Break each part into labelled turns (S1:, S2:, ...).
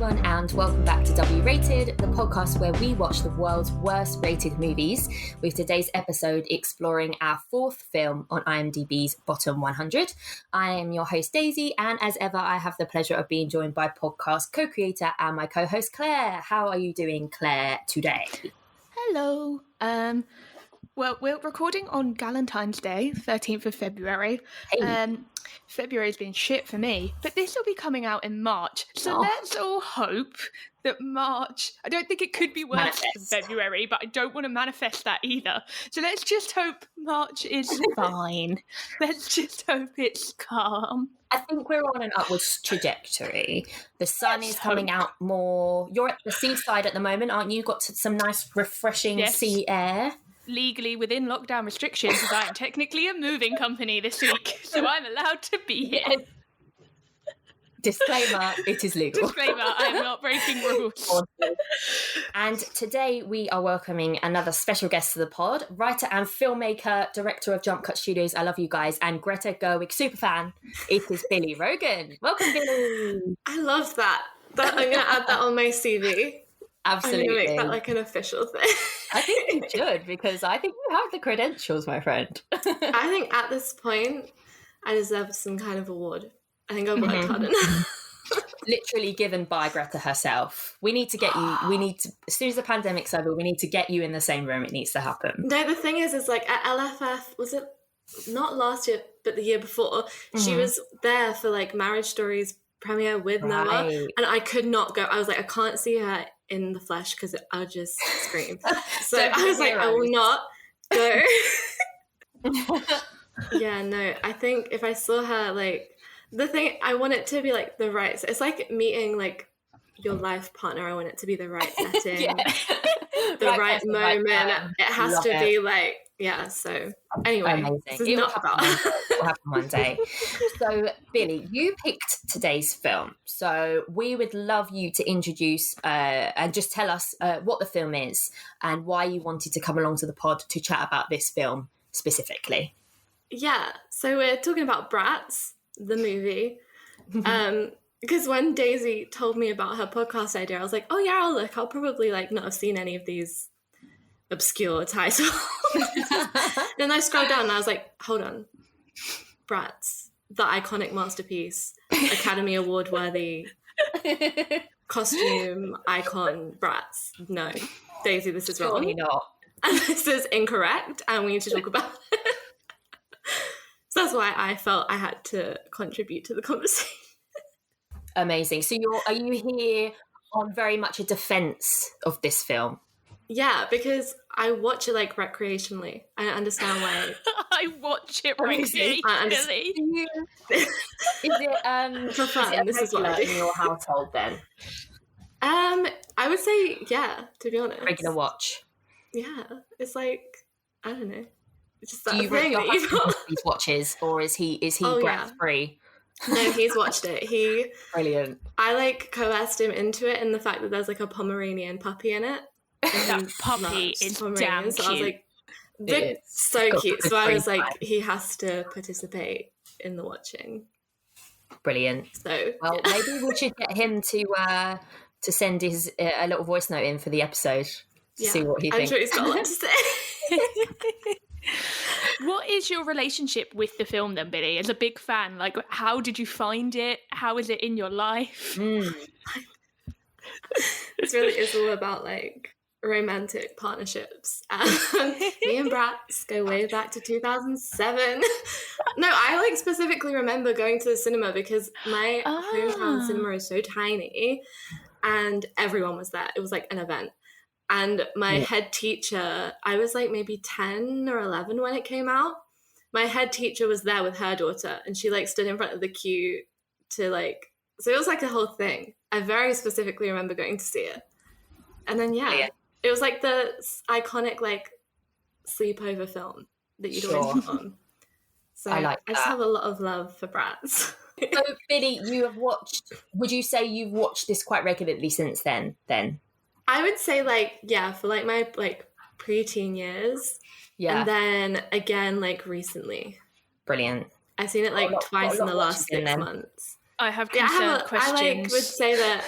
S1: everyone, and welcome back to W Rated, the podcast where we watch the world's worst rated movies, with today's episode exploring our fourth film on IMDb's Bottom 100. I am your host Daisy, and as ever I have the pleasure of being joined by podcast co-creator and my co-host Claire. How are you doing, Claire, today?
S2: Hello. Well, we're recording on Galentine's Day, 13th of February.
S1: Hey.
S2: February's been shit for me, but this will be coming out in March. So let's all hope that March, I don't think it could be worse than February, but I don't want to manifest that either. So let's just hope March is fine. Let's just hope it's calm.
S1: I think we're on an upwards trajectory. The sun is coming out more. You're at the seaside at the moment, aren't you? Got some nice refreshing sea air.
S2: Legally within lockdown restrictions, as I am technically a moving company this week, so I'm allowed to be here.
S1: Disclaimer, it is legal.
S2: Disclaimer, I am not breaking rules.
S1: And today we are welcoming another special guest to the pod, writer and filmmaker, director of Jump Cut Studios, I love you guys, and Greta Gerwig superfan. It is Billie Rogan. Welcome, Billie.
S3: I love that. I'm going to add that on my CV.
S1: Absolutely.
S3: I'm going to make that like an official thing.
S1: I think you should, because I think you have the credentials, my friend.
S3: I think at this point, I deserve some kind of award. I think I've worked hard enough.
S1: Literally given by Greta herself. We need to get you, as soon as the pandemic's over, we need to get you in the same room. It needs to happen.
S3: No, the thing is like at LFF, was it not last year, but the year before, she was there for like Marriage Stories premiere with Noah, and I could not go. I was like, I can't see her in the flesh because I'll just scream. So I was like, I will not go. Yeah, no, I think if I saw her, like, the thing, I want it to be like the right, it's like meeting like your life partner. I want it to be the right setting, the right moment. It has to be like, yeah, so anyway,
S1: amazing.
S3: This is not about
S1: it will happen one day. So Billie, you picked today's film, so we would love you to introduce and just tell us what the film is and why you wanted to come along to the pod to chat about this film specifically.
S3: Yeah, so we're talking about Bratz, the movie, because when Daisy told me about her podcast idea, I was like, oh yeah, I'll probably like not have seen any of these obscure titles. Then I scrolled down and I was like, hold on, Bratz, the iconic masterpiece, Academy Award worthy costume icon, Bratz. No, Daisy, this is wrong.
S1: Surely not.
S3: And this is incorrect, and we need to talk about it. So that's why I felt I had to contribute to the conversation.
S1: Amazing. So are you here on very much a defense of this film?
S3: Yeah, because I watch it like recreationally. I understand why.
S2: I watch it recreationally.
S1: Is it
S3: for fun? This is what I do
S1: in your household then.
S3: I would say yeah. To be honest,
S1: Regular watch.
S3: Yeah, it's like, I don't know. It's just that
S1: do you
S3: thing that you've got.
S1: These watches, or is he Bratz free?
S3: No, he's watched it.
S1: Brilliant.
S3: I like coerced him into it in the fact that there's like a Pomeranian puppy in it.
S2: That puppy is damn cute.
S3: So I was like, they're so cute. So I was like, he has to participate in the watching.
S1: Brilliant.
S3: So
S1: well, maybe we should get him to send his a little voice note in for the episode to see what he thinks.
S3: I'm sure he's got a lot to say.
S2: What is your relationship with the film then, Billie? As a big fan, like, how did you find it? How is it in your life?
S3: This really is all about like romantic partnerships. Me and Bratz go way back to 2007. No, I like specifically remember going to the cinema because my hometown cinema is so tiny and everyone was there. It was like an event. And my head teacher, I was like maybe 10 or 11 when it came out. My head teacher was there with her daughter and she like stood in front of the queue to like, so it was like a whole thing. I very specifically remember going to see it. And then, it was like the iconic like sleepover film that you'd always put on. So I just have a lot of love for Bratz.
S1: So Billie, would you say you've watched this quite regularly since then?
S3: I would say for like my like preteen years. Yeah. And then again like recently.
S1: Brilliant.
S3: I've seen it like twice in the last 6 months.
S2: I have questions.
S3: I like would say that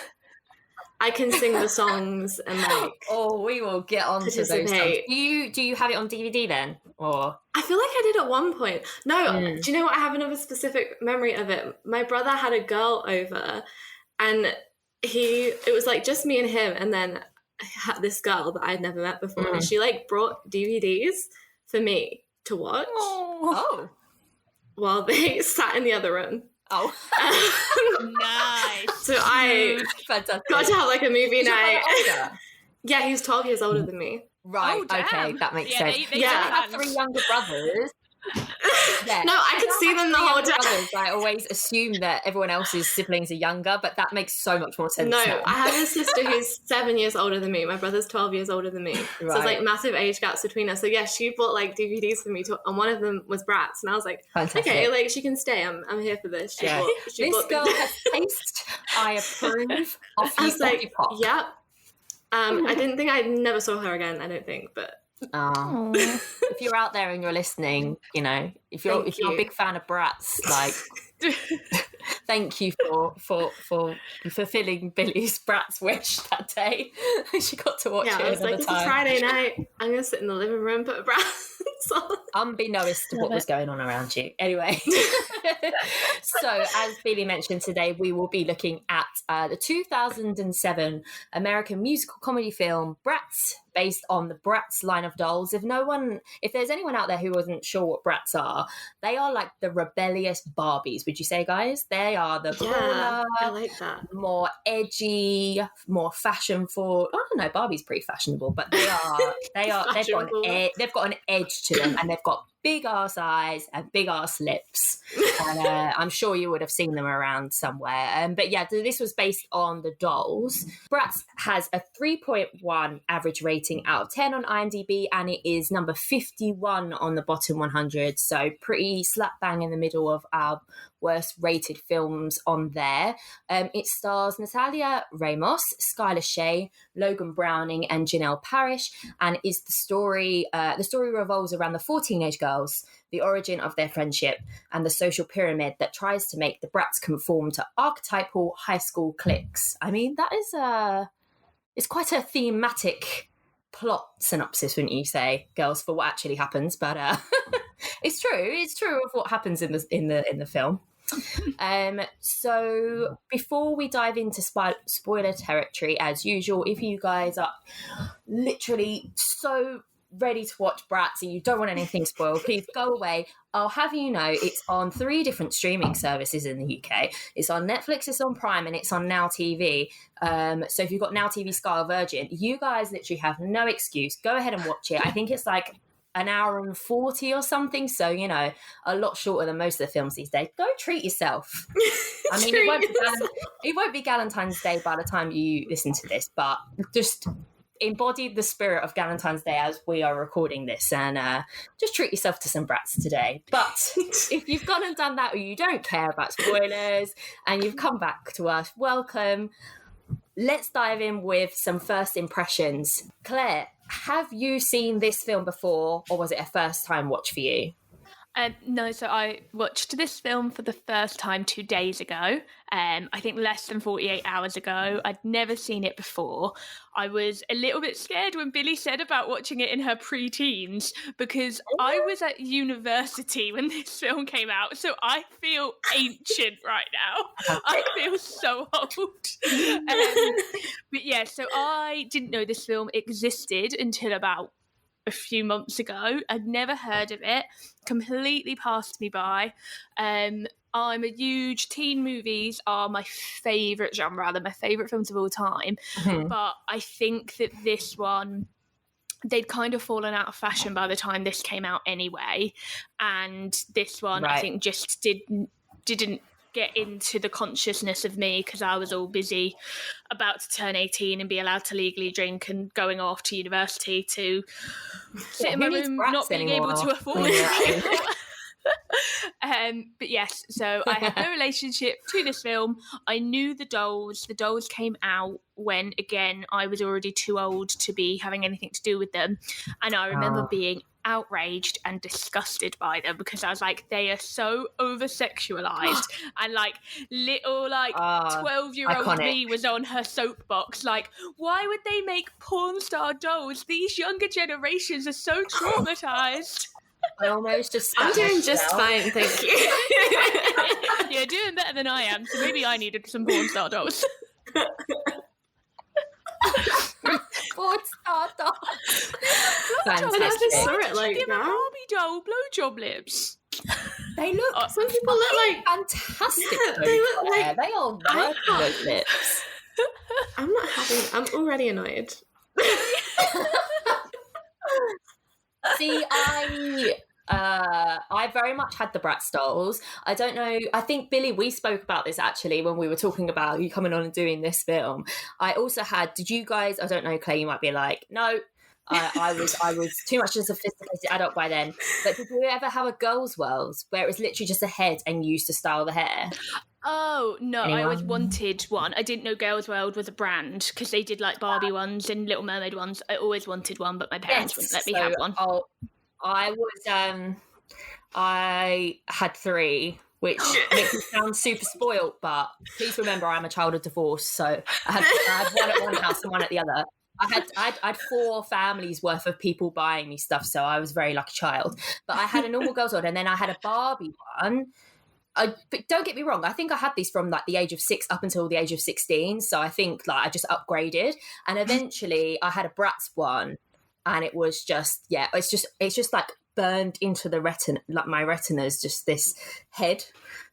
S3: I can sing the songs and like.
S1: Oh, we will get on to those songs. Do you have it on DVD then, or?
S3: I feel like I did at one point. No, do you know what? I have another specific memory of it. My brother had a girl over, and it was like just me and him, and then I had this girl that I'd never met before, and she like brought DVDs for me to watch.
S1: Oh.
S3: While they sat in the other room.
S2: Oh. Nice.
S3: So I got to have like a movie night. Yeah, he was 12 years older than me.
S1: Right, okay, that makes sense. I have 3 younger brothers. Yeah.
S3: No, I could see them the whole time.
S1: I always assume that everyone else's siblings are younger, but that makes so much more sense.
S3: No,
S1: now.
S3: I have a sister who's 7 years older than me. My brother's 12 years older than me. Right. So it's like massive age gaps between us. So yeah, she bought like DVDs for me, and one of them was Bratz, and I was like, fantastic. Okay, like she can stay. I'm here for this. She bought
S1: girl has taste. I approve. I was like,
S3: yep. I didn't think I never saw her again. I don't think, but.
S1: If you're out there and you're listening, you know, if you're a big fan of Bratz, like thank you for fulfilling Billie's Bratz wish that day. She got to watch it
S3: I was like, it's a Friday night, I'm gonna sit in the living room, put a Bratz on.
S1: Unbeknownst to what was going on around you. Anyway. So as Billie mentioned, today we will be looking at the 2007 American musical comedy film Bratz, based on the Bratz line of dolls. If there's anyone out there who wasn't sure what Bratz are, they are like the rebellious Barbies, would you say, guys? They are the cooler,
S3: I like that.
S1: more edgy, more fashion forward. I don't know, Barbie's pretty fashionable, but they've got an edge to them, and they've got big ass eyes and big ass lips. And I'm sure you would have seen them around somewhere. But yeah, this was based on the dolls. Bratz has a 3.1 average rating out of 10 on IMDb, and it is number 51 on the bottom 100. So pretty slap bang in the middle of our worst rated films on there. It stars Natalia Ramos, Skylar Shea, Logan Browning, and Janelle Parrish, and is the story revolves around the 4 teenage girls, the origin of their friendship, and the social pyramid that tries to make the Bratz conform to archetypal high school cliques. I mean, that is it's quite a thematic plot synopsis, wouldn't you say, girls, for what actually happens? But it's true of what happens in the film. So before we dive into spoiler territory, as usual, if you guys are literally so ready to watch Bratz and you don't want anything spoiled, please go away. I'll have you know it's on 3 different streaming services in the UK. It's on Netflix, it's on Prime, and it's on Now TV. So if you've got Now TV, Sky or Virgin, you guys literally have no excuse. Go ahead and watch it. I think it's like an hour and 40 or something, so you know, a lot shorter than most of the films these days. Go treat yourself. I mean, it won't be Valentine's Day by the time you listen to this, but just embody the spirit of Valentine's Day as we are recording this, and just treat yourself to some Bratz today. But if you've gone and done that, or you don't care about spoilers and you've come back to us, welcome. Let's dive in with some first impressions. Claire, have you seen this film before, or was it a first time watch for you?
S2: No, so I watched this film for the first time 2 days ago. I think less than 48 hours ago. I'd never seen it before. I was a little bit scared when Billie said about watching it in her pre-teens, because I was at university when this film came out, so I feel ancient right now. I feel so old. But yeah, so I didn't know this film existed until about a few months ago. I'd never heard of it. Completely passed me by. I'm a huge teen movies are my favourite genre. They're my favourite films of all time. Mm-hmm. But I think that this one, they'd kind of fallen out of fashion by the time this came out anyway. And this one, right, I think just didn't get into the consciousness of me, because I was all busy about to turn 18 and be allowed to legally drink and going off to university to sit in my room not being able to afford it. But yes, so I had no relationship to this film. I knew the dolls. The dolls came out when, again, I was already too old to be having anything to do with them. And I remember being outraged and disgusted by them because I was like, they are so over-sexualized. And like little like 12-year-old me was on her soapbox like, why would they make porn star dolls? These younger generations are so traumatized.
S1: I almost just
S3: I'm doing just fine, thank you.
S2: You're doing better than I am, so maybe I needed some porn star dolls.
S1: Porn star dolls. Fantastic.
S3: I never saw it like
S2: Give
S3: that.
S2: a Barbie doll blowjob lips.
S1: They look.
S3: Some people look like
S1: fantastic.
S3: Yeah, they look like.
S1: They are working those lips.
S3: I'm not having. I'm already annoyed.
S1: See, I very much had the Bratz dolls. I don't know. I think Billie, we spoke about this actually when we were talking about you coming on and doing this film. I also had. Did you guys? I don't know, Claire. You might be like, no. I was too much of a sophisticated adult by then. But did you ever have a girls' world where it was literally just a head and you used to style the hair?
S2: Oh, no,
S1: Anyone?
S2: I always wanted one. I didn't know Girls' World was a brand because they did like Barbie ones and Little Mermaid ones. I always wanted one, but my parents wouldn't let me have one.
S1: I had 3, which makes me sound super spoiled, but please remember I'm a child of divorce, so I had one at one house and one at the other. I had 4 families worth of people buying me stuff, so I was a very lucky child. But I had a normal girls' world, and then I had a Barbie one. But don't get me wrong, I think I had these from like the age of 6 up until the age of 16. So I think like I just upgraded, and eventually I had a Bratz one, and it was just it's just like burned into the retina, like my retinas, just this head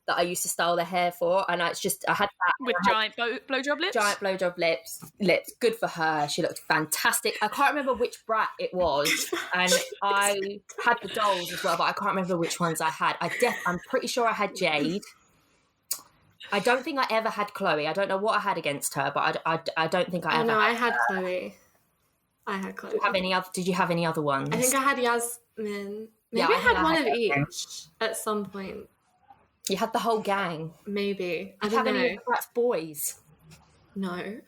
S1: that I used to style the hair for, and I had that
S2: with giant blowjob lips.
S1: Giant blowjob lips. Good for her. She looked fantastic. I can't remember which brat it was, and I had the dolls as well, but I can't remember which ones I had. I'm pretty sure I had Jade. I don't think I ever had Chloe. I don't know what I had against her, but I don't think I ever.
S3: No, I had Chloe.
S1: Did you have any other ones?
S3: I think I had Yasmin. Maybe I had one of each at some point.
S1: You had the whole gang.
S3: Maybe. I
S1: Did you have any of the Bratz boys?
S3: No.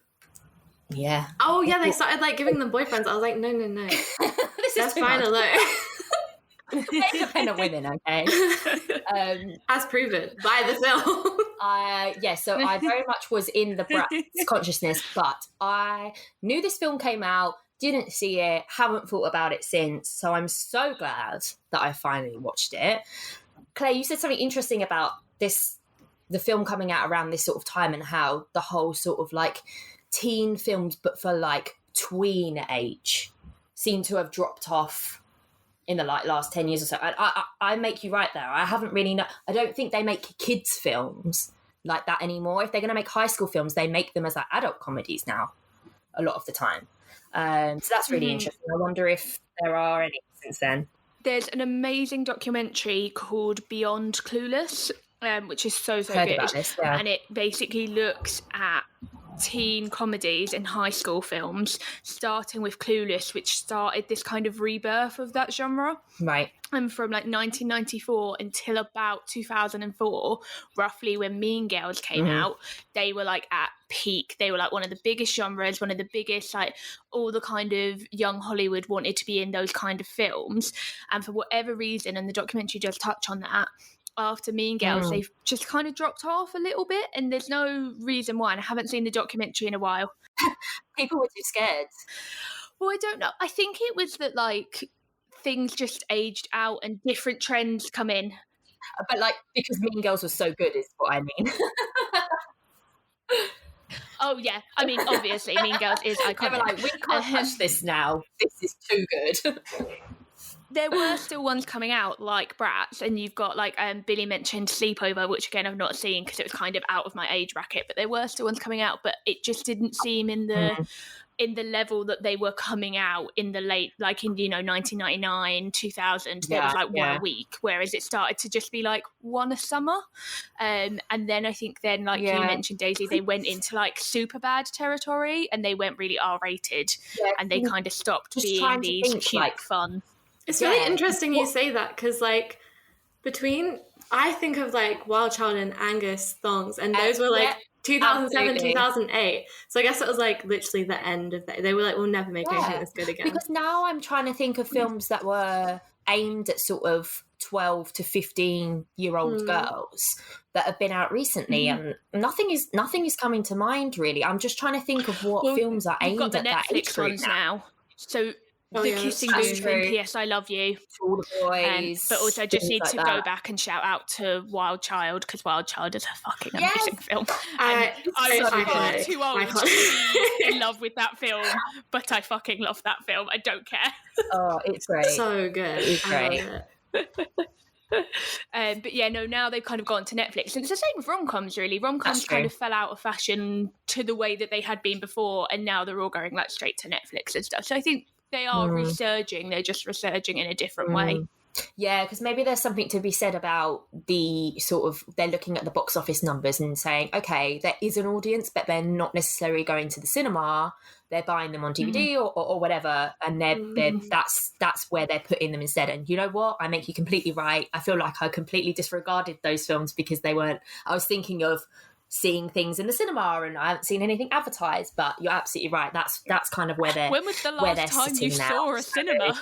S1: Yeah.
S3: Oh, yeah, they started, like, giving them boyfriends. I was like, no. That's fine alone.
S1: Independent women, okay?
S3: As proven by the film.
S1: So I very much was in the Bratz consciousness, but I knew this film came out, didn't see it, haven't thought about it since, so I'm so glad that I finally watched it. Claire, you said something interesting about the film coming out around this sort of time and how the whole sort of like teen films, but for like tween age, seem to have dropped off in the like last 10 years or so. I make you right there. I haven't really I don't think they make kids films like that anymore. If they're going to make high school films, they make them as like adult comedies now a lot of the time. So that's really interesting. I wonder if there are any since then.
S2: There's an amazing documentary called Beyond Clueless, which is so
S1: Heard
S2: good.
S1: about this, yeah.
S2: And it basically looks at teen comedies and high school films, starting with Clueless, which started this kind of rebirth of that genre.
S1: Right.
S2: And from like 1994 until about 2004, roughly when Mean Girls came out, they were like at peak. They were like one of the biggest genres, one of the biggest, like all the kind of young Hollywood wanted to be in those kind of films. And for whatever reason, and the documentary does touch on that, after Mean Girls, they've just kind of dropped off a little bit, and there's no reason why. And I haven't seen the documentary in a while.
S1: People were too scared.
S2: Well, I don't know. I think it was that like things just aged out and different trends come in.
S1: But like because Mean Girls was so good is what I mean.
S2: Oh yeah, I mean obviously Mean Girls is iconic.
S1: They were like, we can't touch this now. This is too good.
S2: There were still ones coming out like Bratz, and you've got like Billie mentioned Sleepover, which again I've not seen because it was kind of out of my age bracket, but there were still ones coming out, but it just didn't seem in the level that they were coming out in the late, like in 1999 2000 there was like one a week, whereas it started to just be like one a summer, and then I think then like you mentioned, Daisy, they went into like super bad territory and they went really R-rated, and they kind of stopped being these cute like fun.
S3: It's really interesting you say that, because like I think of like Wild Child and Angus thongs, and those were like 2007, absolutely. 2008. So I guess it was like literally the end of that. They were like, we'll never make anything this good again.
S1: Because now I'm trying to think of films that were aimed at sort of 12 to 15-year-old girls that have been out recently, and nothing is coming to mind really. I'm just trying to think of what films are aimed at that age group
S2: now. So the kissing booth and P.S. I Love You,
S1: All the Boys,
S2: but also just need
S1: like
S2: to
S1: that.
S2: go back and shout out to Wild Child, because Wild Child is a fucking amazing film. And I was far too old to be in love with that film, but I fucking love that film. I don't care.
S1: Oh, it's great.
S3: So good.
S1: It's great.
S2: But yeah, no, now they've kind of gone to Netflix, and it's the same with rom-coms really. Rom-coms kind of fell out of fashion to the way that they had been before, and now they're all going like straight to Netflix and stuff. So I think they are resurging. They're just resurging in a different way.
S1: Yeah, because maybe there's something to be said about the sort of, they're looking at the box office numbers and saying, okay, there is an audience, but they're not necessarily going to the cinema. They're buying them on DVD or whatever, and that's where they're putting them instead. And you know what? I make you completely right. I feel like I completely disregarded those films because they weren't. I was thinking of seeing things in the cinema, and I haven't seen anything advertised. But you're absolutely right. That's kind of where they're.
S2: When was the last time you saw a cinema?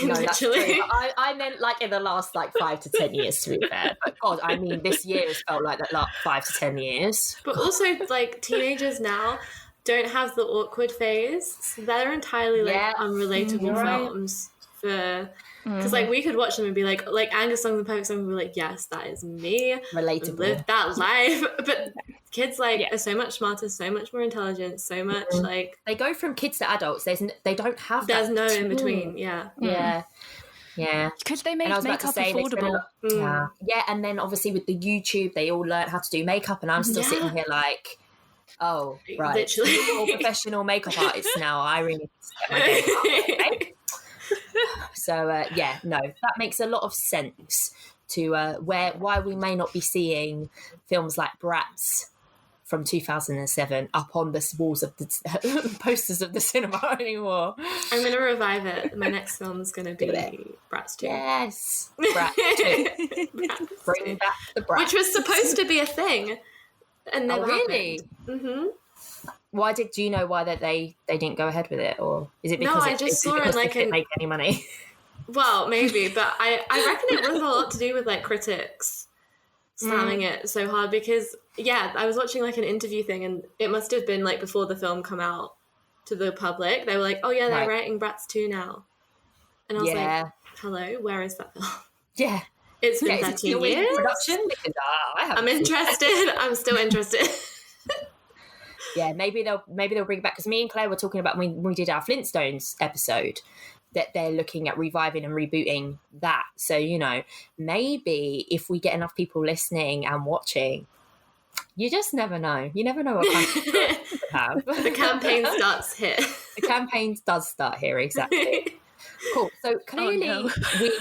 S1: No, that's true. I meant like in the last like 5 to 10 years, to be fair. But God, I mean, this year has felt like that last 5 to 10 years.
S3: But also, like, teenagers now don't have the awkward phase. So they're entirely like unrelatable films for. Because like we could watch them and be like Angus Song, the Perfect Song, and be like, yes, that is me.
S1: Relatable.
S3: Live that life. But kids are so much smarter, so much more intelligent, so much like
S1: they go from kids to adults. They don't have.
S3: There's no in between. Yeah.
S2: Because they make makeup affordable.
S1: Yeah, and then obviously with the YouTube, they all learn how to do makeup, and I'm still sitting here like, oh right,
S3: literally
S1: all professional makeup artists now. I really need to get my game up. Okay? So that makes a lot of sense to why we may not be seeing films like Bratz from 2007 up on the walls of the posters of the cinema anymore.
S3: I'm going to revive it. My next film is going to be Bratz 2.
S1: Yes, Bratz 2. Bring back the Bratz.
S3: Which was supposed to be a thing, and never
S1: really?
S3: Mm-hmm.
S1: Why do you know why that they didn't go ahead with it, or is it because
S3: I just saw it like
S1: didn't make any money?
S3: Well, maybe, but I reckon it was a lot to do with like critics slamming it so hard because I was watching like an interview thing, and it must have been like before the film come out to the public. They were like, oh yeah, they're writing Bratz 2 now, and I was like, hello, where is that film?
S1: Yeah,
S3: it's been 13 years.
S1: Production because
S3: I'm interested. I'm still interested.
S1: Yeah, maybe they'll bring it back, because me and Claire were talking about when we did our Flintstones episode that they're looking at reviving and rebooting that. So, you know, maybe if we get enough people listening and watching, you just never know. You never know what kind of stuff you have.
S3: The campaign starts here.
S1: The campaign does start here, exactly. Cool. So clearly we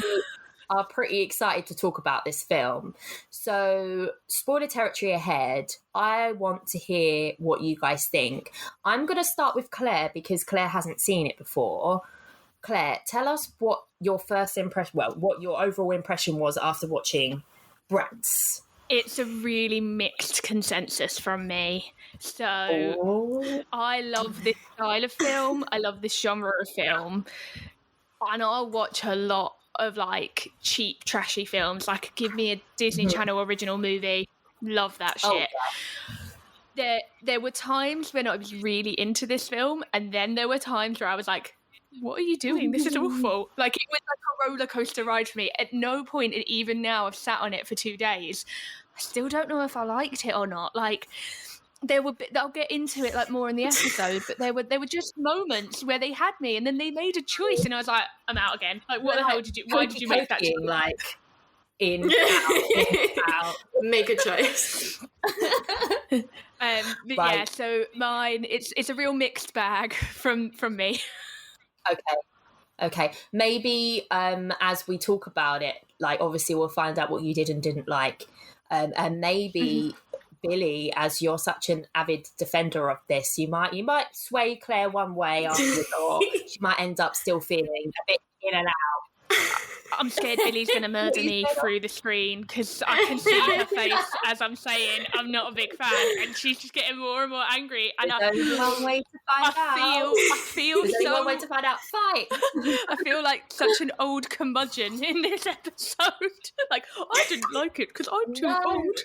S1: are pretty excited to talk about this film. So spoiler territory ahead. I want to hear what you guys think. I'm going to start with Claire because Claire hasn't seen it before. Claire, tell us what your first impression, what your overall impression was after watching Bratz.
S2: It's a really mixed consensus from me. So I love this style of film. I love this genre of film. And I'll watch a lot of like cheap, trashy films. Like, give me a Disney Channel original movie. Love that shit. There were times when I was really into this film, and then there were times where I was like, what are you doing? This is awful. Like, it was like a roller coaster ride for me. At no point, and even now I've sat on it for 2 days, I still don't know if I liked it or not. Like, I'll get into it like more in the episode, but there were just moments where they had me, and then they made a choice, and I was like, I'm out again. Like, what the hell did you? Why did you make that choice?
S1: Like, in out.
S3: Make a choice.
S2: But so mine, it's a real mixed bag from me.
S1: Okay. Maybe as we talk about it, like obviously we'll find out what you did and didn't like, and maybe. Billie, as you're such an avid defender of this, you might sway Claire one way afterwards, or she might end up still feeling a bit in and out.
S2: I'm scared Billie's going to murder me through the screen, because I can see her face as I'm saying I'm not a big fan, and she's just getting more and more angry. And
S1: there's only one way to find out.
S2: I feel
S1: There's only
S2: so...
S1: one way to find out. Fight.
S2: I feel like such an old curmudgeon in this episode. Like, I didn't like it because I'm too old.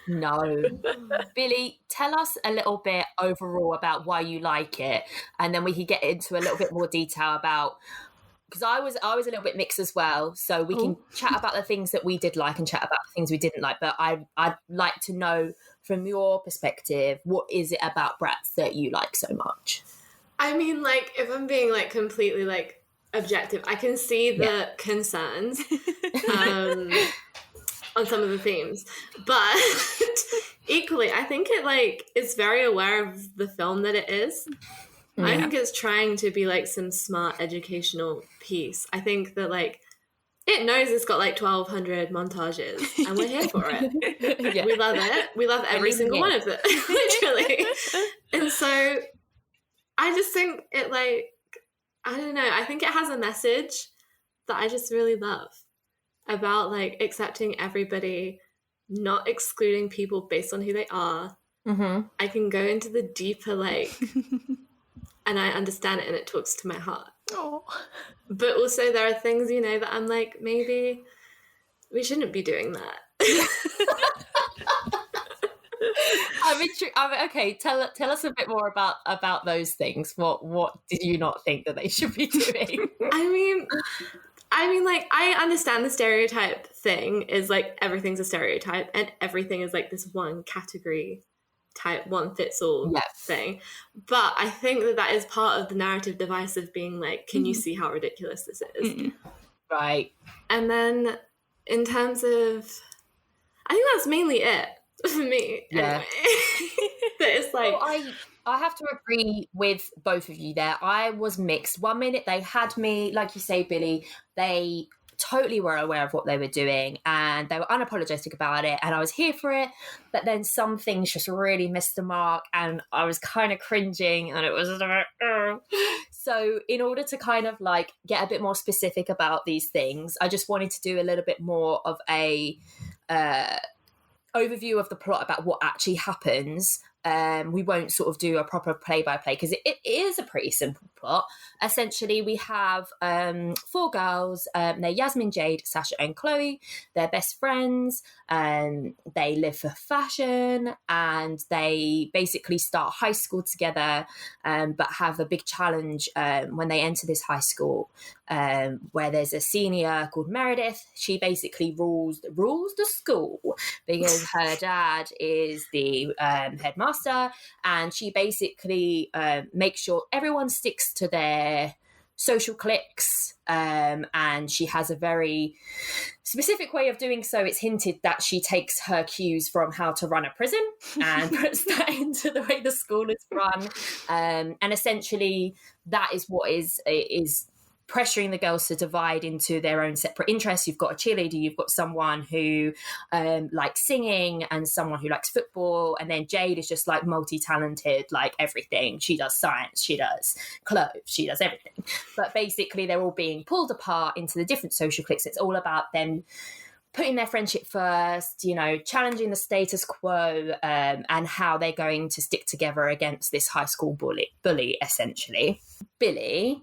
S1: No. Billie, tell us a little bit overall about why you like it, and then we can get into a little bit more detail about, because I was a little bit mixed as well, so we can chat about the things that we did like and chat about the things we didn't like, but I'd like to know from your perspective, what is it about Bratz that you like so much?
S3: I mean, like, if I'm being, like, completely, like, objective, I can see the concerns on some of the themes, but equally, I think it, like, is very aware of the film that it is. Yeah. I think it's trying to be, like, some smart educational piece. I think that, like, it knows it's got, like, 1,200 montages, and we're here for it. Yeah. We love it. We love every single one of them, literally. And so I just think it, like, I don't know, I think it has a message that I just really love about, like, accepting everybody, not excluding people based on who they are. Mm-hmm. I can go into the deeper, like, and I understand it and it talks to my heart. Oh. But also there are things, you know, that I'm like, maybe we shouldn't be doing that.
S1: Okay, tell us a bit more about those things. What did you not think that they should be doing?
S3: I mean, like, I understand the stereotype thing is, like, everything's a stereotype and everything is, like, this one category type, one fits all thing. But I think that is part of the narrative device of being like, can you see how ridiculous this is?
S1: Right.
S3: And then in terms of, I think that's mainly it for me. Yeah. Anyway. That it's like...
S1: Well, I have to agree with both of you there. I was mixed. 1 minute they had me, like you say, Billie, they totally were aware of what they were doing and they were unapologetic about it and I was here for it, but then some things just really missed the mark and I was kind of cringing and it was So in order to kind of, like, get a bit more specific about these things, I just wanted to do a little bit more of a overview of the plot about what actually happens. We won't sort of do a proper play-by-play because it is a pretty simple plot. Essentially, we have 4 girls. They're Yasmin, Jade, Sasha and Chloe. They're best friends. They live for fashion and they basically start high school together, but have a big challenge when they enter this high school where there's a senior called Meredith. She basically rules the school because her dad is the headmaster, and she basically makes sure everyone sticks to their social cliques, and she has a very specific way of doing so. It's hinted that she takes her cues from how to run a prison and puts that into the way the school is run, and essentially that is what is pressuring the girls to divide into their own separate interests. You've got a cheerleader, you've got someone who likes singing and someone who likes football, and then Jade is just like multi-talented, like everything. She does science, she does clothes, she does everything. But basically they're all being pulled apart into the different social cliques. It's all about them putting their friendship first, you know, challenging the status quo, and how they're going to stick together against this high school bully essentially. Billie,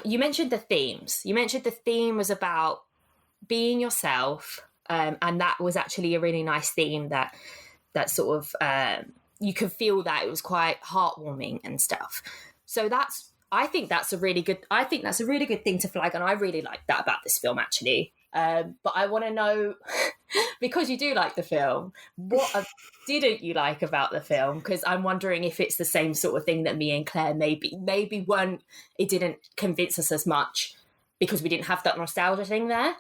S1: you mentioned the themes. You mentioned the theme was about being yourself, and that was actually a really nice theme that sort of you could feel that it was quite heartwarming and stuff. So I think that's a really good thing to flag, and I really like that about this film actually. But I want to know, because you do like the film, what didn't you like about the film? Because I'm wondering if it's the same sort of thing that me and Claire maybe it didn't convince us as much because we didn't have that nostalgia thing there.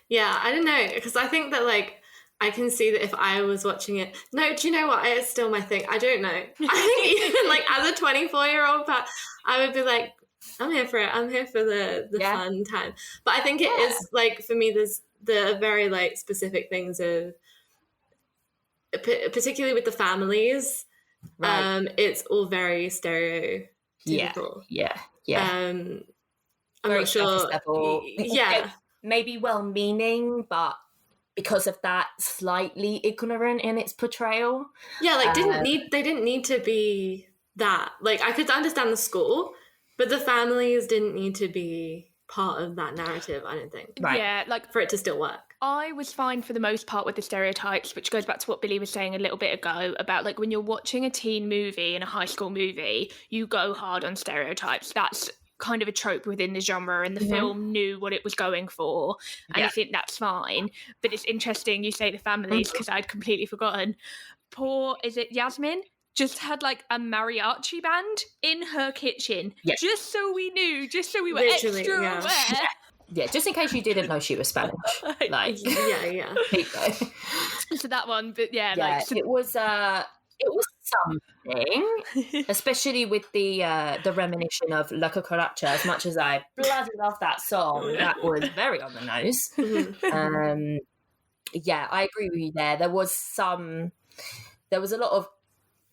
S3: Yeah, I don't know, because I think that, like, I can see that if I was watching it... No, do you know what? It's still my thing. I don't know. I think even, like, as a 24-year-old, I would be like, I'm here for it. I'm here for the fun time. But I think it is, like, for me, there's the very, like, specific things of, particularly with the families, right. It's all very stereotypical. Yeah. I'm
S1: very
S3: not sure.
S1: Level. Maybe well-meaning, but because of that, slightly ignorant in its portrayal.
S3: Yeah, like they didn't need to be that. Like, I could understand the school, but the families didn't need to be part of that narrative, I don't think.
S2: Right. Yeah, like,
S3: for it to still work.
S2: I was fine for the most part with the stereotypes, which goes back to what Billie was saying a little bit ago about, like, when you're watching a teen movie and a high school movie, you go hard on stereotypes. That's kind of a trope within the genre, and the film knew what it was going for, and I think that's fine. But it's interesting you say the families, because I'd completely forgotten. Poor, is it Yasmin? Just had like a mariachi band in her kitchen, just so we knew, just so we were extra aware.
S1: Yeah, just in case you didn't know she was Spanish. Like,
S3: yeah.
S2: So that one, but
S1: like, it was something, especially with the reminiscence of La Cucaracha. As much as I bloody love that song, that was very on the nose. Yeah, I agree with you there. There was a lot of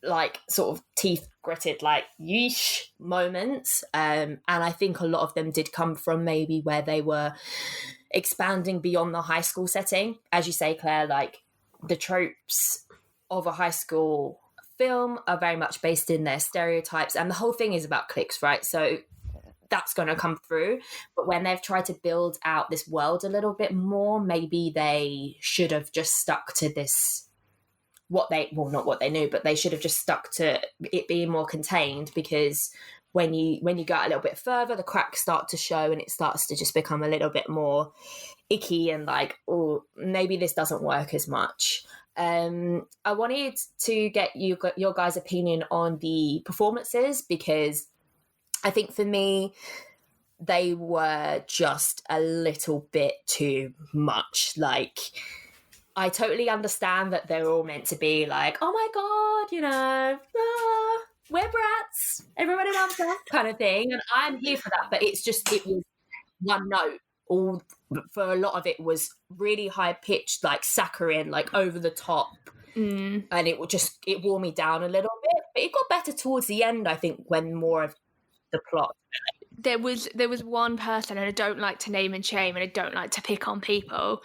S1: like sort of teeth gritted, like yeesh moments, and I think a lot of them did come from maybe where they were expanding beyond the high school setting, as you say, Claire. Like, the tropes of a high school film are very much based in their stereotypes, and the whole thing is about cliques, right? So that's going to come through. But when they've tried to build out this world a little bit more, maybe they should have just stuck to this, not what they knew, but they should have just stuck to it being more contained, because when you go out a little bit further, the cracks start to show and it starts to just become a little bit more icky and like, oh, maybe this doesn't work as much. I wanted to get your guys' opinion on the performances, because I think for me, they were just a little bit too much. Like, I totally understand that they're all meant to be like, oh my God, you know, we're Bratz, everybody loves us kind of thing. And I'm here for that. But it was one note. For a lot of it was really high pitched, like saccharine, like over the top. And it wore me down a little bit. But it got better towards the end, I think, when more of the plot.
S2: There was one person, and I don't like to name and shame, and I don't like to pick on people,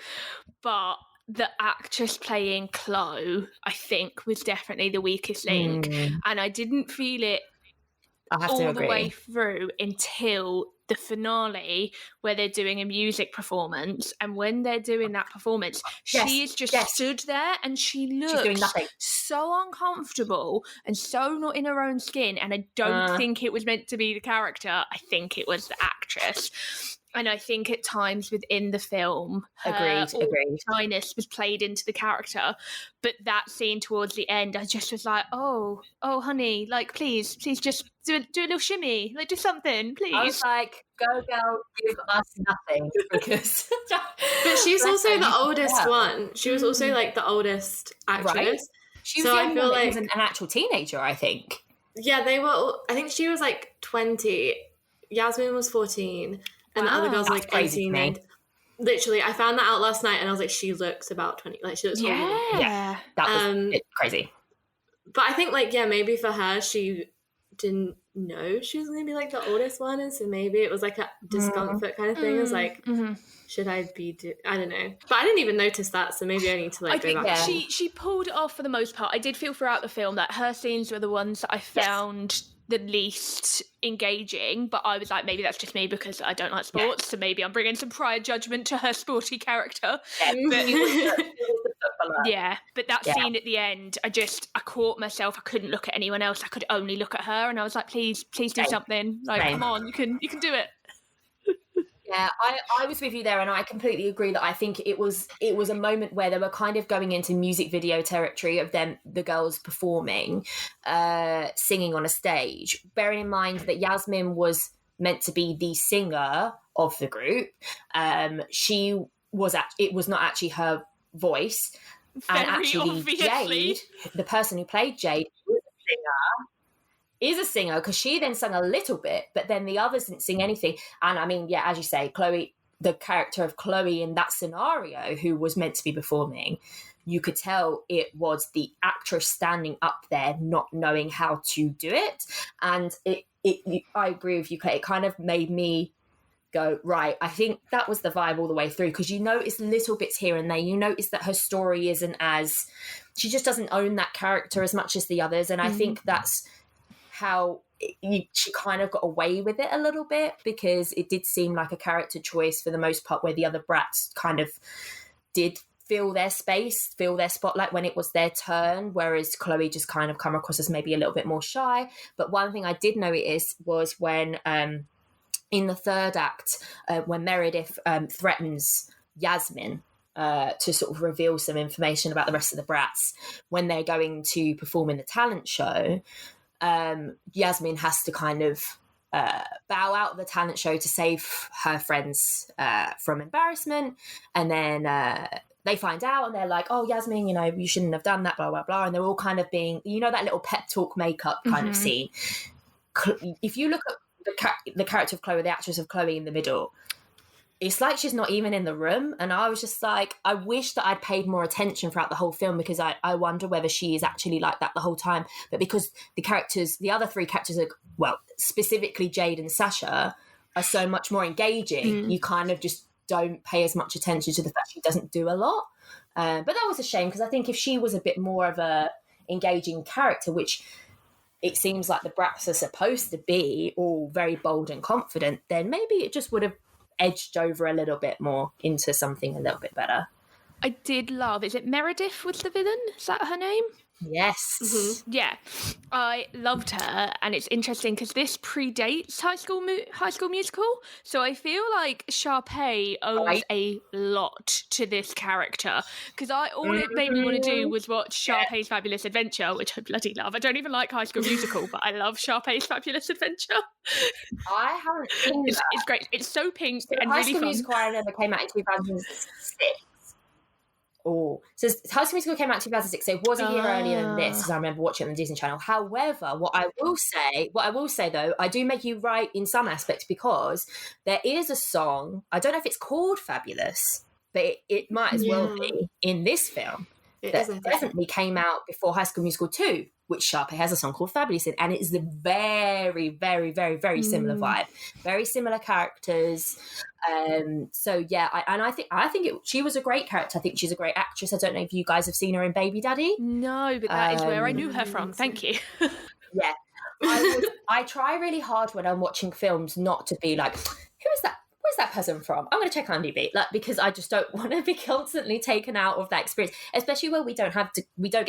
S2: but the actress playing Chloe, I think, was definitely the weakest link. And I didn't feel it all the way through until the finale, where they're doing a music performance. And when they're doing that performance, she is just stood there and she looks so uncomfortable and so not in her own skin. And I don't think it was meant to be the character. I think it was the actress. And I think at times within the film, her shyness was played into the character. But that scene towards the end, I just was like, oh, honey, like, please just do a little shimmy, like, do something, please.
S1: I was like, go girl, give us nothing, because.
S3: But she's also the oldest one. She was also like the oldest actress. Right?
S1: She was I feel like an actual teenager, I think.
S3: Yeah, they were. I think she was like 20. Yasmin was 14. And the other girl's like 18. And literally, I found that out last night, and I was like, she looks about 20. Like, she looks older.
S1: Yeah, that was crazy.
S3: But I think, like, maybe for her, she didn't know she was going to be like the oldest one, and so maybe it was like a discomfort kind of thing. It was like, should I be? I don't know. But I didn't even notice that, so maybe I need to like go back.
S2: She pulled it off for the most part. I did feel throughout the film that her scenes were the ones that I found the least engaging, but I was like, maybe that's just me because I don't like sports, so maybe I'm bringing some prior judgment to her sporty character. But that scene at the end, I caught myself. I couldn't look at anyone else. I could only look at her, and I was like, please do something. Like, come on, you can do it.
S1: Yeah, I was with you there, and I completely agree that I think it was a moment where they were kind of going into music video territory of the girls performing, singing on a stage. Bearing in mind that Yasmin was meant to be the singer of the group, it was not actually her voice, and actually Jade, the person who played Jade, is a singer, because she then sang a little bit, but then the others didn't sing anything. And I mean, as you say, Chloe, the character of Chloe in that scenario, who was meant to be performing, you could tell it was the actress standing up there not knowing how to do it. And I agree with you, Claire, it kind of made me go, right, I think that was the vibe all the way through, because you notice little bits here and there. You notice that her story isn't as, she just doesn't own that character as much as the others, and I think that's how she kind of got away with it a little bit, because it did seem like a character choice for the most part, where the other brats kind of did fill their space, fill their spotlight when it was their turn, whereas Chloe just kind of come across as maybe a little bit more shy. But one thing I did notice was when in the third act, when Meredith threatens Yasmin to sort of reveal some information about the rest of the brats when they're going to perform in the talent show, Yasmin has to kind of bow out of the talent show to save her friends from embarrassment. And then they find out and they're like, oh, Yasmin, you know, you shouldn't have done that, blah, blah, blah. And they're all kind of being, you know, that little pep talk makeup kind of scene. If you look at the character of Chloe, the actress of Chloe in the middle, it's like she's not even in the room. And I was just like, I wish that I'd paid more attention throughout the whole film, because I wonder whether she is actually like that the whole time. But because the other three characters are, well, specifically Jade and Sasha, are so much more engaging, you kind of just don't pay as much attention to the fact she doesn't do a lot. But that was a shame, because I think if she was a bit more of a engaging character, which it seems like the brats are supposed to be, all very bold and confident, then maybe it just would have edged over a little bit more into something a little bit better.
S2: I did love, is it Meredith was the villain? Is that her name?
S1: Yes.
S2: Yeah, I loved her, and it's interesting because this predates High School Musical, so I feel like Sharpay owes a lot to this character, because all it made me want to do was watch Sharpay's Fabulous Adventure, which I bloody love. I don't even like High School Musical, but I love Sharpay's Fabulous Adventure.
S1: I haven't seen that.
S2: It's great. It's so pink
S1: so
S2: and
S1: High
S2: really
S1: School
S2: fun.
S1: Musical, I remember, came out in 2006. Oh, so High School Musical came out in 2006, so it was a year earlier than this, because I remember watching it on the Disney Channel. However, what I will say though, I do make you right in some aspects, because there is a song, I don't know if it's called Fabulous, but it might as well be in this film. That definitely came out before High School Musical 2, which Sharpay has a song called Fabulous in, and it's a very, very, very, very similar vibe, very similar characters. So yeah, I think she was a great character. I think she's a great actress. I don't know if you guys have seen her in Baby Daddy.
S2: No, but that is where I knew her from. Thank you.
S1: Yeah, I try really hard when I'm watching films not to be like, who is that? Where's that person from? I'm going to check IMDb, because I just don't want to be constantly taken out of that experience, especially where we don't get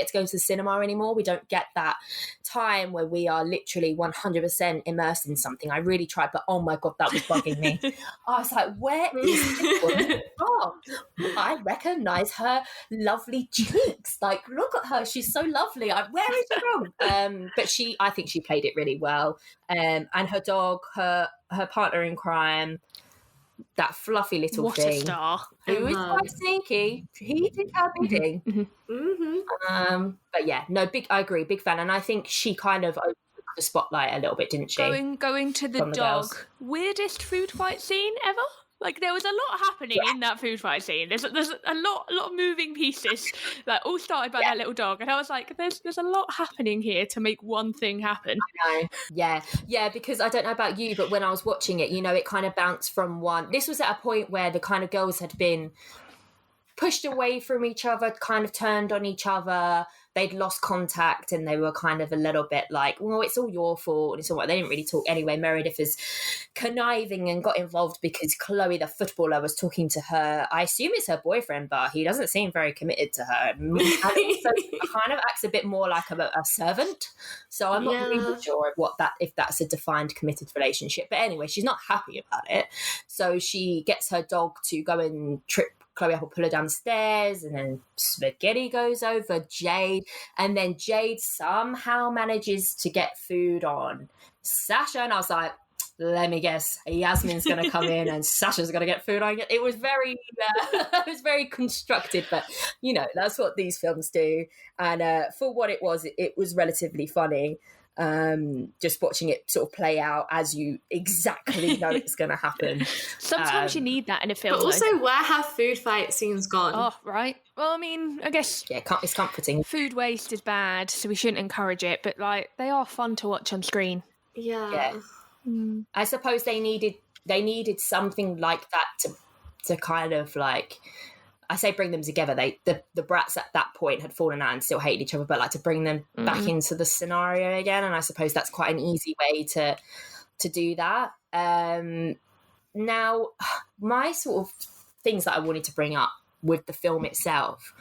S1: to go to the cinema anymore. We don't get that time where we are literally 100% immersed in something. I really tried, but oh my God, that was bugging me. I was like, where is this woman from? I recognize her lovely cheeks. Like, look at her. She's so lovely. Where is she from? But I think she played it really well. And her dog, her partner in crime, that fluffy little
S2: what
S1: thing.
S2: What a star.
S1: Who is quite sneaky. He did our bidding. But yeah, no, I agree, big fan. And I think she kind of opened the spotlight a little bit, didn't she?
S2: Going to the dog. Weirdest food fight scene ever? Like, there was a lot happening in that food fight scene. There's a lot of moving pieces that all started by that little dog. And I was like, there's a lot happening here to make one thing happen.
S1: I know. Yeah, because I don't know about you, but when I was watching it, it kind of bounced from one. This was at a point where the kind of girls had been pushed away from each other, kind of turned on each other. They'd lost contact, and they were kind of a little bit like, well, it's all your fault. And it's all right. They didn't really talk anyway. Meredith is conniving and got involved because Chloe, the footballer, was talking to her. I assume it's her boyfriend, but he doesn't seem very committed to her. And so it kind of acts a bit more like a servant. So I'm not really sure if that's a defined committed relationship. But anyway, she's not happy about it. So she gets her dog to go and trip Chloe up will pull her downstairs, and then spaghetti goes over Jade, and then Jade somehow manages to get food on Sasha, and I was like, let me guess, Yasmin's going to come in and Sasha's going to get food on. It was very constructed, but that's what these films do. And for what it was relatively funny. Just watching it sort of play out as you exactly know it's going to happen.
S2: Sometimes you need that in a film.
S3: But also, where have food fight scenes gone?
S2: Oh, right. Well, I mean, I guess
S1: it's comforting.
S2: Food waste is bad, so we shouldn't encourage it. But they are fun to watch on screen.
S3: Yeah.
S1: I suppose they needed they needed something like that to kind of like, I say bring them together. The Bratz at that point had fallen out and still hated each other, but like to bring them back into the scenario again. And I suppose that's quite an easy way to do that. Now, my sort of things that I wanted to bring up with the film itself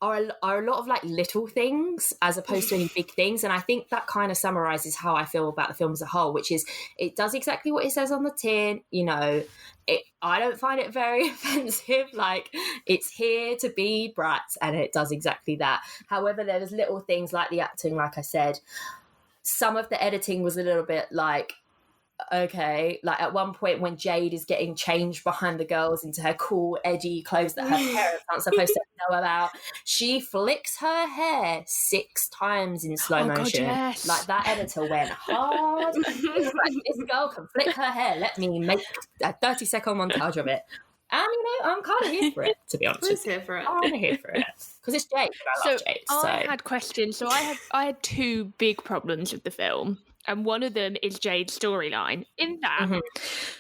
S1: are a lot of like little things as opposed to any big things. And I think that kind of summarizes how I feel about the film as a whole, which is it does exactly what it says on the tin. You know, I don't find it very offensive. Like, it's here to be Bratz, and it does exactly that. However, there was little things like the acting, like I said. Some of the editing was a little bit like, okay, like at one point when Jade is getting changed behind the girls into her cool edgy clothes that her parents aren't supposed to know about, she flicks her hair 6 times in slow motion. God, yes. Like, that editor went hard. Like, this girl can flick her hair, let me make a 30-second montage of it. And, you know, I'm kind of here for it, to be honest with you.
S3: Here for it.
S1: I'm here for it. Because it's Jade, and I love Jade. So
S2: I had questions. So I had 2 big problems with the film. And one of them is Jade's storyline. In that,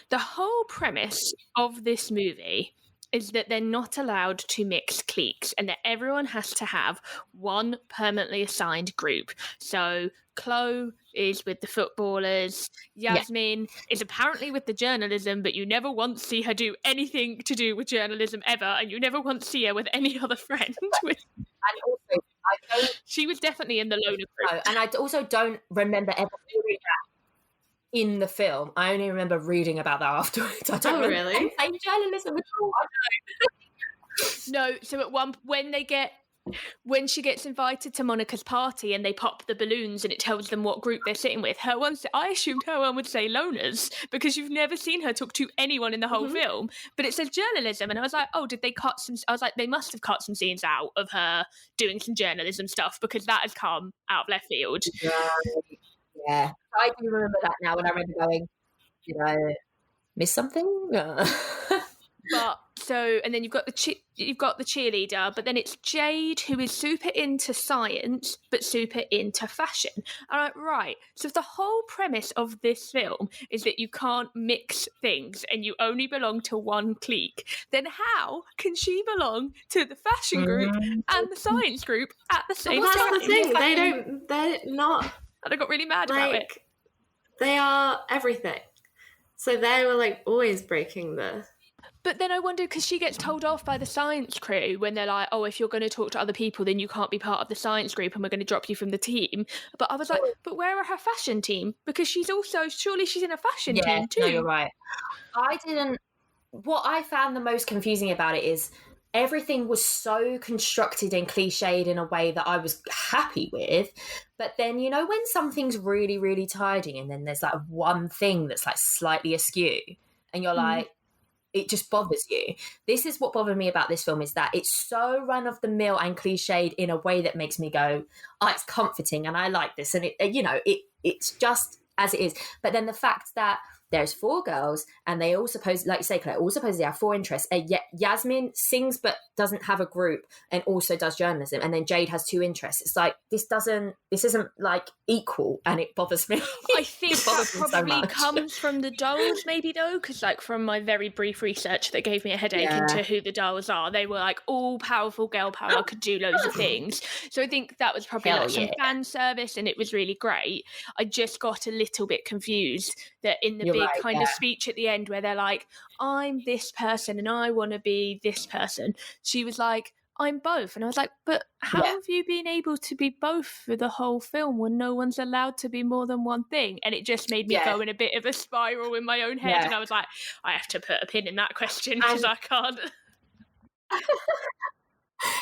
S2: the whole premise of this movie is that they're not allowed to mix cliques and that everyone has to have one permanently assigned group. So Chloe is with the footballers. Yasmin is apparently with the journalism, but you never once see her do anything to do with journalism ever, and you never once see her with any other friend.
S1: And also,
S2: she was definitely in the loner group.
S1: No, and I also don't remember ever hearing that in the film. I only remember reading about that afterwards. I don't
S3: really?
S1: Same journalism at all.
S2: No, so when she gets invited to Monica's party and they pop the balloons and it tells them what group they're sitting with, I assumed her one would say loners because you've never seen her talk to anyone in the whole film, but it says journalism, and I was like, oh, did they cut some? I was like, they must have cut some scenes out of her doing some journalism stuff because that has come out of left field.
S1: Yeah. I do remember that now, and I remember going, did I miss something?
S2: But so, and then you've got the cheerleader, but then it's Jade who is super into science but super into fashion. I'm like, right. So if the whole premise of this film is that you can't mix things and you only belong to one clique, then how can she belong to the fashion group and the science group at the same time?
S3: That's the thing. They're not.
S2: And I got really mad about it.
S3: They are everything. So they were like always breaking the.
S2: But then I wondered, because she gets told off by the science crew when they're like, oh, if you're going to talk to other people, then you can't be part of the science group and we're going to drop you from the team. But I was like, but where are her fashion team? Because surely she's in a fashion team too.
S1: No, you're right. What I found the most confusing about it is everything was so constructed and cliched in a way that I was happy with. But then, you know, when something's really, really tidy and then there's like one thing that's like slightly askew and you're like, it just bothers you. This is what bothered me about this film, is that it's so run of the mill and cliched in a way that makes me go, oh, it's comforting and I like this. And it's just as it is. But then the fact that there's 4 girls and they all like you say, Claire, all supposedly have 4 interests. Yasmin sings but doesn't have a group and also does journalism. And then Jade has 2 interests. It's like, this isn't like equal, and it bothers me.
S2: I think that probably comes from the dolls maybe though, because like from my very brief research that gave me a headache into who the dolls are, they were like all powerful girl power, could do loads of things. So I think that was probably some fan service and it was really great. I just got a little bit confused that in the big kind of speech at the end where they're like, I'm this person and I want to be this person, she was like, I'm both. And I was like, but how have you been able to be both for the whole film when no one's allowed to be more than one thing? And it just made me go in a bit of a spiral in my own head. And I was like, I have to put a pin in that question because I can't.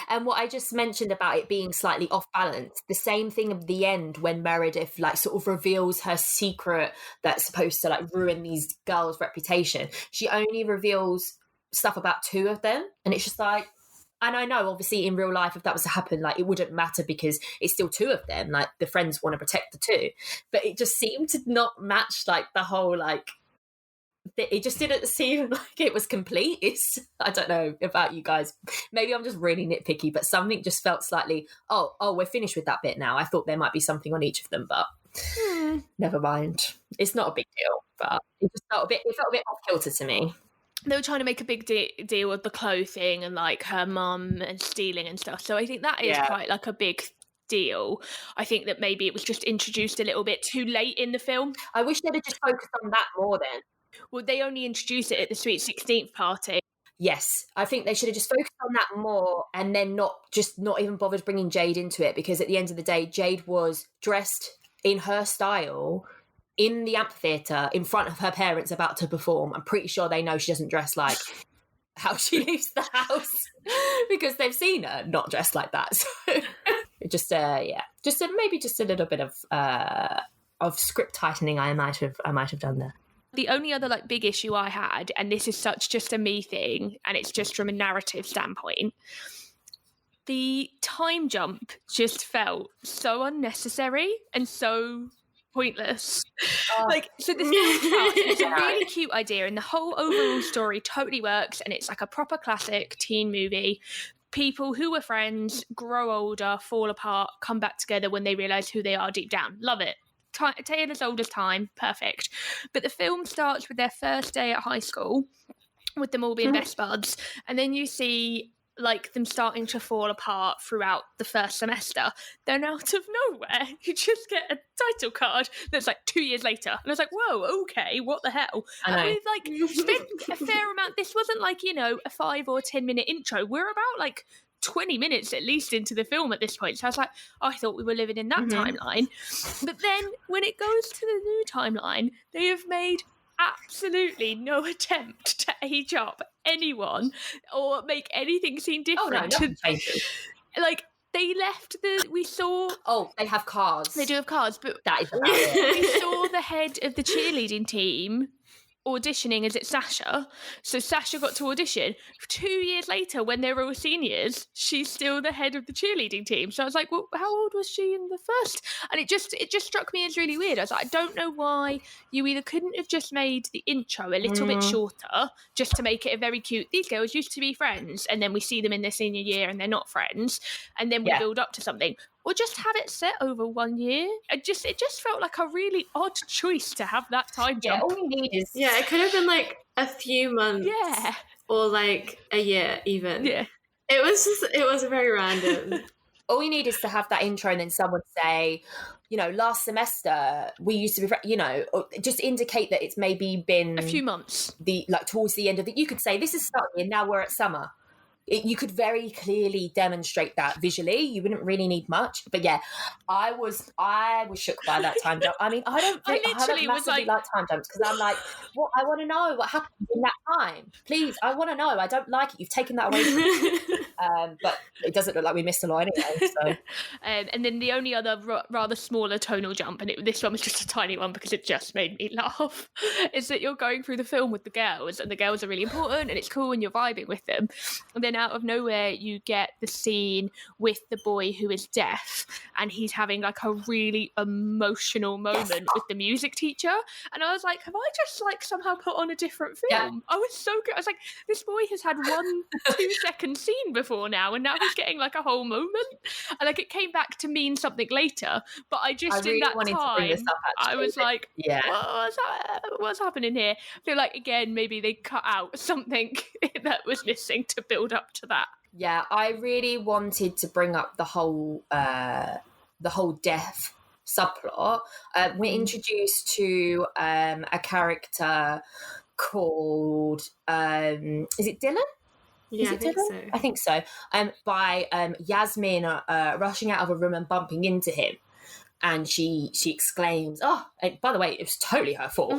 S1: And what I just mentioned about it being slightly off balance, the same thing at the end when Meredith like sort of reveals her secret that's supposed to like ruin these girls' reputation. She only reveals stuff about 2 of them, and it's just like, and I know obviously in real life if that was to happen, like it wouldn't matter because it's still 2 of them, like the friends want to protect the 2, but it just seemed to not match like the whole like, it just didn't seem like it was complete. I don't know about you guys, maybe I'm just really nitpicky, but something just felt slightly, oh we're finished with that bit now. I thought there might be something on each of them, but never mind. It's not a big deal, but it felt a bit off kilter to me.
S2: They were trying to make a big deal with the clothing and like her mum and stealing and stuff. So I think that is quite like a big deal. I think that maybe it was just introduced a little bit too late in the film.
S1: I wish they'd have just focused on that more then.
S2: Well, they only introduced it at the Sweet 16th party.
S1: Yes, I think they should have just focused on that more and then not even bothered bringing Jade into it, because at the end of the day, Jade was dressed in her style in the amphitheatre in front of her parents about to perform. I'm pretty sure they know she doesn't dress like how she leaves the house because they've seen her not dressed like that. So maybe just a little bit of script tightening I might have done there.
S2: The only other like big issue I had, and this is such just a me thing, and it's just from a narrative standpoint, the time jump just felt so unnecessary and so pointless. Like, so the film starts, it's a really cute idea, and the whole overall story totally works, and it's like a proper classic teen movie. People who were friends grow older, fall apart, come back together when they realise who they are deep down. Love it. Tale as old as time, perfect. But the film starts with their first day at high school, with them all being best buds, and then you see like them starting to fall apart throughout the first semester. Then out of nowhere, you just get a title card that's like 2 years later, and I was like, whoa, okay, what the hell? And we've like spent a fair amount. This wasn't like, you know, a 5 or 10 minute intro. We're about like 20 minutes at least into the film at this point. So I was like, oh, I thought we were living in that timeline. But then when it goes to the new timeline, they have made absolutely no attempt to age up anyone or make anything seem different.
S1: Oh, no,
S2: like, they left we saw...
S1: Oh, they have cars.
S2: They do have cars, but...
S1: That is about it.
S2: We saw the head of the cheerleading team auditioning as it's Sasha. So Sasha got to audition. 2 years later, when they were all seniors, she's still the head of the cheerleading team. So I was like, well, how old was she in the first? And it just struck me as really weird. I was like, I don't know why you either couldn't have just made the intro a little bit shorter, just to make it a very cute, these girls used to be friends, and then we see them in their senior year and they're not friends, and then we build up to something. Or just have it set over 1 year. It just felt like a really odd choice to have that time jump.
S1: Yeah, all we need is...
S3: Yeah, it could have been like a few months.
S2: Yeah.
S3: Or like a year even.
S2: Yeah.
S3: It was very random.
S1: All you need is to have that intro and then someone say, you know, last semester we used to be, you know, or just indicate that it's maybe been...
S2: a few months.
S1: Towards the end of it. You could say, this is starting and now we're at summer. You could very clearly demonstrate that visually. You wouldn't really need much. But yeah, I was shook by that time jump. I mean, I don't massively like time jumps, because I'm like, well, I want to know what happened in that time. Please, I want to know. I don't like it. You've taken that away from me. But it doesn't look like we missed a lot anyway. So.
S2: And then the only other rather smaller tonal jump, and this one was just a tiny one because it just made me laugh, is that you're going through the film with the girls, and the girls are really important, and it's cool, and you're vibing with them. And then out of nowhere you get the scene with the boy who is deaf, and he's having like a really emotional moment with the music teacher, and I was like, have I just like somehow put on a different film? I was so good. I was like, this boy has had 1-2 second scene before now, and now he's getting like a whole moment, and like it came back to mean something later, but I really in that time I was like, what's happening here? I feel like again maybe they cut out something that was missing to build up to that.
S1: Yeah, I really wanted to bring up the whole death subplot. We're introduced to a character called is it Dylan?
S3: Yeah,
S1: I think so. By Yasmin rushing out of a room and bumping into him. And she exclaims, oh, and by the way, it was totally her fault.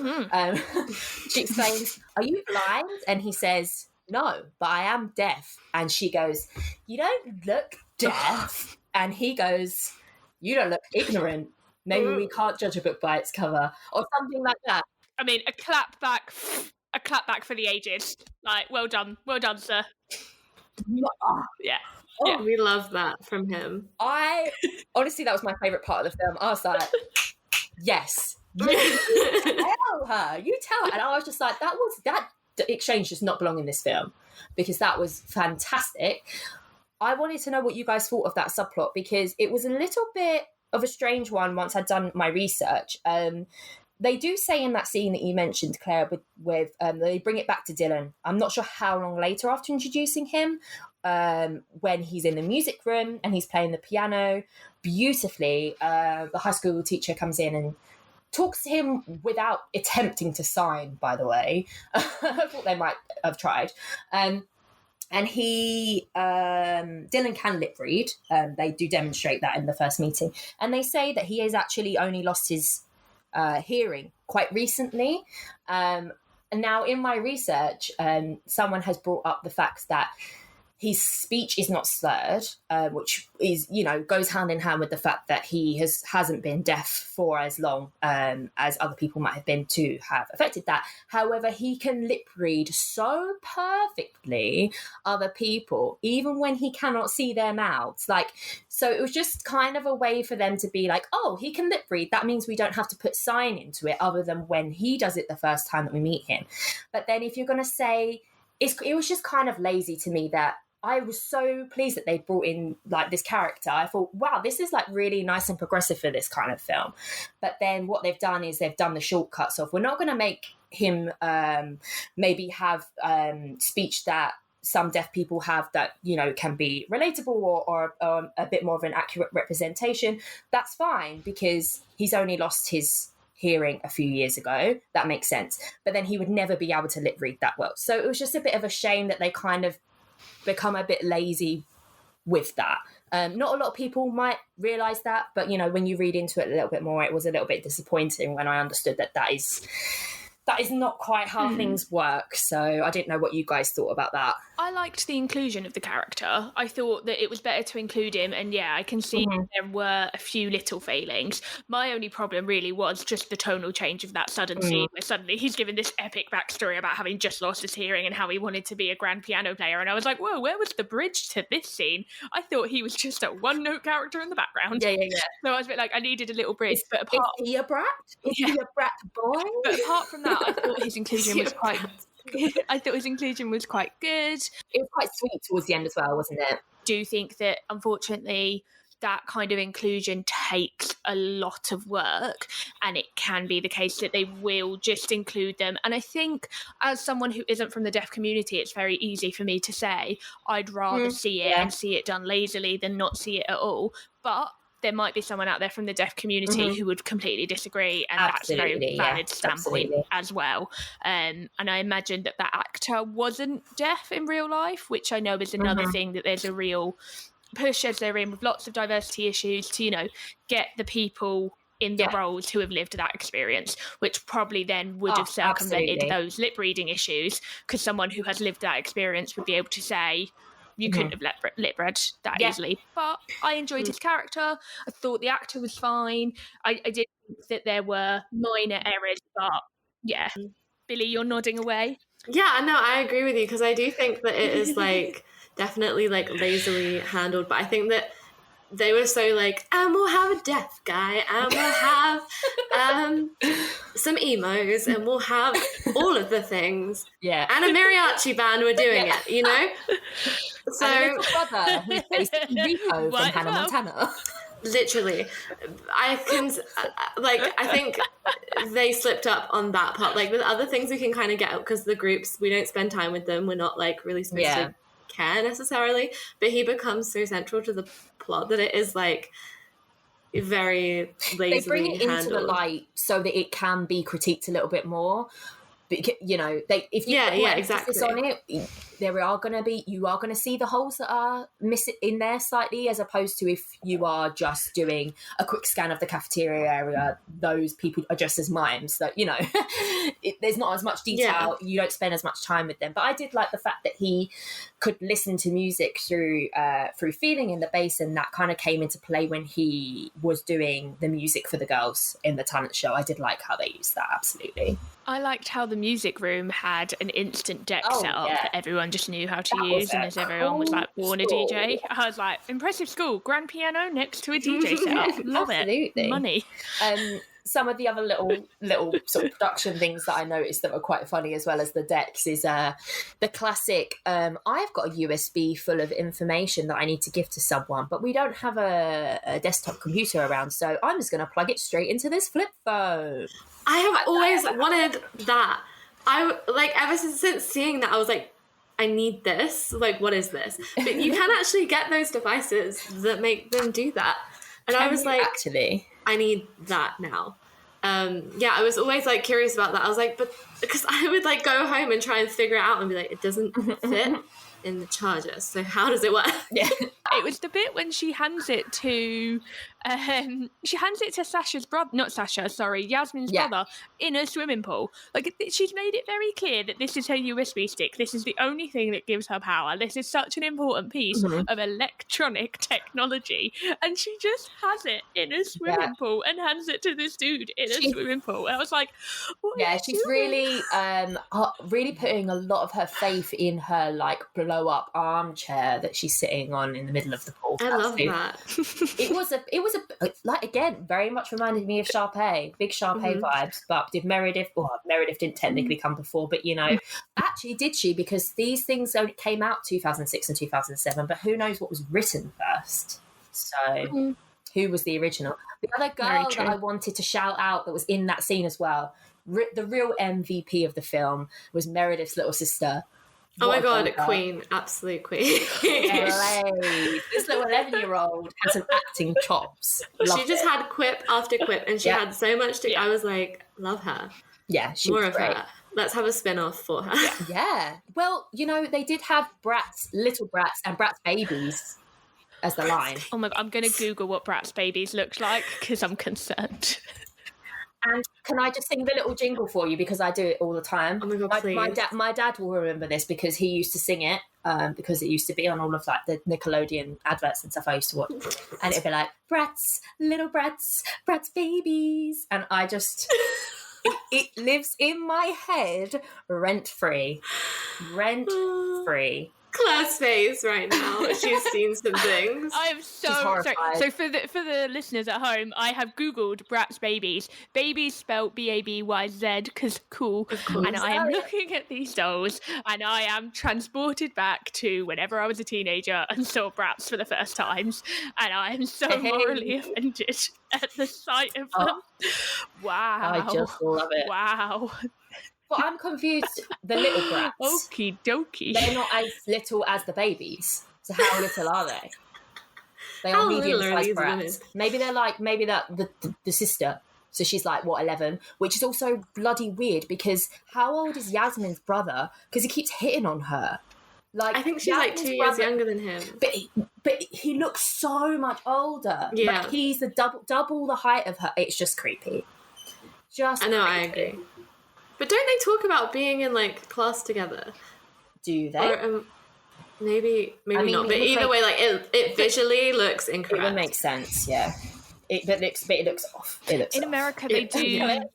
S1: She exclaims, are you blind? And he says, no, but I am deaf. And she goes, you don't look deaf. And he goes, you don't look ignorant. Maybe we can't judge a book by its cover, or something like that.
S2: I mean, a clap back for the ages. Like, well done, sir. Yeah.
S3: Oh, we love that from him.
S1: Honestly, that was my favourite part of the film. I was like, yes, you tell her. And I was just like, that exchange does not belong in this film, because that was fantastic. I wanted to know what you guys thought of that subplot, because it was a little bit of a strange one once I'd done my research. They do say in that scene that you mentioned, Claire, with they bring it back to Dylan. I'm not sure how long later after introducing him, when he's in the music room and he's playing the piano beautifully. The high school teacher comes in and talks to him without attempting to sign, by the way. I thought they might have tried. And Dylan can lip read. They do demonstrate that in the first meeting. And they say that he has actually only lost his hearing quite recently. And now in my research, someone has brought up the fact that his speech is not slurred, which is, goes hand in hand with the fact that he hasn't been deaf for as long as other people might have been to have affected that. However, he can lip read so perfectly other people, even when he cannot see their mouths. So it was just kind of a way for them to be like, oh, he can lip read. That means we don't have to put sign into it other than when he does it the first time that we meet him. But then if you're going to say, it was just kind of lazy to me that I was so pleased that they brought in this character. I thought, wow, this is really nice and progressive for this kind of film. But then what they've done is they've done the shortcuts of, we're not going to make him maybe have speech that some deaf people have that, can be relatable or a bit more of an accurate representation. That's fine, because he's only lost his hearing a few years ago. That makes sense. But then he would never be able to lip read that well. So it was just a bit of a shame that they kind of become a bit lazy with that. Not a lot of people might realise that, but when you read into it a little bit more, it was a little bit disappointing when I understood that is not quite how things work. So I didn't know what you guys thought about that.
S2: I liked the inclusion of the character. I thought that it was better to include him, and I can see there were a few little failings. My only problem really was just the tonal change of that sudden scene where suddenly he's given this epic backstory about having just lost his hearing and how he wanted to be a grand piano player, and I was like, whoa, where was the bridge to this scene? I thought he was just a one-note character in the background.
S1: Yeah.
S2: So I was a bit like, I needed a little bridge.
S1: Is he a brat? Is he a brat boy?
S2: But apart from that, I thought his inclusion was quite good.
S1: It was quite sweet towards the end as well, wasn't it?
S2: I do think that, unfortunately, that kind of inclusion takes a lot of work, and it can be the case that they will just include them. And I think, as someone who isn't from the deaf community, it's very easy for me to say I'd rather see it and see it done lazily than not see it at all. But there might be someone out there from the deaf community who would completely disagree, and that's a very valid standpoint as well. And I imagine that actor wasn't deaf in real life, which I know is another thing that there's a real push as they're in with lots of diversity issues to, get the people in the roles who have lived that experience, which probably then would have circumvented those lip reading issues, because someone who has lived that experience would be able to say, you couldn't have lip read that easily. But I enjoyed his character. I thought the actor was fine. I did think that there were minor errors, but Billie, you're nodding away.
S3: Yeah, no, I agree with you, because I do think that it is definitely lazily handled, but I think that they were so and we'll have a deaf guy, and we'll have some emos, and we'll have all of the things.
S1: Yeah.
S3: And a mariachi band were doing it, So
S1: and a brother who's basically Rico from Hannah Montana.
S3: Literally. I think they slipped up on that part. With other things we can kind of get out, because the groups, we don't spend time with them. We're not really supposed to care necessarily, but he becomes so central to the plot that it is very lazily
S1: they bring it
S3: handled.
S1: into the light so that it can be critiqued a little bit more. But, if you put emphasis on it, you are going to see the holes that are missing in there slightly, as opposed to if you are just doing a quick scan of the cafeteria area, those people are just as mimes. That there's not as much detail. You don't spend as much time with them. But I did like the fact that he could listen to music through feeling in the bass, and that kind of came into play when he was doing the music for the girls in the talent show. I did like how they used that, absolutely.
S2: I liked how the music room had an instant deck set up that everyone just knew how to use, and as everyone was warn a DJ. I was impressive school, grand piano next to a DJ setup. Love it. Money.
S1: some of the other little sort of production things that I noticed that were quite funny, as well as the decks, is the classic, I've got a USB full of information that I need to give to someone, but we don't have a desktop computer around, so I'm just going to plug it straight into this flip phone.
S3: I have always wanted that. Ever since seeing that, I was like, I need this. Like, what is this? But you can actually get those devices that make them do that. And I was like,
S1: actually,
S3: I need that now. I was always like curious about that. I was like, but because I would like go home and try and figure it out and be like, it doesn't fit in the charger. So how does it work?
S1: Yeah.
S2: It was the bit when she hands it to Sasha's brother, not Sasha, sorry, Yasmin's brother, in a swimming pool. Like, she's made it very clear that this is her USB stick. This is the only thing that gives her power. This is such an important piece of electronic technology. And she just has it in a swimming pool and hands it to this dude in a swimming pool. And I was like, what are you
S1: she's
S2: doing?
S1: really putting a lot of her faith in her, like, blow-up armchair that she's sitting on in the middle of the pool.
S3: I love that.
S1: It was like, again, very much reminded me of Sharpay, big Sharpay vibes. But did Meredith didn't technically come before, but actually did she? Because these things only came out 2006 and 2007, but who knows what was written first? So who was the original? The other girl that I wanted to shout out that was in that scene as well, the real MVP of the film, was Meredith's little sister.
S3: Oh my God, queen, absolute queen.
S1: This little 11-year-old has some acting chops.
S3: She just had quip after quip, and she had so much to. I was like, love her.
S1: Yeah, she
S3: more
S1: was
S3: of
S1: great.
S3: her. Let's have a spin-off for her.
S1: Yeah. Well, they did have Bratz, little Bratz, and Bratz babies as the line.
S2: Oh my God, I'm going to Google what Bratz babies looks like because I'm concerned.
S1: And can I just sing the little jingle for you, because I do it all the time?
S3: Oh my God, please.
S1: My dad will remember this because he used to sing it, because it used to be on all of like the Nickelodeon adverts and stuff I used to watch. And it'd be like, Bratz, little Bratz, Bratz babies. And I just, it lives in my head rent-free. Rent-free.
S3: Claire's face right now. She's seen some things.
S2: I am so sorry. So for the listeners at home, I have Googled Bratz babies. Babies spelled BABYZ because cool. And I am looking at these dolls, and I am transported back to whenever I was a teenager and saw Bratz for the first times, and I am so morally offended at the sight of them. Wow.
S1: I just love it.
S2: Wow.
S1: But I'm confused. The little Bratz.
S2: Okie dokie.
S1: They're not as little as the babies. So how little are they? They are medium-sized Bratz. Maybe they're like, the sister. So she's like, 11? Which is also bloody weird, because how old is Yasmin's brother? Because he keeps hitting on her. Like,
S3: I think she's like 2 years younger than him.
S1: But he looks so much older.
S3: Yeah.
S1: Like, he's the double the height of her. It's just creepy.
S3: I know, I agree. But don't they talk about being in like class together?
S1: Do they?
S3: Or, maybe not. But either way, like it visually looks incorrect.
S1: It would make sense, yeah. It looks off.
S2: In America, they do.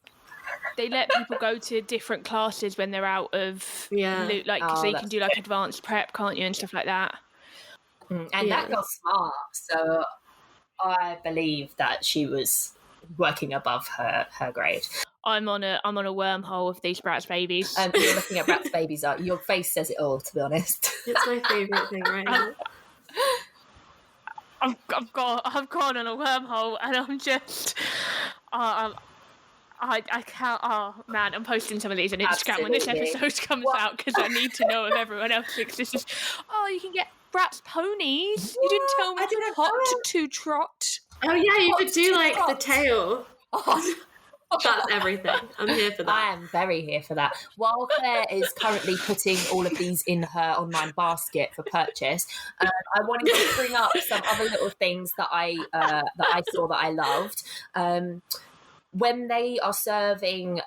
S2: They let people go to different classes when they're out of loot, like, because they can do like advanced prep, can't you, and stuff like that.
S1: And that girl's smart, so I believe that she was working above her grade.
S2: I'm on a wormhole of these Bratz babies.
S1: You're looking at Bratz babies. Your face says it all, to be honest.
S3: It's my favourite thing right now.
S2: I've gone on a wormhole, and I'm just I can't. Oh man, I'm posting some of these on Instagram when this episode comes out, because I need to know if everyone else thinks this is. Oh, you can get Bratz ponies. You didn't tell me to trot.
S3: Oh yeah, you could do like the tail. Oh. That's everything. I'm here for that.
S1: I am very here for that. While Claire is currently putting all of these in her online basket for purchase, I wanted to bring up some other little things that I saw that I loved. When they are serving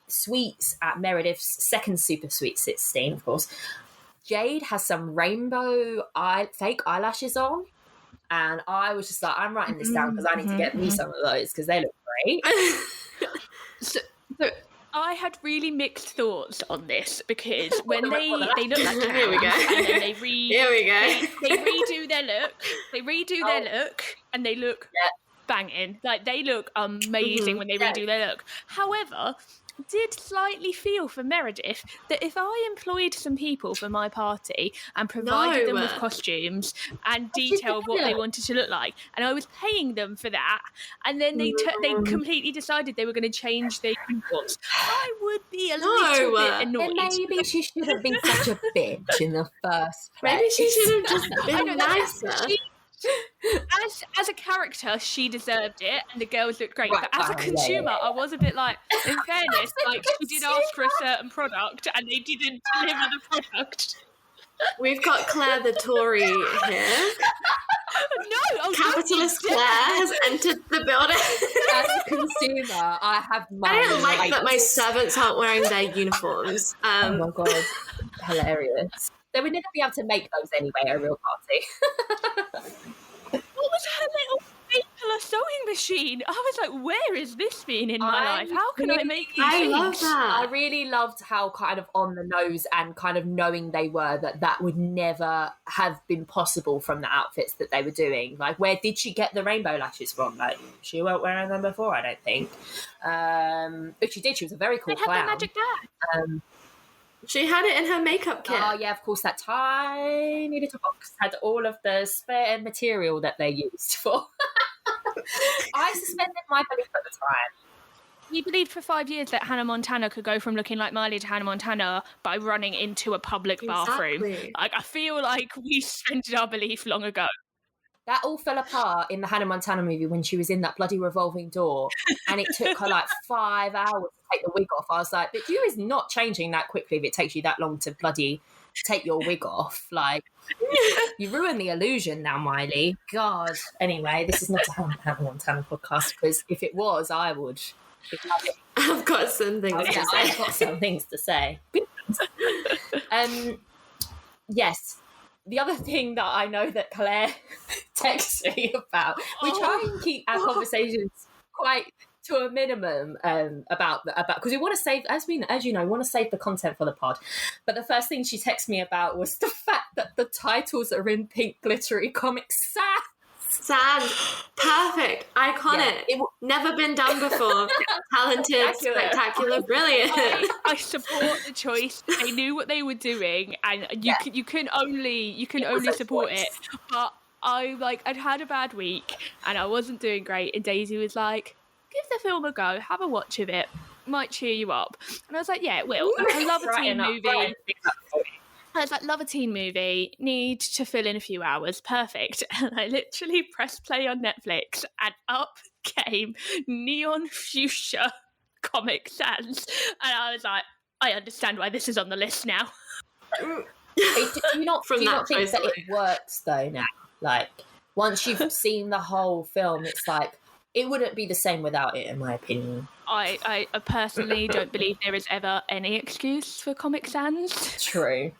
S1: sweets at Meredith's second super sweet 16, of course, Jade has some rainbow fake eyelashes on. And I was just like, I'm writing this down because I need to get me some of those because they look great.
S2: So I had really mixed thoughts on this, because when they look like
S3: here we go.
S2: and then they
S3: here we go.
S2: They redo their look. They redo their look, and they look banging. Like, they look amazing when they redo their look. However, did slightly feel for Meredith that if I employed some people for my party and provided them with costumes and detail of what they wanted to look like, and I was paying them for that, and then they completely decided they were going to change their uniforms, I would be a little bit annoyed.
S1: And maybe she shouldn't be such a bitch in the first place.
S3: Maybe she should have just been nicer.
S2: As a character, she deserved it, and the girls looked great. But as a consumer, I was a bit like, in fairness, like, she did ask for a certain product, and they didn't deliver the product.
S3: We've got Claire the Tory here.
S2: No,
S3: capitalist Claire has entered the building.
S1: As a consumer, I have money.
S3: I don't like that my servants aren't wearing their uniforms.
S1: Oh my god, hilarious. They would never be able to make those anyway at a real party.
S2: What was her little paper sewing machine? I was like, where is this been in my life? How can I make these things?
S3: Love that.
S1: I really loved how kind of on the nose and kind of knowing they were that would never have been possible from the outfits that they were doing. Like, where did she get the rainbow lashes from? Like, she weren't wearing them before, I don't think. But she did. She was a very cool clown.
S2: Had the magic bag.
S3: She had it in her makeup kit.
S1: Oh, yeah, of course, that tiny little box had all of the spare material that they used for. I suspended my belief at the time.
S2: We believed for 5 years that Hannah Montana could go from looking like Miley to Hannah Montana by running into a public bathroom. Like, I feel like we suspended our belief long ago.
S1: That all fell apart in the Hannah Montana movie when she was in that bloody revolving door, and it took her like 5 hours to take the wig off. I was like, but you is not changing that quickly if it takes you that long to bloody take your wig off. Like, you ruined the illusion now, Miley. God. Anyway, this is not a Hannah Montana podcast, because if it was, I would.
S3: I've got some things to say.
S1: I've got some things to say. Yes. The other thing that I know that Claire texts me about, we try and keep our conversations quite to a minimum about because we want to save, as you know, we want to save the content for the pod. But the first thing she texted me about was the fact that the titles are in pink glittery comics.
S3: Sad, perfect, iconic. Yeah. Never been done before. Talented, spectacular, brilliant.
S2: I support the choice. They knew what they were doing, and you can only support it. But I'd had a bad week, and I wasn't doing great. And Daisy was like, "Give the film a go. Have a watch of it. Might cheer you up." And I was like, "Yeah, it will. I love a teen movie." I was like, love a teen movie, need to fill in a few hours, perfect. And I literally pressed play on Netflix, and up came Neon Fuchsia Comic Sans. And I was like, I understand why this is on the list now.
S1: Do you not think that it works though now? Like, once you've seen the whole film, it's like, it wouldn't be the same without it, in my opinion.
S2: I personally don't believe there is ever any excuse for Comic Sans.
S1: True.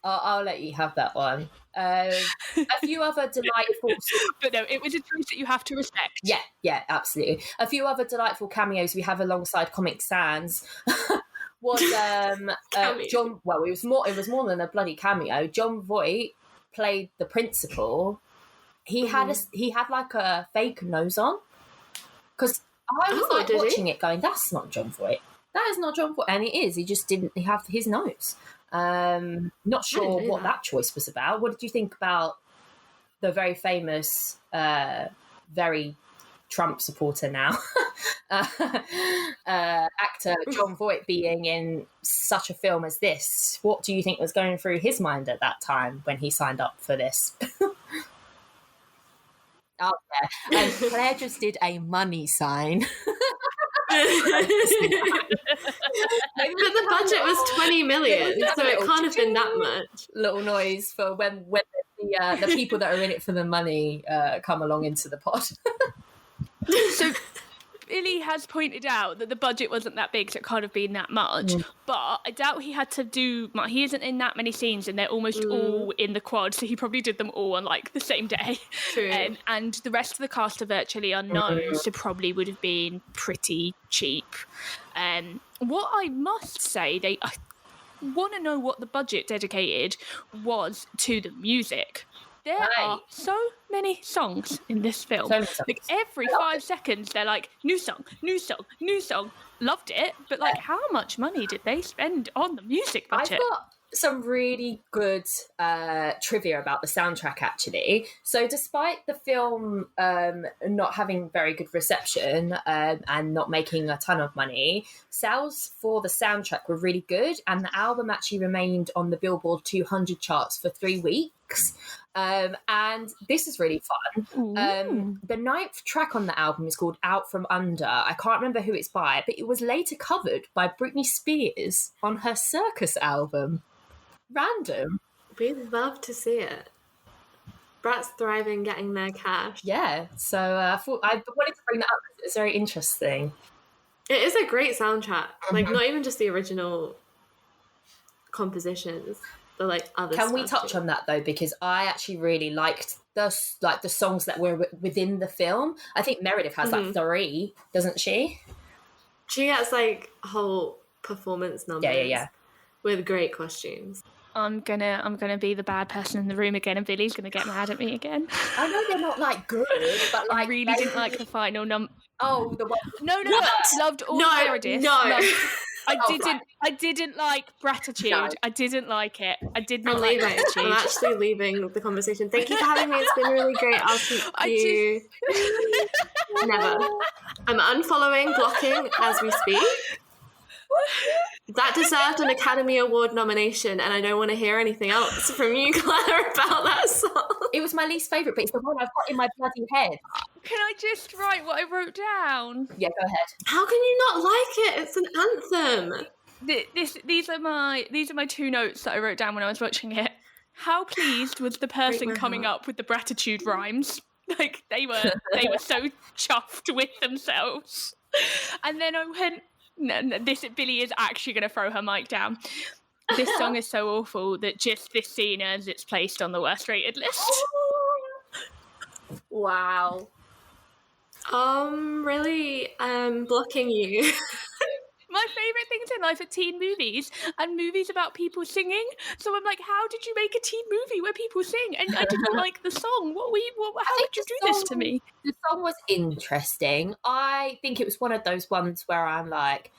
S1: I'll let you have that one. A few other delightful...
S2: But no, it was a choice that you have to respect.
S1: Yeah, absolutely. A few other delightful cameos we have alongside Comic Sans was John... Well, it was more than a bloody cameo. John Voight played the principal. He had like a fake nose on. Because I was watching it going, that's not John Voight. That is not John Voight. And it is. He just didn't have his nose. Not sure what that choice was about. What did you think about the very famous, very Trump supporter now, actor John Voight being in such a film as this? What do you think was going through his mind at that time when he signed up for this? Oh, yeah. And Claire just did a money sign.
S3: But the budget was 20 million, so it can't have been that much.
S1: Little noise for when the people that are in it for the money come along into the pod.
S2: So Billie has pointed out that the budget wasn't that big, so it can't have been that much. But I doubt he had to do... He isn't in that many scenes, and they're almost all in the quad, so he probably did them all on, like, the same day.
S3: True.
S2: And the rest of the cast are virtually unknown, so probably would have been pretty cheap. What I must say, I want to know what the budget dedicated was to the music. There are so many songs in this film.
S1: So many songs.
S2: Like every 5 seconds, they're like, new song, new song, new song. Loved it, but like, how much money did they spend on the music budget?
S1: I've got some really good trivia about the soundtrack, actually. So despite the film not having very good reception and not making a ton of money, sales for the soundtrack were really good, and the album actually remained on the Billboard 200 charts for 3 weeks. And this is really fun. The 9th track on the album is called Out From Under. I can't remember who it's by, but it was later covered by Britney Spears on her Circus album. Random.
S3: We'd love to see it. Bratz thriving, getting their cash.
S1: Yeah, so I thought I wanted to bring that up because it's very interesting.
S3: It is a great soundtrack. Like, not even just the original compositions, but like other
S1: Can we
S3: stuff
S1: touch
S3: too.
S1: on that though? Because I actually really liked the songs that were within the film. I think Meredith has like 3, doesn't she?
S3: She gets like whole performance numbers.
S1: Yeah.
S3: With great costumes.
S2: I'm gonna be the bad person in the room again, and Billie's gonna get mad at me again.
S1: I know they're not like good, but like
S2: I really didn't like the final number.
S1: Oh, the one.
S2: No, loved all
S3: No,
S2: Meredith.
S3: no.
S2: I didn't like Bratitude.
S1: No.
S2: I didn't like it. I did not
S3: I'm
S2: like
S3: leaving.
S2: Bratitude.
S3: I'm actually leaving the conversation. Thank you for having me. It's been really great. I'll speak to you. Never. I'm unfollowing, blocking as we speak. That deserved an Academy Award nomination, and I don't want to hear anything else from you, Claire, about that song.
S1: It was my least favourite, but it's the one I've got in my bloody head.
S2: Can I just write what I wrote down?
S1: Yeah, go ahead.
S3: How can you not like it? It's an anthem.
S2: These are my 2 notes that I wrote down when I was watching it. How pleased was the person coming up with the Bratitude rhymes? Like they were so chuffed with themselves. And then I went, no, this Billie is actually going to throw her mic down. This song is so awful that just this scene earns its place on the worst rated list.
S1: Wow.
S3: Really, blocking you.
S2: My favourite things in life are teen movies and movies about people singing. So I'm like, how did you make a teen movie where people sing? And I didn't like the song. How did you do this to me?
S1: The song was interesting. I think it was one of those ones where I'm like,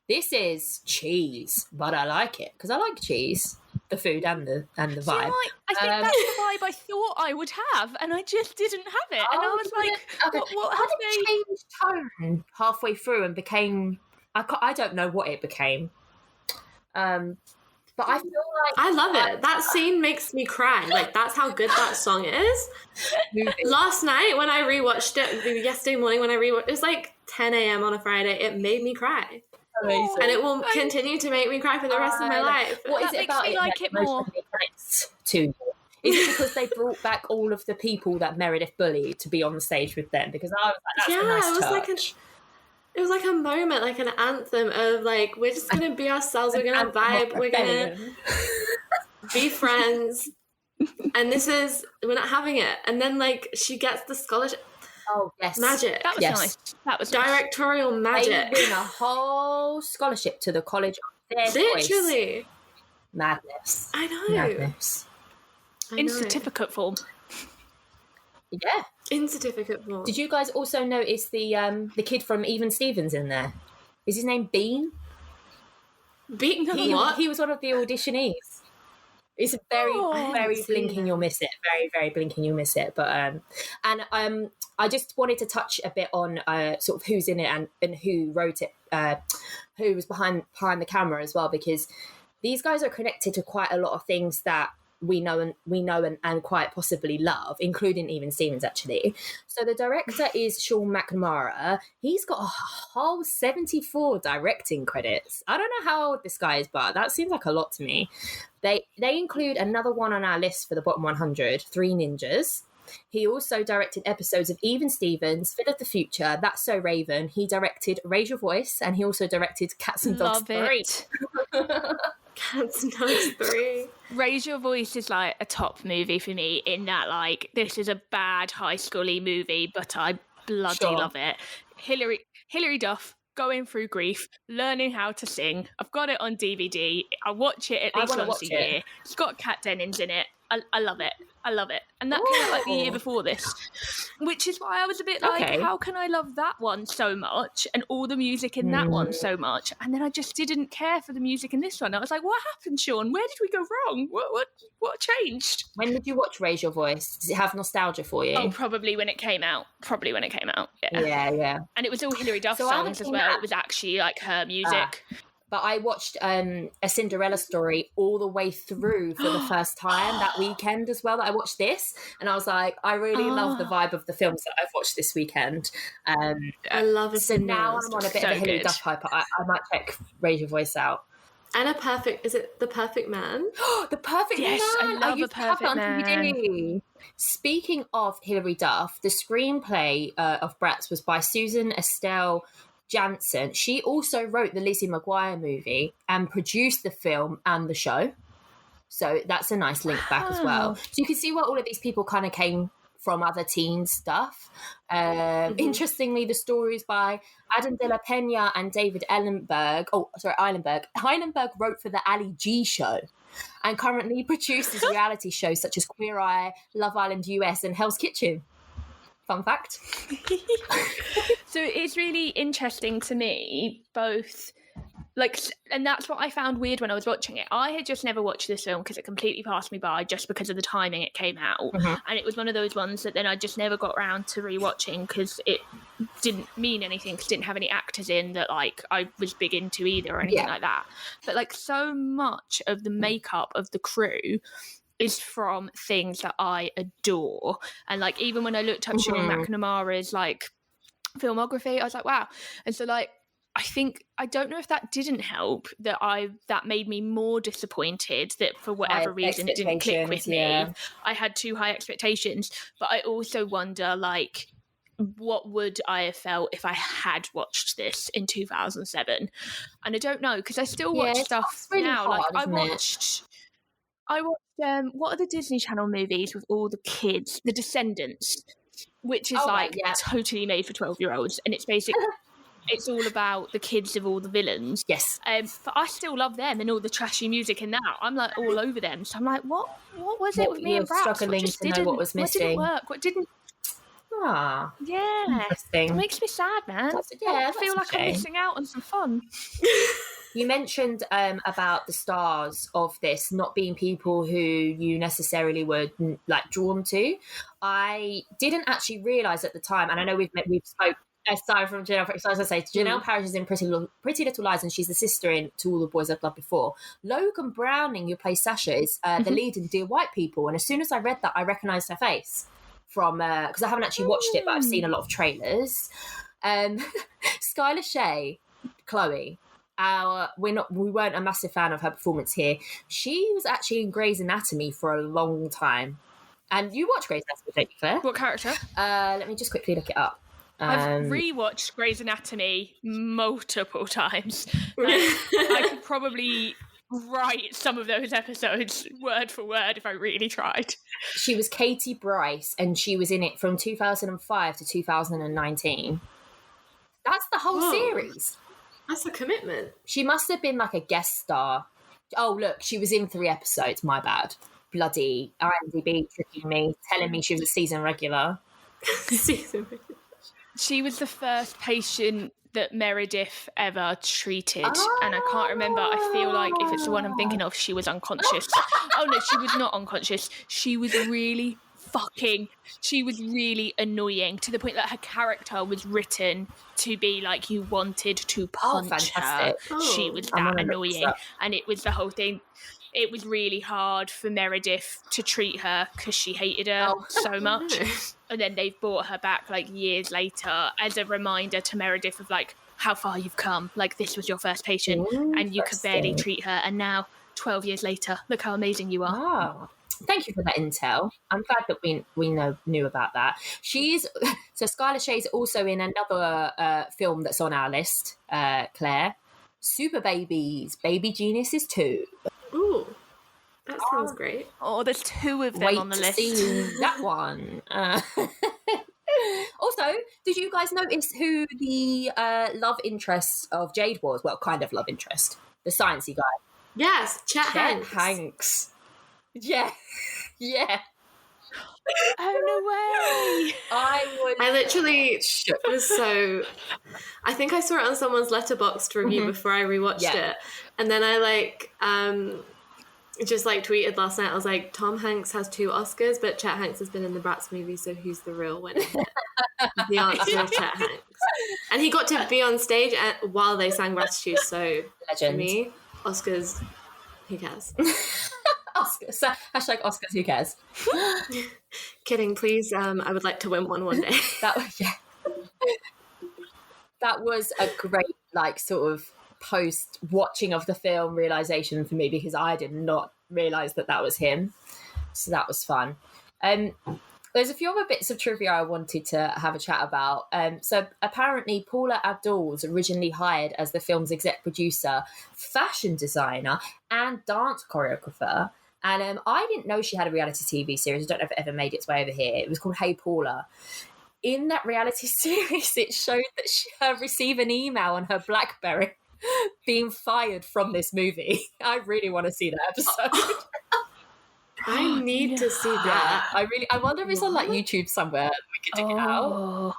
S1: this is cheese, but I like it because I like cheese, the food and the vibe.
S2: So I think that's the vibe I thought I would have, and I just didn't have it. And I was like,
S1: okay.
S2: what
S1: How
S2: have
S1: did
S2: they?
S1: it change tone halfway through and became? I don't know what it became. But I feel like
S3: I love it. That scene makes me cry. Like, that's how good that song is. Last night when I rewatched it, yesterday morning when I rewatched it, was like 10 a.m. on a Friday. It made me cry.
S1: amazing.
S3: And it will continue to make me cry for the rest of my life.
S1: What is
S2: That
S1: it about
S2: makes me
S1: it
S2: like
S1: that
S2: it more.
S1: emotionally connects to you? Is it because they brought back all of the people that Meredith bullied to be on the stage with them? Because I was like, that's a nice
S3: it was
S1: touch.
S3: it was like a moment, like an anthem of like, we're just gonna be ourselves, we're gonna vibe, we're gonna be friends. And we're not having it. And then like she gets the scholarship.
S1: Oh yes,
S3: Magic.
S2: That was nice. That was nice.
S3: Directorial magic.
S1: They win a whole scholarship to the college of their choice.
S3: Literally.
S1: Madness.
S3: I know.
S1: Madness.
S2: In certificate form.
S1: Yeah.
S3: In certificate form.
S1: Did you guys also notice the kid from Even Stevens in there? Is his name Bean?
S3: What?
S1: He was one of the auditionees. It's a very blinking you'll miss it. Very, very blinking you'll miss it. But I just wanted to touch a bit on sort of who's in it and who wrote it, who was behind the camera as well, because these guys are connected to quite a lot of things that we know and quite possibly love, including Even Stevens, actually. So the director is Sean McNamara. He's got a whole 74 directing credits. I don't know how old this guy is, but that seems like a lot to me. They include another one on our list for the bottom 100, Three Ninjas. He also directed episodes of Even Stevens, Phil of the Future, That's So Raven. He directed Raise Your Voice, and he also directed Cats and Dogs 3.
S3: Cats and Dogs 3.
S2: Raise Your Voice is like a top movie for me in that, like, this is a bad high schooly movie, but I bloody love it. Hilary Duff going through grief, learning how to sing. I've got it on DVD. I watch it at least once a year. It's got Kat Dennings in it. I love it. I love it. And that came out like the year before this, which is why I was a bit like, how can I love that one so much and all the music in that one so much? And then I just didn't care for the music in this one. I was like, what happened, Sean? Where did we go wrong? What changed?
S1: When did you watch Raise Your Voice? Does it have nostalgia for you?
S2: Oh, probably when it came out. Yeah. And it was all Hilary Duff songs as well. It was actually like her music.
S1: But I watched A Cinderella Story all the way through for the first time that weekend as well. That I watched this, and I was like, I really love the vibe of the films that I've watched this weekend.
S3: I love it.
S1: So now I'm on a bit of a Hilary Duff hype. I might check Raise Your Voice out.
S3: And is it The Perfect Man?
S1: The Perfect Man!
S2: Yes, I love The Perfect Man. DVD.
S1: Speaking of Hilary Duff, the screenplay of Bratz was by Susan Estelle Jansen. She also wrote the Lizzie McGuire movie and produced the film and the show. So that's a nice link back as well. So you can see where all of these people kind of came from, other teen stuff. Interestingly, the stories by Adam de la Pena and David Eilenberg. Eilenberg wrote for the Ali G show and currently produces reality shows such as Queer Eye, Love Island US, and Hell's Kitchen. Fun fact.
S2: So it's really interesting to me, both, like, and that's what I found weird when I was watching it. I had just never watched this film because it completely passed me by just because of the timing it came out. And it was one of those ones that then I just never got around to rewatching because it didn't mean anything, because it didn't have any actors in that, like, I was big into either or anything like that. But, like, so much of the makeup of the crew is from things that I adore. And, like, even when I looked up Sean McNamara's, like, filmography, I was like, wow. And so, like, I don't know if that didn't help, that made me more disappointed that for whatever reason it didn't click with me. I had too high expectations. But I also wonder, like, what would I have felt if I had watched this in 2007? And I don't know, because I still watch stuff really now. Hard, like, I watched what are the Disney Channel movies with all the kids? The Descendants, which is totally made for 12-year-olds, and it's basically it's all about the kids of all the villains.
S1: Yes.
S2: But I still love them and all the trashy music in that. I'm like all over them. So I'm like, what was it with me and Bratz?
S1: Struggling to know what was missing.
S2: What didn't work? What didn't? Yeah.
S1: Interesting.
S2: It makes me sad, man. I feel like I'm missing out on some fun.
S1: You mentioned about the stars of this not being people who you necessarily were like drawn to. I didn't actually realise at the time, and I know we've spoke aside from Janelle. So as I say, Janelle Parrish is in Pretty Little Lies, and she's the sister in To All the Boys I've Loved Before. Logan Browning, who plays Sasha, is the lead in Dear White People, and as soon as I read that, I recognised her face from because I haven't actually watched it, but I've seen a lot of trailers. Skylar Shea, Chloe. We weren't a massive fan of her performance here. She was actually in Grey's Anatomy for a long time. And you watch Grey's Anatomy, don't you, Claire?
S2: What character?
S1: Let me just quickly look it up.
S2: I've rewatched Grey's Anatomy multiple times. I could probably write some of those episodes word for word if I really tried.
S1: She was Katie Bryce, and she was in it from 2005 to 2019. That's the whole series.
S3: That's a commitment.
S1: She must have been like a guest star. Oh, look, she was in 3 episodes. My bad. Bloody IMDb tricking me, telling me she was a season regular.
S2: She was the first patient that Meredith ever treated. And I can't remember. I feel like if it's the one I'm thinking of, she was unconscious. Oh, no, she was not unconscious. She was really annoying, to the point that her character was written to be like you wanted to punch her. She was that annoying, and it was the whole thing. It was really hard for Meredith to treat her because she hated her so much. And then they've brought her back like years later as a reminder to Meredith of like how far you've come. Like, this was your first patient and you could barely treat her, and now 12 years later, look how amazing you are.
S1: Thank you for that intel. I'm glad that we knew about that. So Skylar Shea is also in another film that's on our list, Claire. Super Babies, Baby Geniuses 2.
S3: Ooh, that sounds great.
S2: Oh, there's 2 of them on the list.
S1: Wait to see that one. Also, did you guys notice who the love interest of Jade was? Well, kind of love interest. The sciencey guy.
S3: Yes, Chet Hanks.
S1: Yeah. Yeah.
S2: Oh, no way.
S3: I literally was so... I think I saw it on someone's Letterboxd review before I rewatched it. And then I just tweeted last night, I was like, Tom Hanks has 2 Oscars, but Chet Hanks has been in the Bratz movie, so who's the real winner here? The answer is Chet Hanks. And he got to be on stage while they sang Bratitude, so
S1: Legend.
S3: For me, Oscars, who cares?
S1: Oscars. Hashtag Oscars, who cares?
S3: Kidding, please. I would like to win one day.
S1: That was a great, sort of post-watching of the film realisation for me, because I did not realise that was him. So that was fun. There's a few other bits of trivia I wanted to have a chat about. So apparently Paula Abdul was originally hired as the film's exec producer, fashion designer, and dance choreographer. And I didn't know she had a reality TV series. I don't know if it ever made its way over here. It was called Hey Paula. In that reality series, it showed that she received an email on her BlackBerry being fired from this movie. I really want to see that episode.
S3: I need to see that.
S1: I wonder if it's on YouTube somewhere. We can dig it out.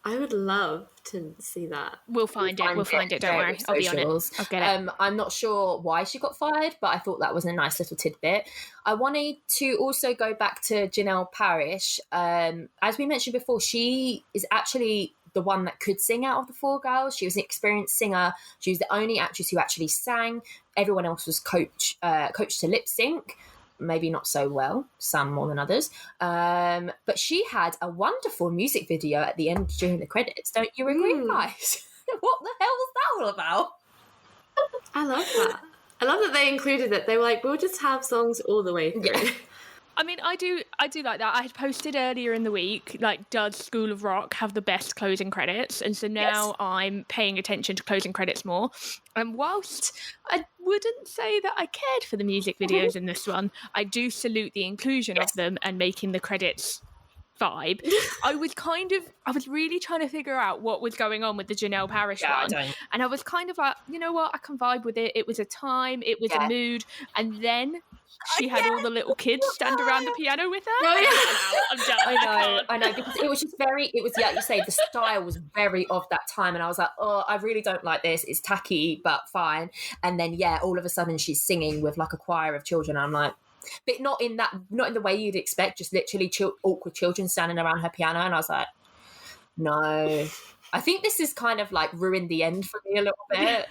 S3: I would love to see that.
S2: We'll find it. Don't worry. I'll be on it. I'll get it.
S1: I'm not sure why she got fired, but I thought that was a nice little tidbit. I wanted to also go back to Janelle Parrish. As we mentioned before, she is actually the one that could sing out of the 4 girls. She was an experienced singer. She was the only actress who actually sang. Everyone else was coached to lip sync. Maybe not so well, some more than others. But she had a wonderful music video at the end during the credits. Don't you agree, guys? What the hell was that all about?
S3: I love that. I love that they included it. They were like, we'll just have songs all the way through. Yeah.
S2: I mean, I do like that. I had posted earlier in the week, does School of Rock have the best closing credits? And so now I'm paying attention to closing credits more. And whilst I wouldn't say that I cared for the music videos in this one, I do salute the inclusion of them and making the credits vibe. I was really trying to figure out what was going on with the Janelle Parrish one. And I was kind of like, you know what, I can vibe with it. It was a time, it was a mood. And then she had all the little kids stand around the piano with her. I'm done.
S1: I know, because it was like you say, the style was very of that time, and I was like, oh, I really don't like this. It's tacky, but fine. And then all of a sudden she's singing with a choir of children. I'm like, but not in the way you'd expect, just literally awkward children standing around her piano. And I was like, no. I think this is kind of ruined the end for me a little bit,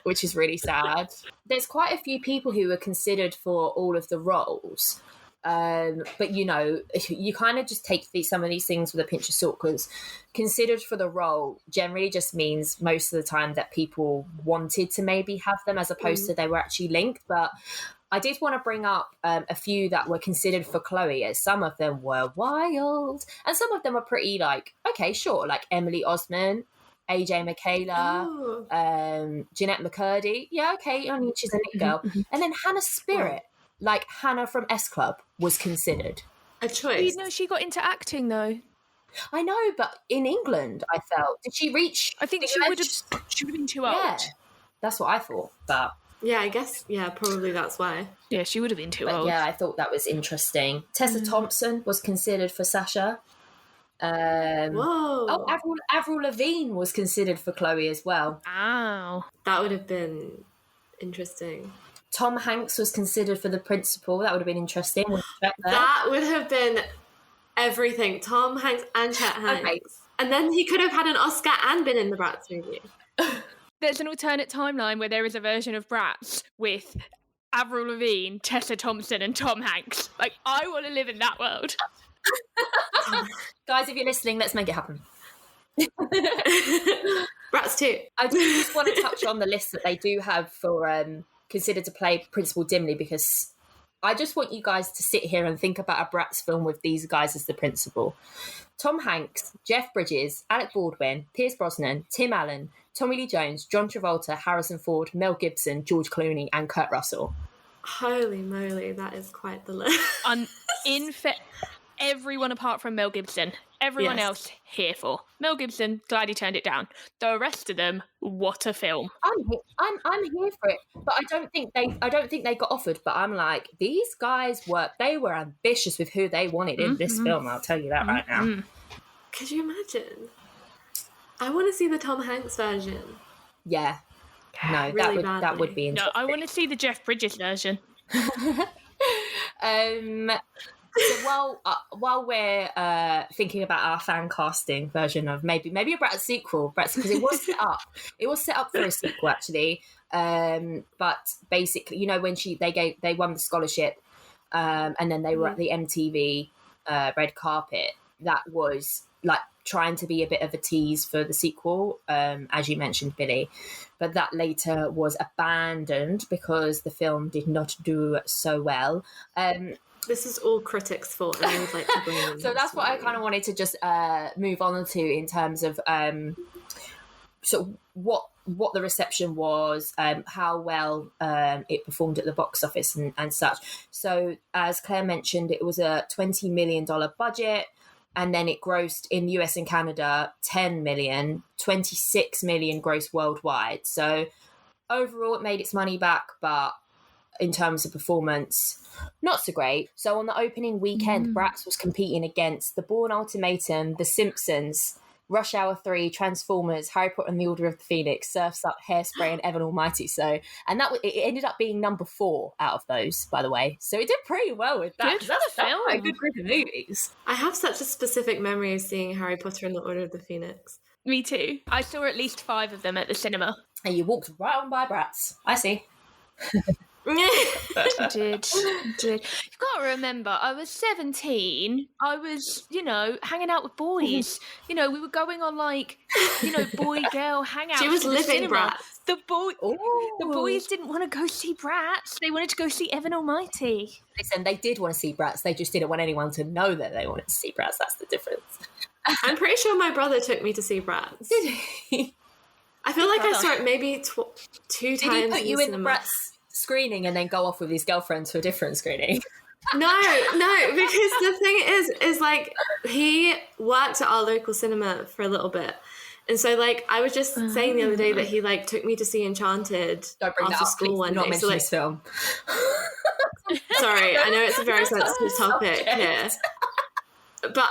S1: which is really sad. There's quite a few people who were considered for all of the roles. But, you kind of just take some of these things with a pinch of salt, because considered for the role generally just means most of the time that people wanted to maybe have them, as opposed to they were actually linked. But I did want to bring up a few that were considered for Chloe, as some of them were wild and some of them were pretty okay, sure, like Emily Osment, AJ Michaela, Jeanette McCurdy. Yeah, okay, I mean, she's a neat girl. And then Hannah Spirit, Hannah from S Club, was considered.
S3: A choice.
S2: She got into acting though.
S1: I know, but in England, I felt, did she reach?
S2: I think she would have been too old.
S1: Yeah, that's what I thought, but...
S3: Yeah, I guess, probably that's why.
S2: Yeah, she would have been too old.
S1: Yeah, I thought that was interesting. Tessa Thompson was considered for Sasha.
S3: Whoa.
S1: Oh, Avril Lavigne was considered for Chloe as well.
S2: Ow.
S3: That would have been interesting.
S1: Tom Hanks was considered for the principal. That would have been interesting.
S3: That would have been everything. Tom Hanks and Chet Hanks. Okay. And then he could have had an Oscar and been in the Bratz movie.
S2: There's an alternate timeline where there is a version of Bratz with Avril Lavigne, Tessa Thompson, and Tom Hanks. I want to live in that world.
S1: Guys, if you're listening, let's make it happen.
S3: Bratz too.
S1: I do just want to touch on the list that they do have for considered to play Principal Dimly, because I just want you guys to sit here and think about a Bratz film with these guys as the principal. Tom Hanks, Jeff Bridges, Alec Baldwin, Pierce Brosnan, Tim Allen, Tommy Lee Jones, John Travolta, Harrison Ford, Mel Gibson, George Clooney, and Kurt Russell.
S3: Holy moly, that is quite the list.
S2: everyone apart from Mel Gibson. Everyone else here for. Mel Gibson, glad he turned it down. The rest of them, what a film.
S1: I'm here for it, but I don't think they got offered. But I'm like, these guys they were ambitious with who they wanted in this film. I'll tell you that right now.
S3: Could you imagine? I want to see the Tom Hanks version.
S1: Yeah, no,
S3: really
S1: that would be interesting.
S2: No, I want to see the Jeff Bridges version.
S1: So while we're thinking about our fan casting version of maybe a Bratz sequel, because it was set up for a sequel actually, but basically, you know, when they won the scholarship, and then they were at the MTV red carpet, that was like trying to be a bit of a tease for the sequel, as you mentioned, Billie, but that later was abandoned because the film did not do so well.
S3: This is all critics' fault, and I would like to blame them.
S1: So that's what I kind of wanted to just move on to in terms of sort of what the reception was, how well it performed at the box office and such. So as Claire mentioned, it was a $20 million budget, and then it grossed in the US and Canada 10 million, 26 million gross worldwide. So overall, it made its money back, but in terms of performance, not so great. So on the opening weekend, Bratz was competing against The Bourne Ultimatum, The Simpsons, Rush Hour 3, Transformers, Harry Potter and the Order of the Phoenix, Surf's Up, Hairspray, and Evan Almighty. So, and it ended up being number 4 out of those, by the way. So it did pretty well with that. That's quite a good group of movies.
S3: I have such a specific memory of seeing Harry Potter and the Order of the Phoenix.
S2: Me too. I saw at least 5 of them at the cinema.
S1: And you walked right on by Bratz. I see.
S2: did. You've got to remember, I was 17. I was, hanging out with boys. We were going on boy-girl hangouts.
S3: She was living Bratz.
S2: The boys didn't want to go see Bratz. They wanted to go see Evan Almighty.
S1: Listen, they did want to see Bratz. They just didn't want anyone to know that they wanted to see Bratz. That's the difference.
S3: I'm pretty sure my brother took me to see Bratz.
S1: Did he?
S3: I feel like I saw it maybe 2 times.
S1: Did he put you in the Bratz screening and then go off with his girlfriend to a different screening?
S3: No, because the thing is like, he worked at our local cinema for a little bit. And so, I was just saying the other day that he, took me to see Enchanted after school one day. So,
S1: this film.
S3: Sorry, I know it's a very sensitive topic here. But,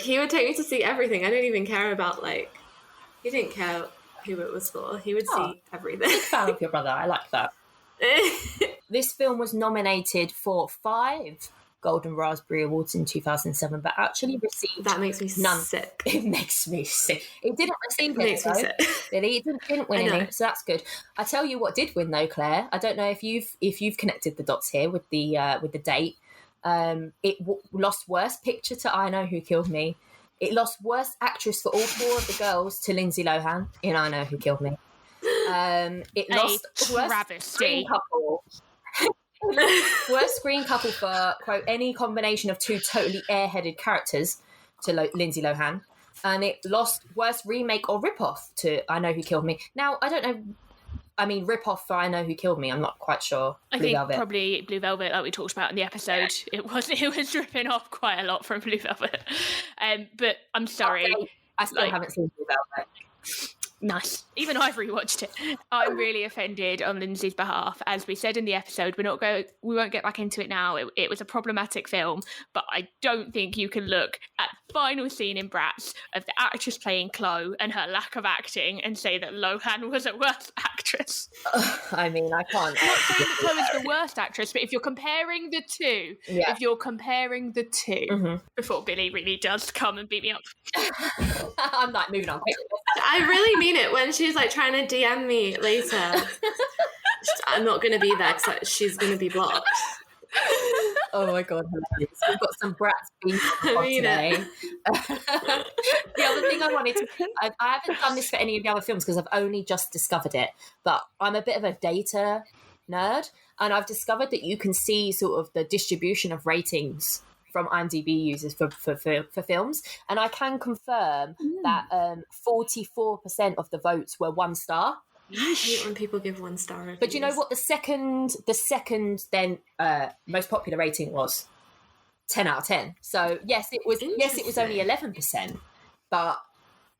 S3: he would take me to see everything. I don't even care about, he didn't care who it was for. He would see everything.
S1: Big fan of your brother. I like that. This film was nominated for 5 Golden Raspberry Awards in 2007, but actually received
S3: that makes me
S1: none.
S3: Sick.
S1: It makes me sick. It didn't receive
S3: it makes me sick.
S1: Billie, it didn't win any, so that's good. I tell you what did win though, Claire. I don't know if you've connected the dots here with the date. It lost Worst Picture to I Know Who Killed Me. It lost Worst Actress for all 4 of the girls to Lindsay Lohan in I Know Who Killed Me. It lost Worst Screen Couple. Worst Screen Couple for, quote, any combination of 2 totally airheaded characters to Lindsay Lohan. And it lost Worst Remake or Rip-Off to I Know Who Killed Me. Now, I don't know. I mean, Rip-Off for I Know Who Killed Me, I'm not quite sure.
S2: I think probably Blue Velvet, like we talked about in the episode. Yeah. It was ripping off quite a lot from Blue Velvet. But I'm sorry.
S1: I still haven't seen Blue Velvet.
S2: Nice. Even I've rewatched it. I'm really offended on Lindsay's behalf. As we said in the episode, we won't get back into it now. It was a problematic film, but I don't think you can look at the final scene in Bratz of the actress playing Chloe and her lack of acting and say that Lohan was a worse actress.
S1: I mean, I can't.
S2: I'm not saying that Chloe is the worst actress, but if you're comparing the two, before Billie really does come and beat me up.
S1: I'm moving on.
S3: I really mean it when she's trying to DM me later. I'm not going to be there because she's going to be blocked.
S1: Oh my god, hilarious. We've got some Bratz beef today. The other thing I wanted to, I haven't done this for any of the other films because I've only just discovered it, but I'm a bit of a data nerd, and I've discovered that you can see sort of the distribution of ratings from IMDb users for films, and I can confirm that 44% of the votes were 1 star.
S3: I hate when people give 1 star reviews.
S1: But you know what the second then most popular rating was? 10 out of 10. So yes, it was only 11%, but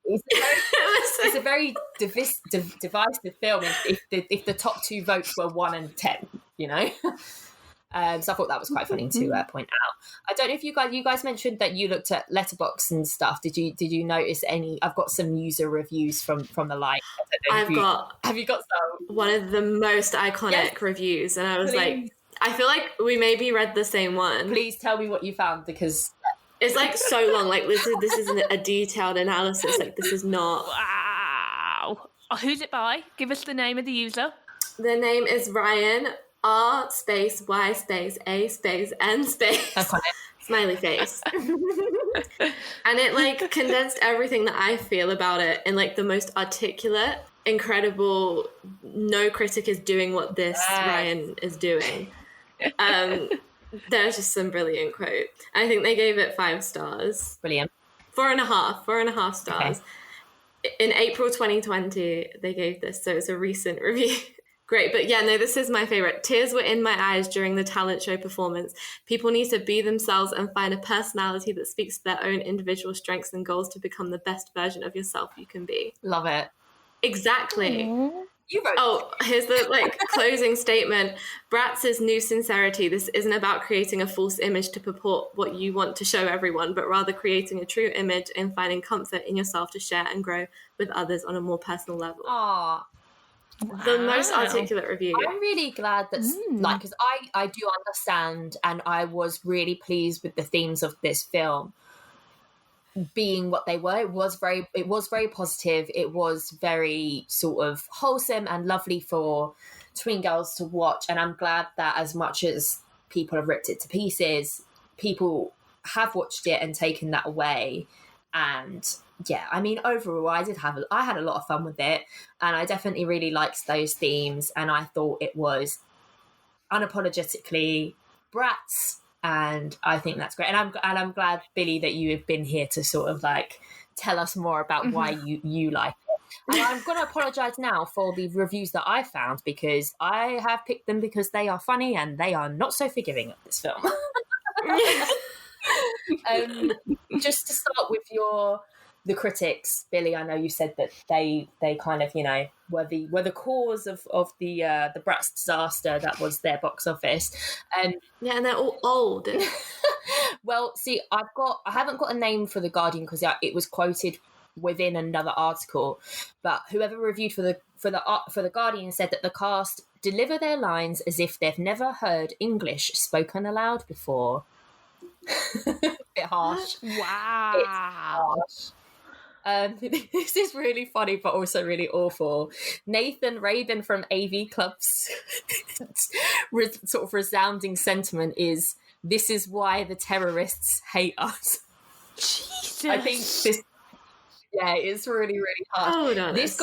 S1: it's a very divisive film if the top two votes were 1 and 10, you know. So I thought that was quite funny to point out. I don't know if you guys mentioned that you looked at Letterboxd and stuff. Did you notice any? I've got some user reviews from the like.
S3: Have you got
S1: some?
S3: One of the most iconic reviews, and I was like, I feel like we maybe read the same one.
S1: Please tell me what you found, because
S3: it's like so long. Like this isn't a detailed analysis. Like this is not.
S2: Wow. Who's it by? Give us the name of the user.
S3: The name is Ryan R space Y space A space N space smiley face. And it like condensed everything that I feel about it in like the most articulate, incredible, no critic is doing what this Ryan is doing. There's just some brilliant quote. I think they gave it 5 stars.
S1: Brilliant.
S3: 4.5 stars. Okay. In April 2020, they gave this, so it's a recent review. Great, but yeah, no, this is my favourite. Tears were in my eyes during the talent show performance. People need to be themselves and find a personality that speaks to their own individual strengths and goals to become the best version of yourself you can be.
S1: Love it.
S3: Exactly.
S1: Aww. You wrote
S3: here's the closing statement. Bratz's new sincerity. This isn't about creating a false image to purport what you want to show everyone, but rather creating a true image and finding comfort in yourself to share and grow with others on a more personal level.
S1: Aww.
S3: Wow. The most articulate review.
S1: I'm really glad that, because I do understand, and I was really pleased with the themes of this film being what they were. It was very positive. It was very sort of wholesome and lovely for tween girls to watch. And I'm glad that as much as people have ripped it to pieces, people have watched it and taken that away. And yeah, I mean, overall, I had a lot of fun with it, and I definitely really liked those themes, and I thought it was unapologetically Bratz, and I think that's great. And I'm glad, Billie, that you have been here to sort of like tell us more about why you like it. And I'm going to apologise now for the reviews that I found, because I have picked them because they are funny and they are not so forgiving of this film. Just to start with the critics, Billie, I know you said that they kind of, you know, were the cause of the Bratz disaster that was their box office.
S3: Yeah, and they're all old.
S1: Well, see, I haven't got a name for The Guardian because it was quoted within another article, but whoever reviewed for the Guardian said that the cast deliver their lines as if they've never heard English spoken aloud before. Bit harsh.
S2: Wow.
S1: It's harsh. This is really funny, but also really awful. Nathan Rabin from AV Club's sort of resounding sentiment is, "This is why the terrorists hate us."
S2: Jesus.
S1: I think this. Yeah, it's really, really hard.
S3: Hold on.
S1: This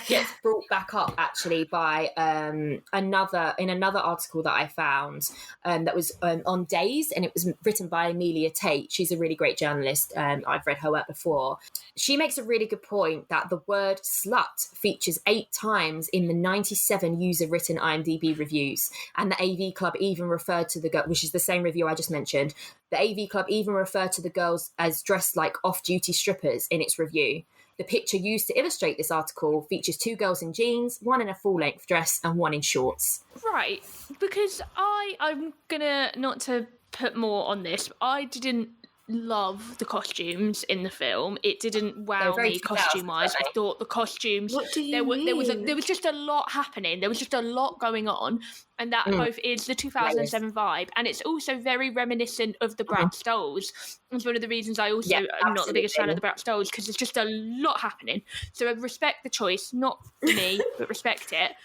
S1: gets brought back up actually by another article that I found that was on Days, and it was written by Amelia Tate. She's a really great journalist. I've read her work before. She makes a really good point that the word slut features 8 times in the 97 user-written IMDb reviews, and the AV Club even referred to the girl, which is the same review I just mentioned. The AV Club even referred to the girls as dressed like off-duty strippers in its review. The picture used to illustrate this article features 2 girls in jeans, 1 in a full-length dress and 1 in shorts.
S2: Right, because I'm gonna, not to put more on this, I didn't love the costumes in the film. It didn't wow me costume-wise. I thought the costumes...
S3: What do you mean?
S2: There was just a lot happening. There was just a lot going on. And that both is the 2007 vibe, and it's also very reminiscent of the Bratz dolls. It's one of the reasons I also am not the biggest fan of the Bratz dolls, because there's just a lot happening. So I respect the choice, not for me, but respect it.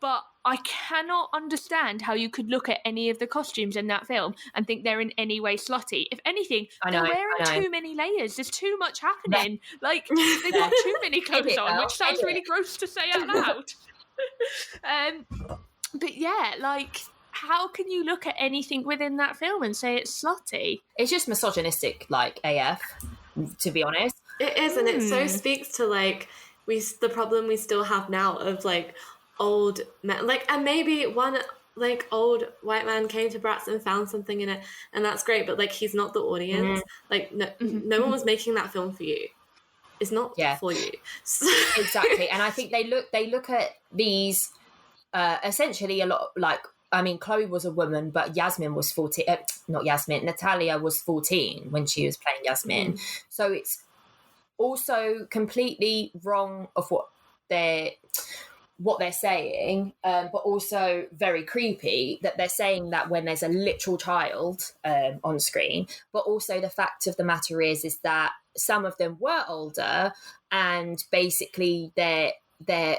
S2: But I cannot understand how you could look at any of the costumes in that film and think they're in any way slutty. If anything, they're wearing too many layers. There's too much happening. Like, they've got too many clothes on, which sounds really gross to say out loud. But yeah, like, how can you look at anything within that film and say it's slutty?
S1: It's just misogynistic, like AF, to be honest.
S3: It is, and it so speaks to like the problem we still have now of like old men. Like, and maybe one like old white man came to Bratz and found something in it, and that's great, but like he's not the audience. Like no one was making that film for you. It's not for you.
S1: Exactly. And I think they look at these essentially a lot like, I mean, Chloe was a woman, but Yasmin was 14. Not Yasmin, Natalia was 14 when she was playing Yasmin. So it's also completely wrong of what they're saying, but also very creepy that they're saying that when there's a literal child on screen. But also the fact of the matter is that some of them were older, and basically they're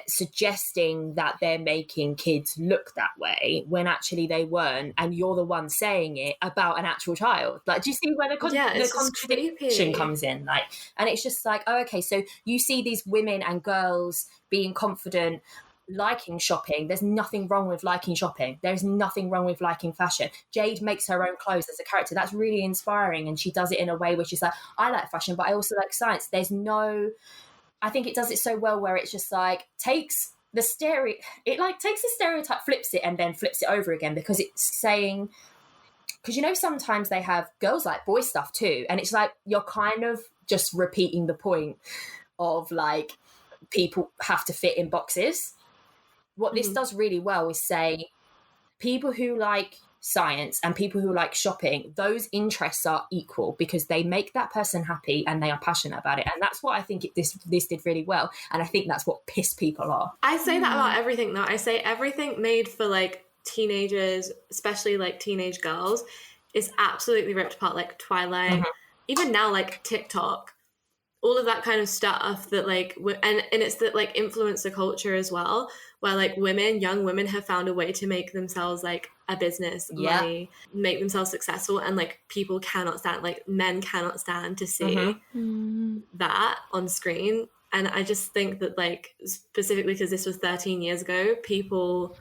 S1: suggesting that they're making kids look that way when actually they weren't, and you're the one saying it about an actual child. Like, do you see where the contradiction comes in? Like, and it's just like, oh, okay, so you see these women and girls being confident, liking shopping. There's nothing wrong with liking shopping. There's nothing wrong with liking fashion. Jade makes her own clothes as a character. That's really inspiring, and she does it in a way where she's like, I like fashion, but I also like science. I think it does it so well where it's just like takes the stereotype, flips it, and then flips it over again, because it's saying, because sometimes they have girls like boy stuff too, and it's like you're kind of just repeating the point of like people have to fit in boxes. What this does really well is say people who like science and people who like shopping, those interests are equal because they make that person happy and they are passionate about it. And that's what I think this did really well. And I think that's what pissed people off.
S3: I say that about everything though. I say everything made for like teenagers, especially like teenage girls, is absolutely ripped apart. Like Twilight, even now like TikTok, all of that kind of stuff that like, and it's that like influencer culture as well, where like young women have found a way to make themselves like a business, money, make themselves successful, and like people cannot stand, like men cannot stand to see that on screen. And I just think that like specifically because this was 13 years ago, people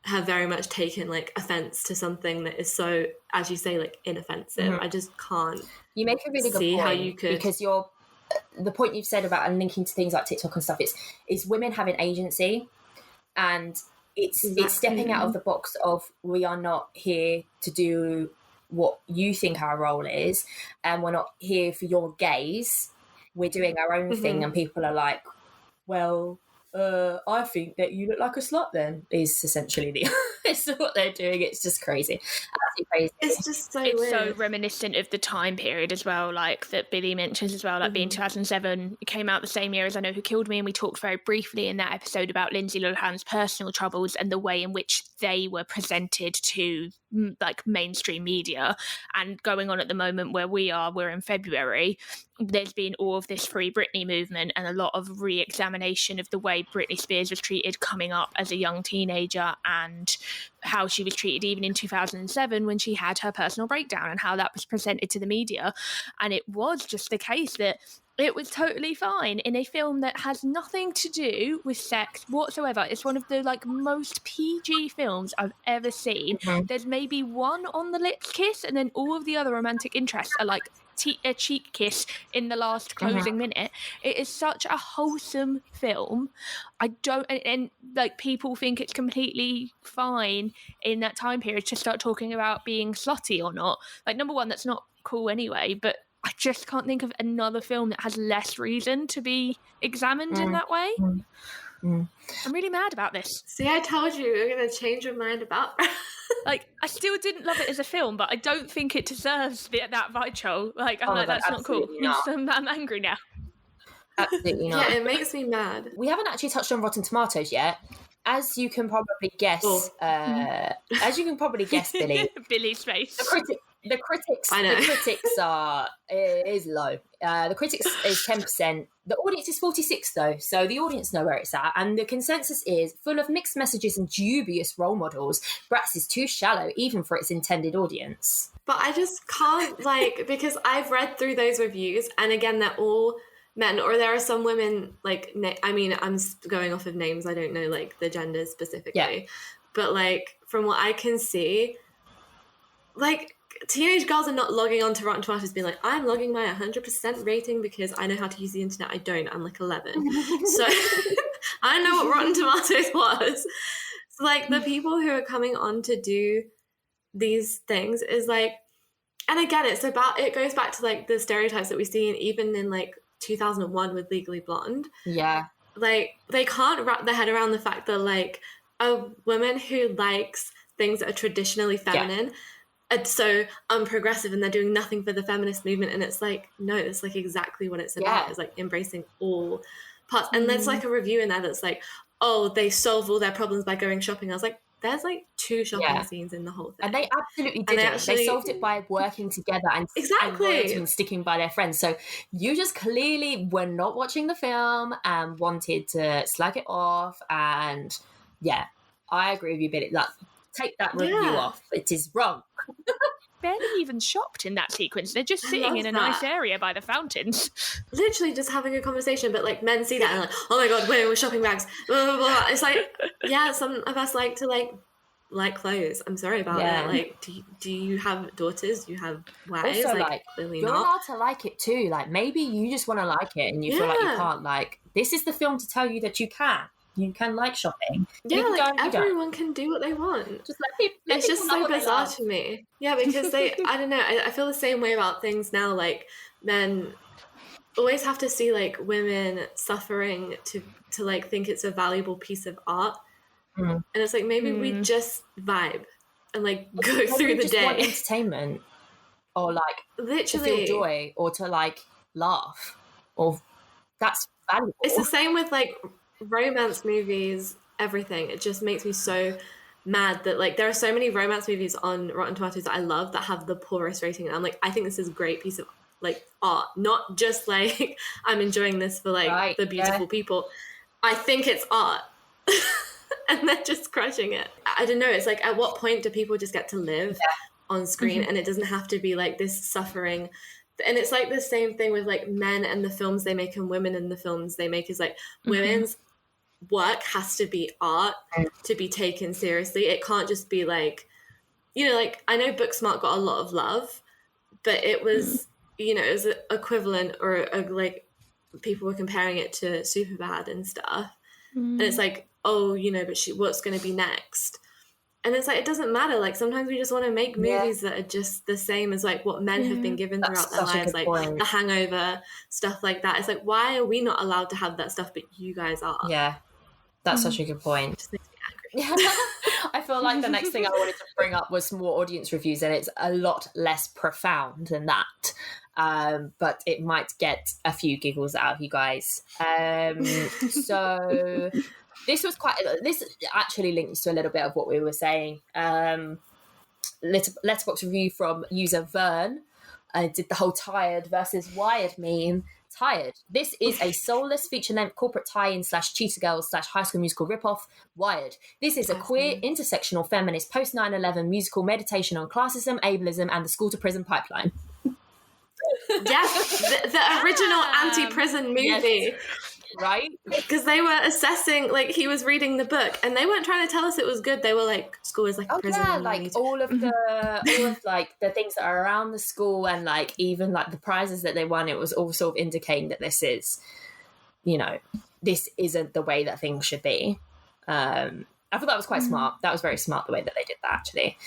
S3: have very much taken like offense to something that is so, as you say, like inoffensive. I just can't.
S1: You make a really good point how you could, because the point you've said about and linking to things like TikTok and stuff is women having agency, and it's stepping out of the box of we are not here to do what you think our role is, and we're not here for your gaze. We're doing our own thing, and people are like, well, I think that you look like a slut then, is essentially it's what they're doing. It's just crazy. Absolutely crazy.
S3: It's just so
S2: it's
S3: weird.
S2: so reminiscent of the time period as well, like that Billie mentions as well, like being 2007. It came out the same year as I Know Who Killed Me, and we talked very briefly in that episode about Lindsay Lohan's personal troubles and the way in which they were presented to like mainstream media. And going on at the moment where we're in February, there's been all of this Free Britney movement and a lot of re-examination of the way Britney Spears was treated coming up as a young teenager, and how she was treated even in 2007 when she had her personal breakdown, and how that was presented to the media. And it was just the case that it was totally fine in a film that has nothing to do with sex whatsoever. It's one of the like most PG films I've ever seen. There's maybe one on the lips kiss, and then all of the other romantic interests are like a cheek kiss in the last closing minute. It is such a wholesome film. And like people think it's completely fine in that time period to start talking about being slutty or not. Like, number one, that's not cool anyway, but I just can't think of another film that has less reason to be examined in that way. I'm really mad about this.
S3: See, I told you we were going to change your mind about
S2: like, I still didn't love it as a film, but I don't think it deserves that vitriol. Like, I'm like, that's not cool. I'm angry now.
S1: Absolutely not.
S3: Yeah, it makes me mad.
S1: We haven't actually touched on Rotten Tomatoes yet. As you can probably guess, Billie.
S2: Billie's face.
S1: The critics are is low. The critics is 10%. The audience is 46 though, so the audience know where it's at. And the consensus is full of mixed messages and dubious role models. Bratz is too shallow, even for its intended audience.
S3: But I just can't because I've read through those reviews, and again, they're all men, or there are some women like I mean, I'm going off of names. I don't know like the genders specifically, but like from what I can see, like, teenage girls are not logging on to Rotten Tomatoes being like, I'm logging my 100% rating because I know how to use the internet. I don't. I'm like 11. So I know what Rotten Tomatoes was. So, like, the people who are coming on to do these things is like, and again, it goes back to like the stereotypes that we see even in like 2001 with Legally Blonde.
S1: Yeah.
S3: Like, they can't wrap their head around the fact that like a woman who likes things that are traditionally feminine are so unprogressive and they're doing nothing for the feminist movement. And it's like, no, it's like exactly what it's about. It's like embracing all parts. And there's like a review in there that's like, oh, they solve all their problems by going shopping. I was like, there's like 2 shopping scenes in the whole thing.
S1: And they absolutely didn't. They solved it by working together and and sticking by their friends. So you just clearly were not watching the film and wanted to slag it off. And I agree with you, Billie. Like, take that review off. It is wrong.
S2: Barely even shopped in that sequence. They're just sitting in a nice area by the fountains.
S3: Literally just having a conversation, but like men see that and like, oh my god, we're shopping bags. Blah, blah, blah. It's like, some of us like to like clothes. I'm sorry about it. Like, do you have daughters? Do you have wives?
S1: Also, like
S3: clearly
S1: you're
S3: not.
S1: allowed to like it too. Like, maybe you just want to like it and you feel like you can't. Like, this is the film to tell you that you can. You can like shopping.
S3: Yeah, like everyone can do what they want.
S1: Just it's just so bizarre
S3: to me. Yeah, because I don't know. I feel the same way about things now. Like, men always have to see like women suffering to like think it's a valuable piece of art. And it's like, maybe we just vibe and like go through the day.
S1: Want entertainment, or like
S3: literally
S1: to feel joy, or to like laugh, or that's valuable.
S3: It's the same with like romance movies, everything. It just makes me so mad that like there are so many romance movies on Rotten Tomatoes that I love that have the poorest rating, and I'm like, I think this is a great piece of like art, not just like I'm enjoying this for like the beautiful people. I think it's art. And they're just crushing it. I don't know, it's like, at what point do people just get to live on screen and it doesn't have to be like this suffering? And it's like the same thing with like men and the films they make and women and the films they make, is like women's work has to be art to be taken seriously. It can't just be like, you know, like I know Booksmart got a lot of love, but it was, you know, it was equivalent or like people were comparing it to Superbad and stuff. And it's like, oh, you know, but what's going to be next? And it's like, it doesn't matter. Like, sometimes we just want to make movies that are just the same as like what men have been given throughout their lives, like The Hangover, stuff like that. It's like, why are we not allowed to have that stuff, but you guys are?
S1: Yeah, that's such a good point.
S3: It just makes me angry.
S1: I feel like the next thing I wanted to bring up was more audience reviews, and it's a lot less profound than that. But it might get a few giggles out of you guys. So this actually links to a little bit of what we were saying. Letterboxd review from user Vern did the whole tired versus wired meme. Tired. This is a soulless feature-length corporate tie-in / Cheetah Girls / High School Musical ripoff. Wired. This is a queer, intersectional, feminist, post-9/11 musical meditation on classism, ableism, and the school-to-prison pipeline.
S3: Yes, the original anti-prison movie.
S1: Yes. Right?
S3: Because they were assessing, like, he was reading the book and they weren't trying to tell us it was good. They were like, school is like a prison.
S1: Yeah, like all of like the things that are around the school, and like even like the prizes that they won, it was all sort of indicating that this is, you know, this isn't the way that things should be. I thought that was quite smart. That was very smart, the way that they did that, actually.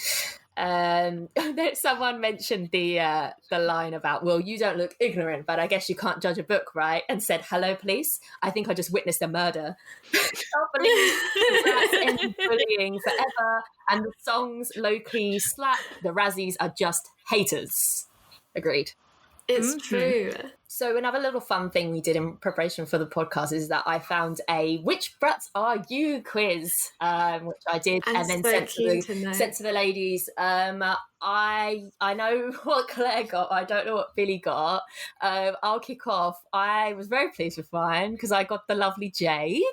S1: Someone mentioned the line about, well, you don't look ignorant, but I guess you can't judge a book, right? And said, hello, police. I think I just witnessed a murder. Can't believe Bratz ended bullying forever, and the songs low-key slap. The Razzies are just haters. Agreed.
S3: It's true.
S1: So another little fun thing we did in preparation for the podcast is that I found a "Which Bratz Are You?" quiz, which I did, and then sent to the ladies. I know what Claire got. I don't know what Billie got. I'll kick off. I was very pleased with mine because I got the lovely Jade.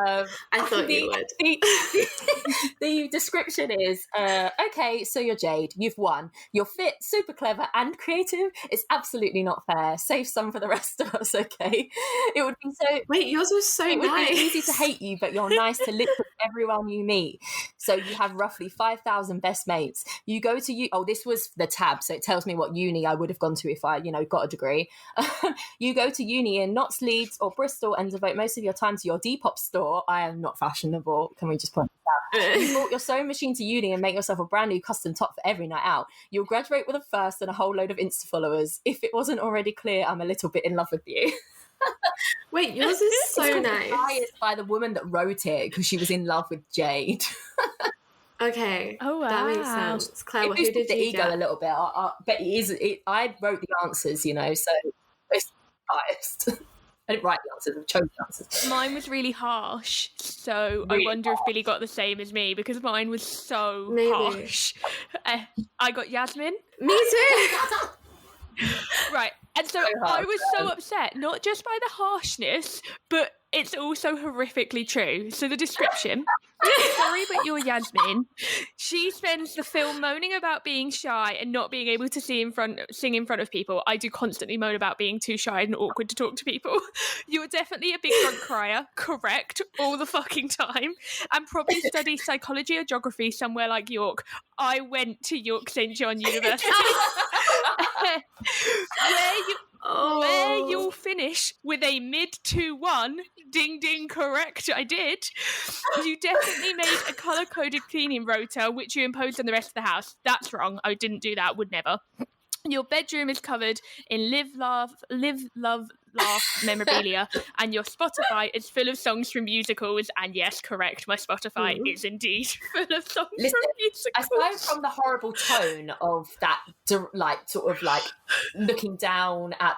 S3: I thought you would.
S1: The description is, okay, so you're Jade. You've won. You're fit, super clever, and creative. It's absolutely not fair. Save some for the rest of us, okay? It would be so...
S3: Wait, yours was so
S1: nice. It would be easy to hate you, but you're nice to literally everyone you meet. So you have roughly 5,000 best mates. You go to... Oh, this was the tab, so it tells me what uni I would have gone to if I, got a degree. You go to uni in Notts, Leeds, or Bristol and devote most of your time to your Depop store. I am not fashionable. Can we just point this out? You brought your sewing machine to uni and make yourself a brand new custom top for every night out. You'll graduate with a first and a whole load of Insta followers. If it wasn't already clear, I'm a little bit in love with you.
S3: Wait, yours is so nice.
S1: It's by the woman that wrote it because she was in love with Jade.
S3: Okay.
S2: Oh, wow.
S3: That makes sense. Claire,
S1: It
S3: who
S1: boosted
S3: did
S1: the
S3: you
S1: ego
S3: get?
S1: a little bit. But I wrote the answers, you know, so it's biased. I didn't write the answers, I chose the answers.
S2: Mine was really harsh, so
S1: Really
S2: I wonder if Billie got the same as me, because mine was so
S3: Maybe.
S2: harsh. I got Yasmin.
S3: Me too!
S2: Right, and so I was so upset, not just by the harshness, but it's also horrifically true. So the description, sorry, but you're Yasmin. She spends the film moaning about being shy and not being able to sing in front of people. I do constantly moan about being too shy and awkward to talk to people. You're definitely a big front crier, correct, all the fucking time, and probably study psychology or geography somewhere like York. I went to York St John University. Where you'll finish with a mid 2-1, ding ding, correct, I did. You definitely made a colour-coded cleaning rota, which you imposed on the rest of the house. That's wrong, I didn't do that, would never. Your bedroom is covered in live, love, laugh memorabilia, and your Spotify is full of songs from musicals. And yes, correct, my Spotify is indeed full of songs from musicals.
S1: Aside from the horrible tone of that, like sort of like looking down at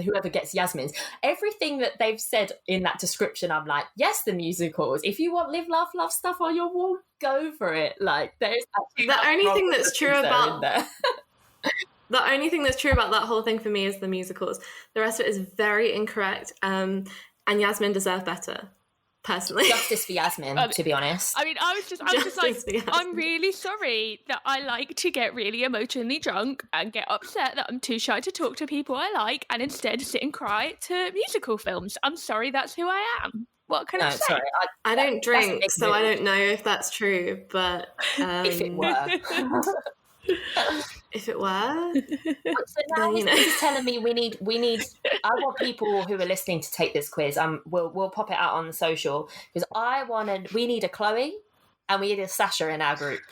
S1: whoever gets Yasmin's, everything that they've said in that description, I'm like, yes, the musicals. If you want live, laugh, love stuff on your wall, go for it. Like, there's
S3: The only thing that's true about
S1: there.
S3: The only thing that's true about that whole thing for me is the musicals. The rest of it is very incorrect, and Yasmin deserved better, personally.
S1: Justice for Yasmin, to be honest.
S2: I mean, I was just like, I'm really sorry that I like to get really emotionally drunk and get upset that I'm too shy to talk to people I like and instead sit and cry to musical films. I'm sorry, that's who I am. What can I say?
S1: Sorry,
S3: I don't drink, so I don't know if that's true, but...
S1: if it were.
S3: If it were,
S1: so now he's telling me we need. I want people who are listening to take this quiz. We'll pop it out on the social because we need a Chloe and we need a Sasha in our group.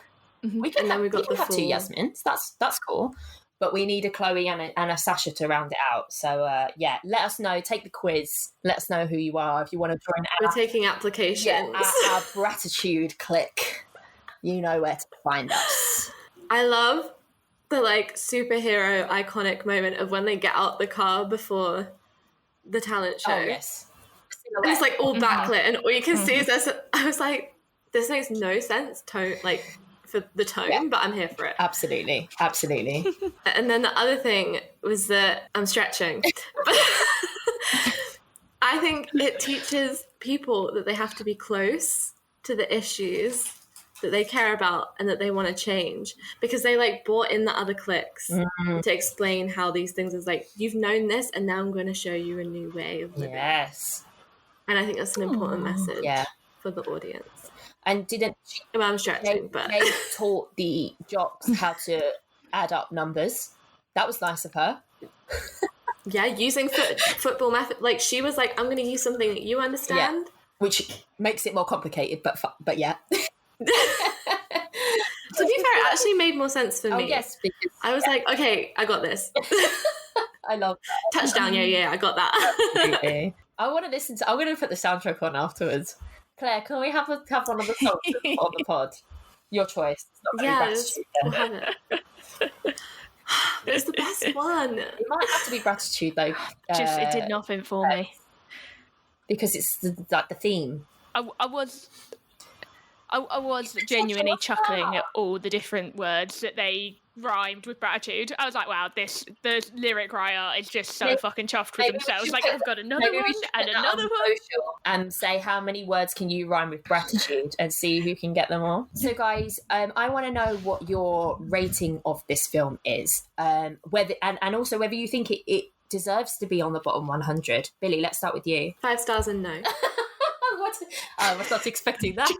S2: Mm-hmm.
S1: We can have two Yasmins. That's cool. But we need a Chloe and a Sasha to round it out. So let us know. Take the quiz. Let us know who you are if you want to join.
S3: We're taking applications.
S1: Yeah, our Bratitude clique. You know where to find us.
S3: I love the superhero iconic moment of when they get out the car before the talent show.
S1: Oh, yes.
S3: And it's all backlit and all you can see is this. I was like, this makes no sense for the tone, but I'm here for it.
S1: Absolutely.
S3: And then the other thing was that I'm stretching. I think it teaches people that they have to be close to the issues that they care about and that they want to change, because they brought in the other cliques to explain how these things is you've known this and now I'm going to show you a new way of living.
S1: Yes.
S3: And I think that's an important message for the audience.
S1: And
S3: I'm stretching, but
S1: they taught the jocks how to add up numbers. That was nice of her.
S3: Yeah, using football method. She was like, I'm going to use something that you understand.
S1: Yeah. Which makes it more complicated, but yeah.
S3: To be fair, it actually made more sense for me.
S1: Oh, yes, because
S3: I was like, okay, I got this.
S1: I love that.
S3: Touchdown, yeah, I got that.
S1: Absolutely. I'm going to put the soundtrack on afterwards. Claire, can we have one of the songs on the pod? Your choice. It's not
S3: we'll have it. It's the best one.
S1: It might have to be Bratitude though.
S2: It did nothing for me.
S1: Because it's the theme.
S2: I was genuinely chuckling at all the different words that they rhymed with Bratitude. I was like, wow, the lyric writer is just so fucking chuffed with themselves. I've got another one and another one.
S1: And say how many words can you rhyme with Bratitude and see who can get them all. So guys, I want to know what your rating of this film is. Whether also whether you think it deserves to be on the bottom 100. Billie, let's start with you.
S3: 5 stars and no.
S1: What? I was not expecting that.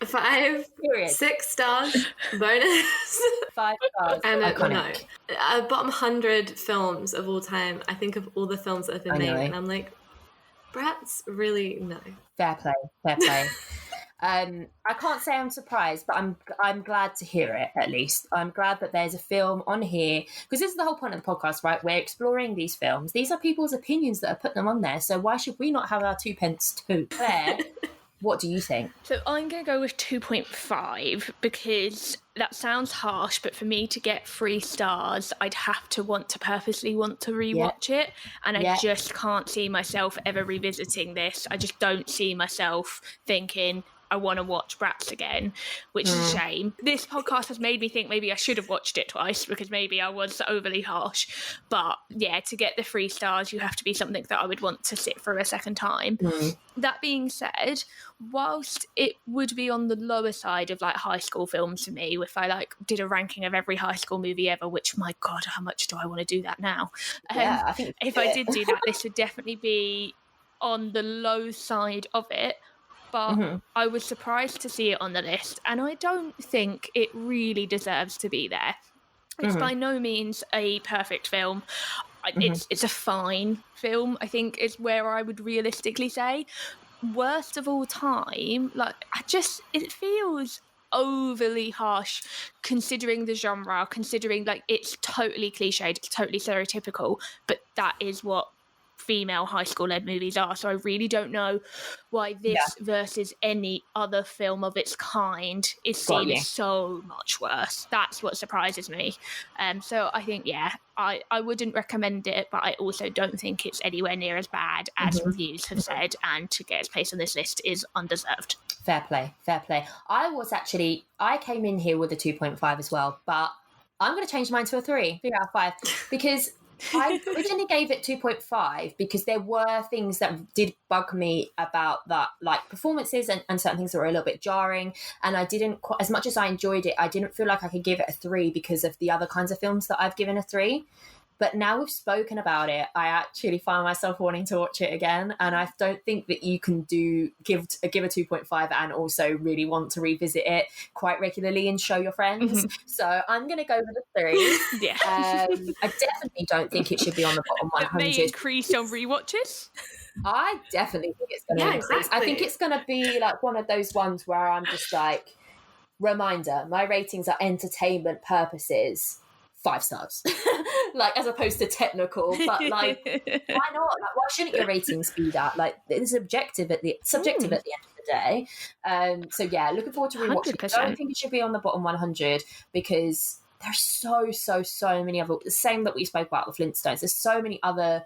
S3: 5,
S1: Period.
S3: 6 stars, bonus.
S1: 5 stars.
S3: And
S1: iconic.
S3: No. Bottom 100 films of all time. I think of all the films that have been made, and I'm like, Bratz, really, no.
S1: Fair play. I can't say I'm surprised, but I'm glad to hear it. At least I'm glad that there's a film on here, because this is the whole point of the podcast, right? We're exploring these films. These are people's opinions that are putting them on there. So why should we not have our 2 pence too? Claire, what do you think?
S2: So I'm going to go with 2.5 because that sounds harsh, but for me to get 3 stars, I'd have to want to rewatch it. And I just can't see myself ever revisiting this. I just don't see myself thinking, I want to watch Bratz again, which is a shame. This podcast has made me think maybe I should have watched it twice because maybe I was overly harsh. But yeah, to get the 3 stars, you have to be something that I would want to sit through a second time. That being said, whilst it would be on the lower side of like high school films for me, if I like did a ranking of every high school movie ever, which my God, how much do I want to do that now?
S1: I think
S2: if I did do that, this would definitely be on the low side of it. But I was surprised to see it on the list, and I don't think it really deserves to be there. It's by no means a perfect film. It's a fine film, I think, is where I would realistically say. Worst of all time, it feels overly harsh considering the genre, considering like it's totally cliched, it's totally stereotypical, but that is what female high school led movies are. So I really don't know why this versus any other film of its kind is seen so much worse. That's what surprises me. So I think I wouldn't recommend it, but I also don't think it's anywhere near as bad as reviews have said, and to get its place on this list is undeserved.
S1: Fair play. I came in here with a 2.5 as well, but I'm going to change mine to a 3 out of 5 because I originally gave it 2.5 because there were things that did bug me about that, like performances and certain things that were a little bit jarring. And I didn't, as much as I enjoyed it, I didn't feel like I could give it a 3 because of the other kinds of films that I've given a 3. But now we've spoken about it, I actually find myself wanting to watch it again. And I don't think that you can give a 2.5 and also really want to revisit it quite regularly and show your friends. So I'm going to go with a 3.
S2: Yeah.
S1: I definitely don't think it should be on the bottom 100.
S2: It may increase on rewatches.
S1: I definitely think it's going to increase.
S3: Exactly.
S1: I think it's going to be like one of those ones where I'm just like, reminder, my ratings are entertainment purposes. 5 stars, like as opposed to technical, but like why not? Like, why shouldn't your ratings be that? Like it's subjective at the end of the day. So yeah, looking forward to rewatching.
S2: 100%.
S1: I don't think it should be on the bottom 100 because there's so many other, the same that we spoke about the Flintstones. There's so many other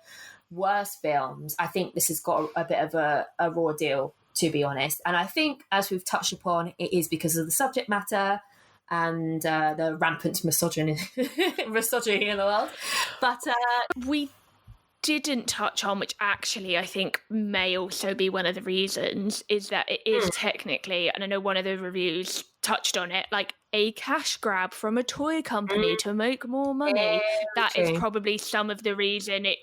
S1: worse films. I think this has got a bit of a raw deal, to be honest. And I think, as we've touched upon, it is because of the subject matter and the rampant misogyny in the world. But
S2: we didn't touch on, which actually I think may also be one of the reasons, is that it is technically, and I know one of the reviews touched on it, like a cash grab from a toy company to make more money. That is probably some of the reason it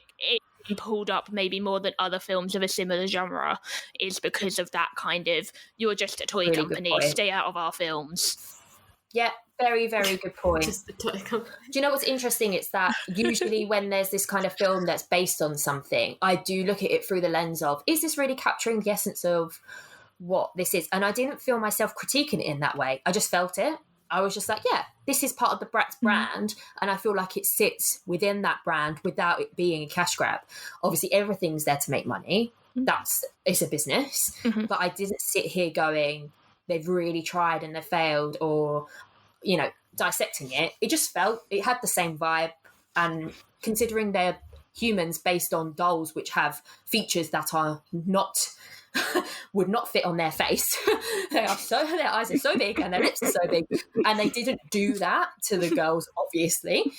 S2: pulled up maybe more than other films of a similar genre, is because of that kind of, you're just a toy company, stay out of our films.
S1: Yeah, very, very good point.
S3: Just the toy company.
S1: Do you know what's interesting? It's that usually when there's this kind of film that's based on something, I do look at it through the lens of, is this really capturing the essence of what this is? And I didn't feel myself critiquing it in that way. I just felt it. I was just like, yeah, this is part of the Bratz brand, and I feel like it sits within that brand without it being a cash grab. Obviously, everything's there to make money. It's a business. But I didn't sit here going, they've really tried and they've failed, or, you know, dissecting it. It just felt, it had the same vibe. And considering they're humans based on dolls, which have features that are not, would not fit on their face. Their eyes are so big and their lips are so big. And they didn't do that to the girls, obviously.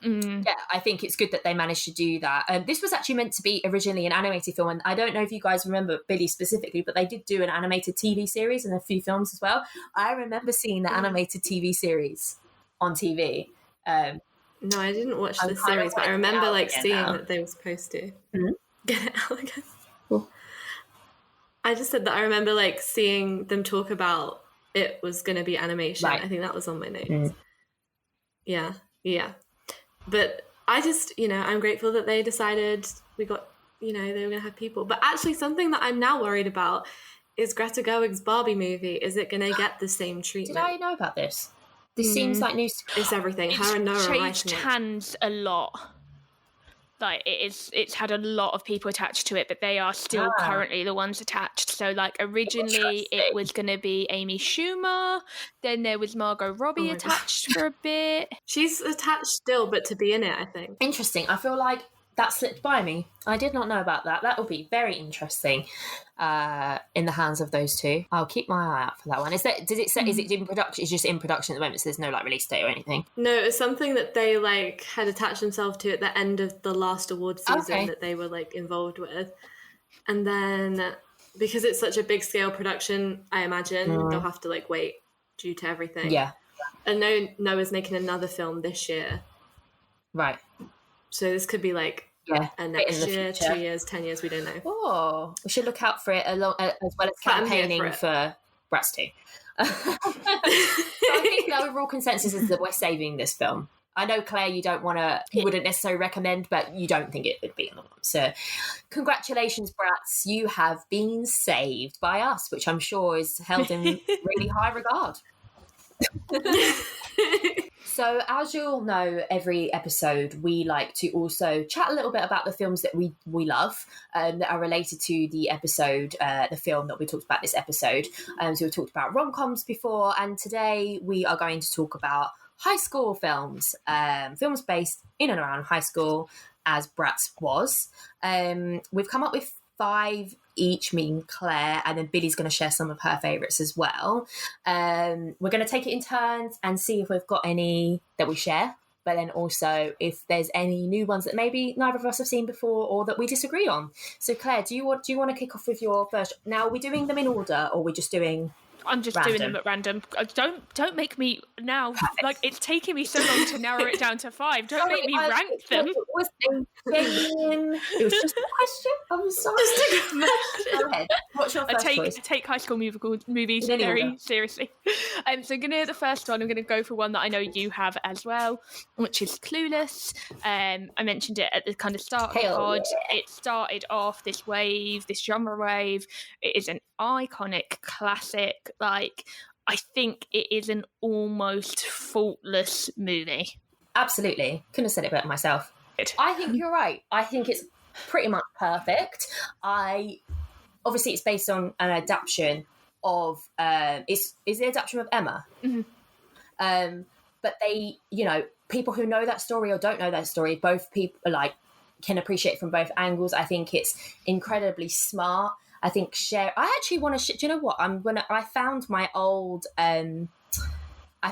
S1: Yeah, I think it's good that they managed to do that. This was actually meant to be originally an animated film, and I don't know if you guys remember Billie specifically, but they did do an animated TV series and a few films as well. I remember seeing the animated TV series on TV.
S3: No, I didn't watch the series, but I remember like seeing that they were supposed to get it out again.
S1: Cool.
S3: I just said that I remember like seeing them talk about it was going to be animation. Right. I think that was on my notes. Yeah. But I just, I'm grateful that they decided we got you know, they were going to have people. But actually, something that I'm now worried about is Greta Gerwig's Barbie movie. Is it going to get the same treatment?
S1: Did I know about this? This seems like news.
S3: It's everything. Her and Noah are
S2: changed
S3: writing it.
S2: hands a lot. Like, it's had a lot of people attached to it, but they are still currently the ones attached. So, like, originally it was going to be Amy Schumer, then there was Margot Robbie attached for a bit.
S3: She's attached still, but to be in it, I think.
S1: Interesting. I feel like that slipped by me. I did not know about that. That will be very interesting in the hands of those two. I'll keep my eye out for that one. Is it in production? It's just in production at the moment, so there's no like release date or anything.
S3: No, it's something that they like had attached themselves to at the end of the last award season that they were like involved with. And then because it's such a big scale production, I imagine they'll have to like wait due to everything.
S1: Yeah.
S3: And Noah's making another film this year.
S1: Right.
S3: So this could be like next year, 2 years, 10 years, we don't know.
S1: Oh, we should look out for it as well as campaigning for Bratz 2. So I think the overall consensus is that we're saving this film. I know, Claire, you wouldn't necessarily recommend, but you don't think it would be on the one. So congratulations, Bratz. You have been saved by us, which I'm sure is held in really high regard. So as you'll know, every episode we like to also chat a little bit about the films that we love that are related to the episode, the film that we talked about this episode. So we talked about rom-coms before, and today we are going to talk about high school films, films based in and around high school, as Bratz was. We've come up with 5 each, me and Claire, and then Billie's going to share some of her favourites as well. We're going to take it in turns and see if we've got any that we share, but then also if there's any new ones that maybe neither of us have seen before or that we disagree on. So Claire, do you want to kick off with your first? Now, are we doing them in order or are we just doing...
S2: I'm just doing them at random. Don't make me now. Like, it's taking me so long to narrow it down to 5. Don't make me rank them.
S1: It was just a question. I'm sorry. Go ahead. What's your first choice?
S2: I take High School Musical movies very seriously. So the first one, I'm gonna go for one that I know you have as well, which is Clueless. I mentioned it at the kind of start of the pod. Yeah. It started off this genre wave. It is an iconic classic. Like, I think it is an almost faultless movie.
S1: Absolutely. Couldn't have said it better myself. I think you're right. I think it's pretty much perfect. Obviously it's based on an adaptation of is the adaptation of Emma. Mm-hmm. But they, people who know that story or don't know that story, both people like can appreciate it from both angles. I think it's incredibly smart. I think I actually want to do you know what? I found my old I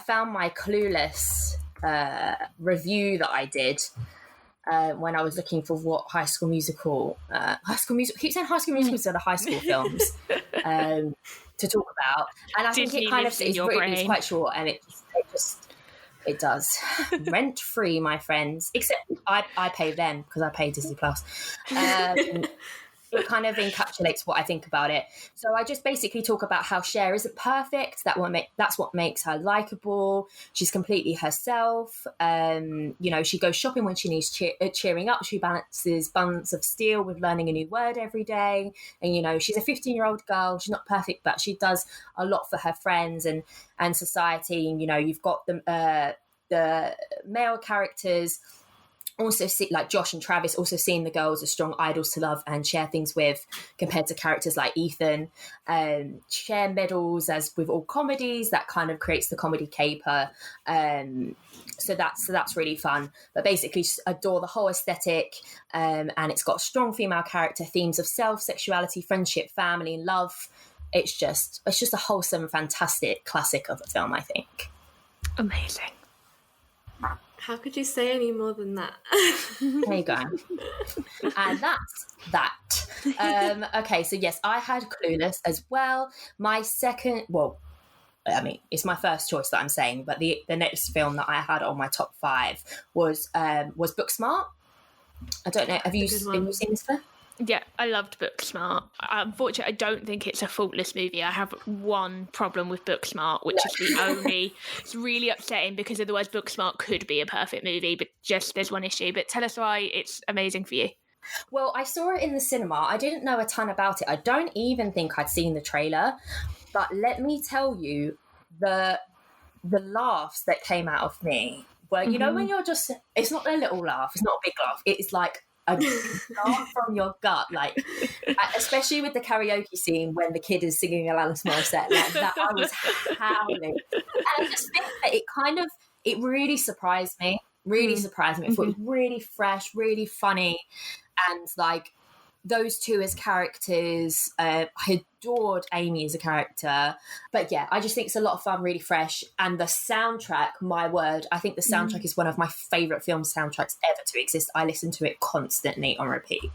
S1: found my Clueless review that I did when I was looking for what High School Musical I keep saying High School Musicals are the high school films to talk about, and I think it kind of it's quite short, and it does rent free, my friends, except I pay them because I pay Disney Plus. It kind of encapsulates what I think about it. So I just basically talk about how Cher isn't perfect. That's what makes her likable. She's completely herself. She goes shopping when she needs cheering up. She balances buns of steel with learning a new word every day. And, she's a 15-year-old girl. She's not perfect, but she does a lot for her friends and society. And, you've got the male characters also see, like Josh and Travis, also seeing the girls as strong idols to love and share things with, compared to characters like Ethan. Share medals, as with all comedies, that kind of creates the comedy caper. So that's really fun. But basically, just adore the whole aesthetic, and it's got strong female character, themes of self, sexuality, friendship, family, and love. It's just a wholesome, fantastic classic of a film, I think.
S2: Amazing.
S3: How could you say any more than that?
S1: There you go. And that's that. Okay, so yes, I had Clueless as well. My second, it's my first choice that I'm saying, but the next film that I had on my top 5 was Booksmart. I don't know, have you seen this film?
S2: Yeah, I loved Booksmart. Unfortunately, I don't think it's a faultless movie. I have one problem with Booksmart, which is the only... It's really upsetting because otherwise Booksmart could be a perfect movie, but just there's one issue. But tell us why it's amazing for you.
S1: Well, I saw it in the cinema. I didn't know a ton about it. I don't even think I'd seen the trailer. But let me tell you, the laughs that came out of me were, you know, when you're just, it's not a little laugh, it's not a big laugh, it's like a laugh from your gut, like, especially with the karaoke scene when the kid is singing Alanis Morissette, like that, I was howling. And I just think that it really surprised me, surprised me. I thought it was really fresh, really funny, and like those two as characters, I adored Amy as a character. But yeah, I just think it's a lot of fun, really fresh. And the soundtrack, my word, I think the soundtrack is one of my favourite film soundtracks ever to exist. I listen to it constantly on repeat.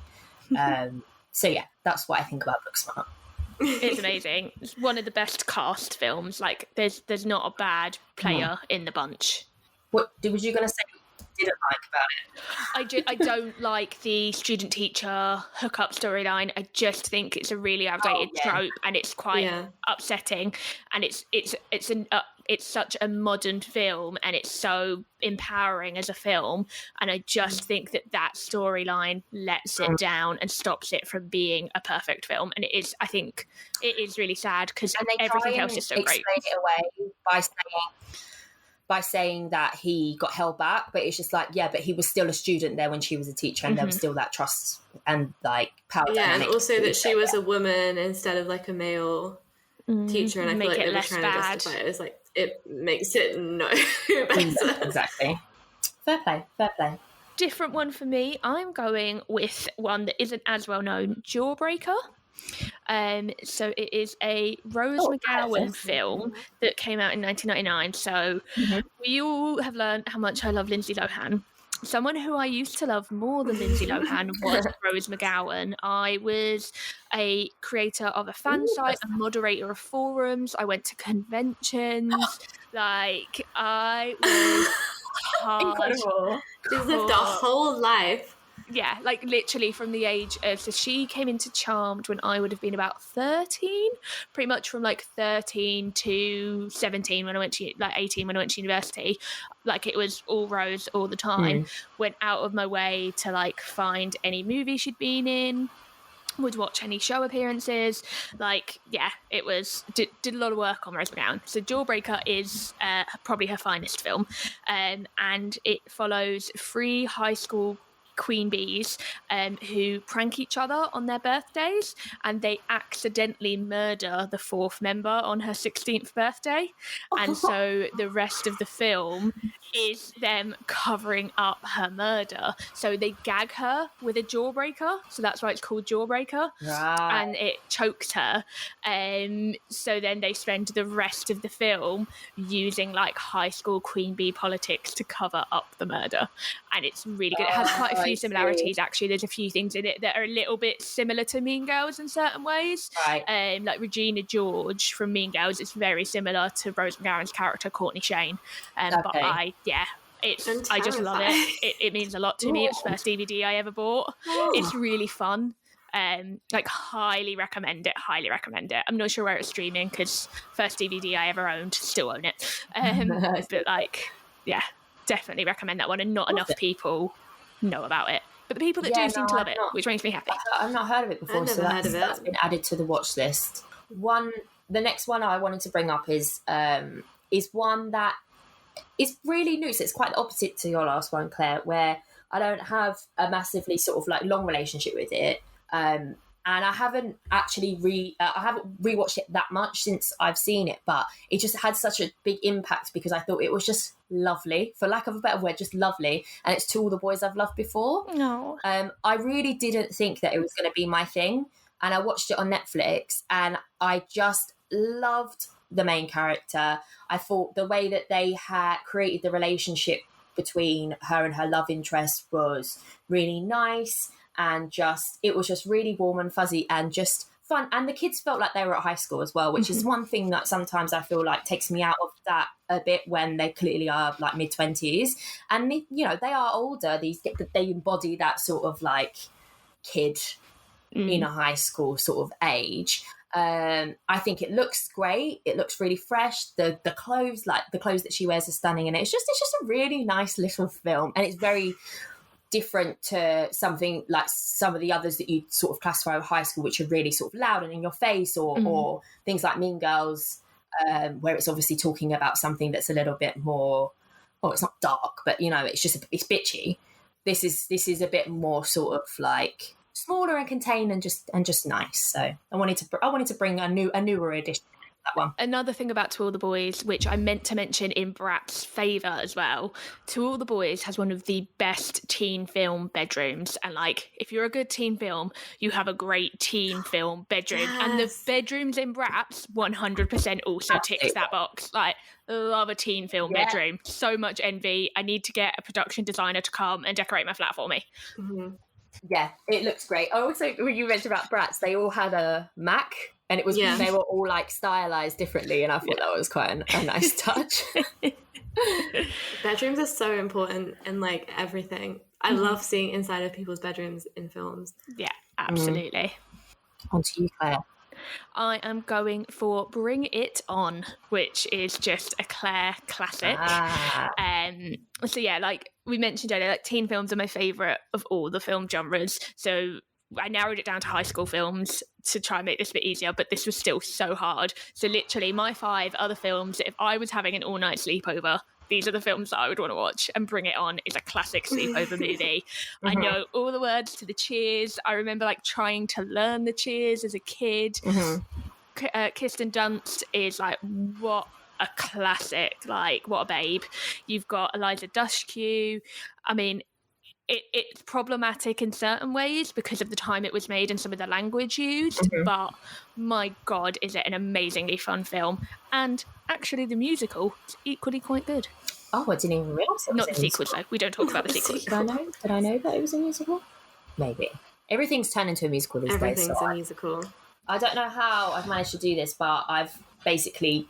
S1: So yeah, that's what I think about Booksmart.
S2: It's amazing. It's one of the best cast films. Like, there's not a bad player in the bunch.
S1: What was you going to say? Didn't like about it?
S2: I don't like the student-teacher hookup storyline. I just think it's a really outdated trope, and it's quite upsetting. And it's such a modern film, and it's so empowering as a film. And I just think that storyline lets it down and stops it from being a perfect film. And I think it is really sad because everything else is so great.
S1: Explain it away by saying that he got held back, but it's just like, yeah, but he was still a student there when she was a teacher, and there was still that trust and like power dynamic.
S3: And also that she was a woman instead of like a male teacher, and I feel like they were trying to justify it. It's like, it makes it no better.
S1: Exactly. Fair play.
S2: Different one for me. I'm going with one that isn't as well known, Jawbreaker. So it is a Rose McGowan film that came out in 1999. So we all have learned how much I love Lindsay Lohan. Someone who I used to love more than Lindsay Lohan was Rose McGowan. I was a creator of a fan site, a moderator of forums. I went to conventions. Like, I was
S3: incredible. She lived a whole life.
S2: Yeah, like literally from the age of, so she came into Charmed when I would have been about 13, pretty much from like 13 to 17 when I went to, like 18 when I went to university. Like, it was all Rose all the time. Went out of my way to like find any movie she'd been in, would watch any show appearances. Like, yeah, it was, did a lot of work on Rose McGowan. So Jawbreaker is probably her finest film, and it follows 3 high school queen bees who prank each other on their birthdays, and they accidentally murder the 4th member on her 16th birthday. And so the rest of the film is them covering up her murder. So they gag her with a jawbreaker, so that's why it's called Jawbreaker.
S1: Right.
S2: And it chokes her. So then they spend the rest of the film using like high school queen bee politics to cover up the murder. And it's really good. It has quite a few similarities, actually. There's a few things in it that are a little bit similar to Mean Girls in certain ways.
S1: Right.
S2: Like Regina George from Mean Girls is very similar to Rose McGowan's character, Courtney Shane. But I just love it. It means a lot to me. It's the first DVD I ever bought. It's really fun. Like, highly recommend it. I'm not sure where it's streaming because first DVD I ever owned, still own it. But like, yeah, definitely recommend that one, and not enough people know about it. But the people that do seem to love it, which makes me happy.
S1: I've not heard of it before, so that's been added to the watch list. The next one I wanted to bring up is one that is really new. So it's quite the opposite to your last one, Claire, where I don't have a massively sort of like long relationship with it. And I haven't actually rewatched it that much since I've seen it, but it just had such a big impact because I thought it was just lovely, for lack of a better word, just lovely. And it's To All the Boys I've Loved Before.
S2: No.
S1: I really didn't think that it was going to be my thing. And I watched it on Netflix and I just loved the main character. I thought the way that they had created the relationship between her and her love interest was really nice. And it was just really warm and fuzzy and just fun. And the kids felt like they were at high school as well, which is one thing that sometimes I feel like takes me out of that a bit when they clearly are like mid-20s. And, you know, they are older. They embody that sort of like kid in a high school sort of age. I think it looks great. It looks really fresh. The clothes that she wears are stunning. And it's just a really nice little film. And it's very different to something like some of the others that you sort of classify with high school, which are really sort of loud and in your face, or things like Mean Girls, where it's obviously talking about something that's a little bit more, well, it's not dark, but it's bitchy. This is a bit more sort of like smaller and contained and just nice. So I wanted to bring a newer edition. That one.
S2: Another thing about To All the Boys, which I meant to mention in Bratz's favour as well, To All the Boys has one of the best teen film bedrooms. And like, if you're a good teen film, you have a great teen film bedroom. Yes. And the bedrooms in Bratz 100% also ticks that box. Like, love a teen film bedroom. So much envy. I need to get a production designer to come and decorate my flat for me.
S1: Mm-hmm. Yeah, it looks great. Also, when you mentioned about Bratz, they all had a Mac. And it was they were all like stylized differently, and I thought that was quite a nice touch.
S3: Bedrooms are so important in like everything. I love seeing inside of people's bedrooms in films.
S2: Yeah, absolutely.
S1: On to you, Claire.
S2: I am going for Bring It On, which is just a Claire classic. So yeah, like we mentioned earlier, like teen films are my favourite of all the film genres. So I narrowed it down to high school films to try and make this a bit easier, but this was still so hard. So literally my 5 other films, if I was having an all-night sleepover, these are the films that I would want to watch, and Bring It On is a classic sleepover movie. Mm-hmm. I know all the words to the cheers. I remember like trying to learn the cheers as a kid. Mm-hmm. Kirsten Dunst is like, what a classic, like what a babe. You've got Eliza Dushku. I mean, it's problematic in certain ways because of the time it was made and some of the language used, but my God, is it an amazingly fun film. And actually the musical is equally quite good.
S1: Oh, I didn't even realise it was
S2: Not the sequels, though. We don't talk about the sequels.
S1: Did I know that it was a musical? Maybe. Everything's turned into a musical these days.
S3: Everything's a musical.
S1: I don't know how I've managed to do this, but I've basically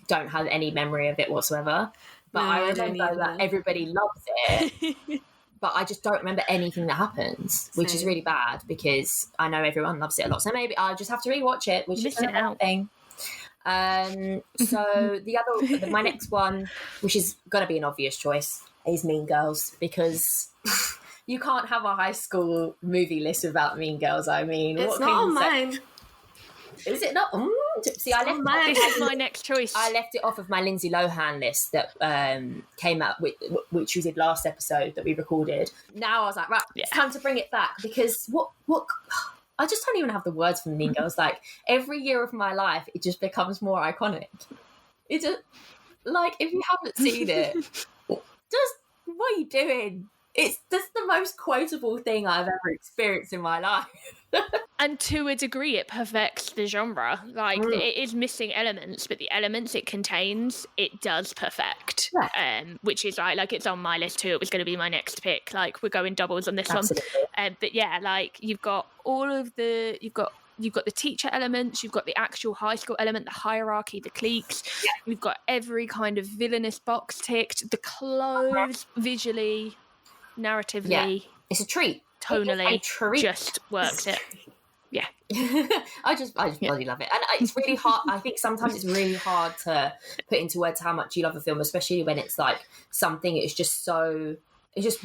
S1: don't have any memory of it whatsoever. But I remember that everybody loves it. But I just don't remember anything that happens, which is really bad because I know everyone loves it a lot. So maybe I'll just have to rewatch it, which is another thing. So my next one, which is going to be an obvious choice, is Mean Girls, because you can't have a high school movie list without Mean Girls. I mean,
S3: it's not on mine.
S1: Is it not? See, I left
S2: this is my next choice.
S1: I left it off of my Lindsay Lohan list that came out, which we did last episode that we recorded. Now I was like, right, it's time to bring it back because what I just don't even have the words for Mean Girls. Like every year of my life, it just becomes more iconic. It just like if you haven't seen it, just what are you doing? It's just the most quotable thing I've ever experienced in my life.
S2: And to a degree, it perfects the genre. Like, it is missing elements, but the elements it contains, it does perfect. Yeah. Which is like it's on my list too. It was going to be my next pick. Like, we're going doubles on this one. But yeah, like, you've got all of the... You've got the teacher elements, you've got the actual high school element, the hierarchy, the cliques. Yeah. You've got every kind of villainous box ticked, the clothes, visually... narratively,
S1: it's a treat.
S2: Tonally, just works it. Yeah,
S1: I just bloody love it, and it's really hard. I think sometimes it's really hard to put into words how much you love a film, especially when it's like something. It's just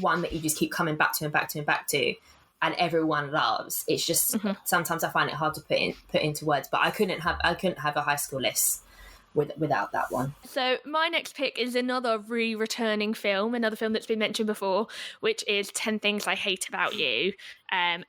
S1: one that you just keep coming back to and back to and back to, and everyone loves. It's just sometimes I find it hard to put into words. But I couldn't have a high school list without that one.
S2: So my next pick is another returning film, another film that's been mentioned before, which is 10 Things I Hate About You,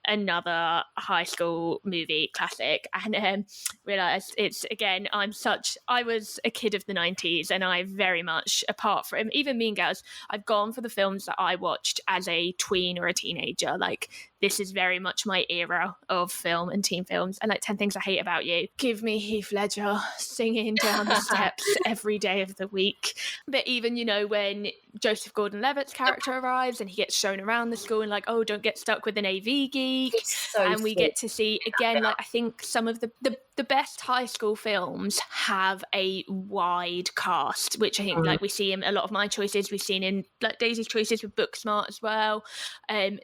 S2: another high school movie classic. And realised it's, again, I was a kid of the 90s, and I very much, apart from even Mean Girls, I've gone for the films that I watched as a tween or a teenager. Like, this is very much my era of film and teen films. And like 10 Things I Hate About You, give me Heath Ledger singing down the steps every day of the week. But even, when Joseph Gordon-Levitt's character arrives and he gets shown around the school and like, oh, don't get stuck with an AV geek. And we get to see, again, like I think some of the best high school films have a wide cast, which I think like we see in a lot of my choices, we've seen in like Daisy's choices with Booksmart as well.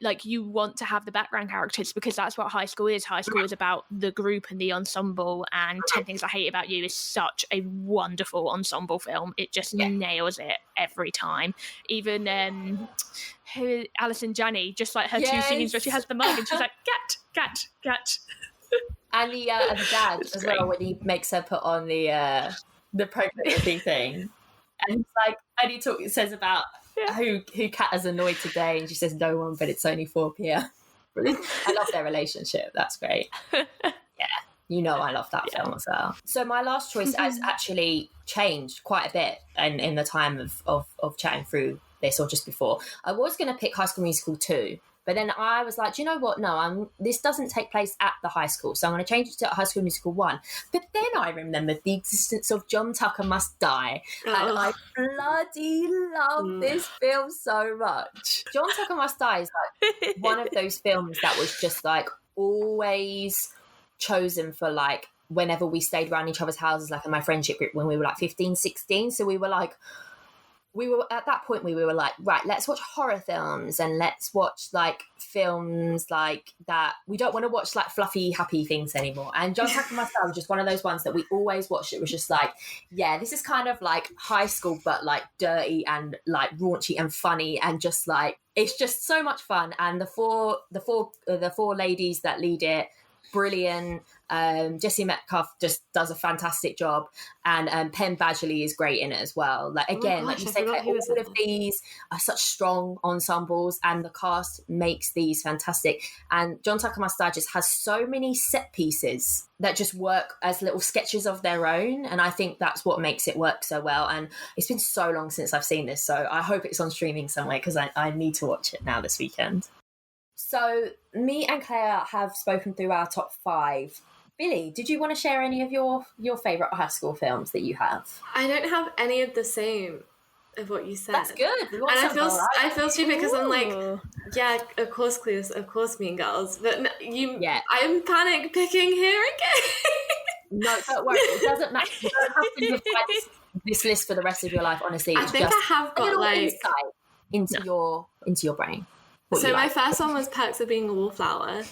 S2: Like you want to have the background characters because that's what high school is. High school is about the group and the ensemble, and 10 Things I Hate About You is such a wonderful ensemble film. It just nails it every time. even who Alison Janney, just like her two scenes where she has the mug and she's like, cat.
S1: And the dad as well, when he makes her put on the pregnancy thing, and he's like, he says about who Kat has annoyed today, and she says no one, but it's only 4 p.m. I love their relationship. That's great. Yeah, I love that film as well. So my last choice has actually changed quite a bit in the time of chatting through this, or just before. I was going to pick High School Musical 2. But then I was like, do you know what? No, this doesn't take place at the high school. So I'm going to change it to High School Musical 1. But then I remembered the existence of John Tucker Must Die. And I bloody love this film so much. John Tucker Must Die is like one of those films that was just like always chosen for like whenever we stayed around each other's houses, like in my friendship group when we were like 15, 16. So we were at that point we were like, right, let's watch horror films and let's watch like films like that. We don't want to watch like fluffy, happy things anymore. And John Tucker Must Die was just one of those ones that we always watched. It was just like, yeah, this is kind of like high school, but like dirty and like raunchy and funny, and just like, it's just so much fun. And the four ladies that lead it, brilliant. Jessie Metcalf just does a fantastic job, and Penn Badgley is great in it as well. Like again, like you said, like, all of these are such strong ensembles, and the cast makes these fantastic. And John Tucker Must Die just has so many set pieces that just work as little sketches of their own, and I think that's what makes it work so well. And it's been so long since I've seen this, so I hope it's on streaming somewhere, because I need to watch it now this weekend. So me and Claire have spoken through our top 5. Billie, did you want to share any of your favourite high school films that you have?
S3: I don't have any of the same of what you said.
S1: That's good.
S3: And I feel stupid because I'm like, yeah, of course Clues, of course Mean Girls, but I'm panic picking here again.
S1: No, don't worry. It doesn't matter. You don't have to live by this list for the rest of your life, honestly.
S3: I think I have got like
S1: insight into your brain.
S3: So my first one was Perks of Being a Wallflower.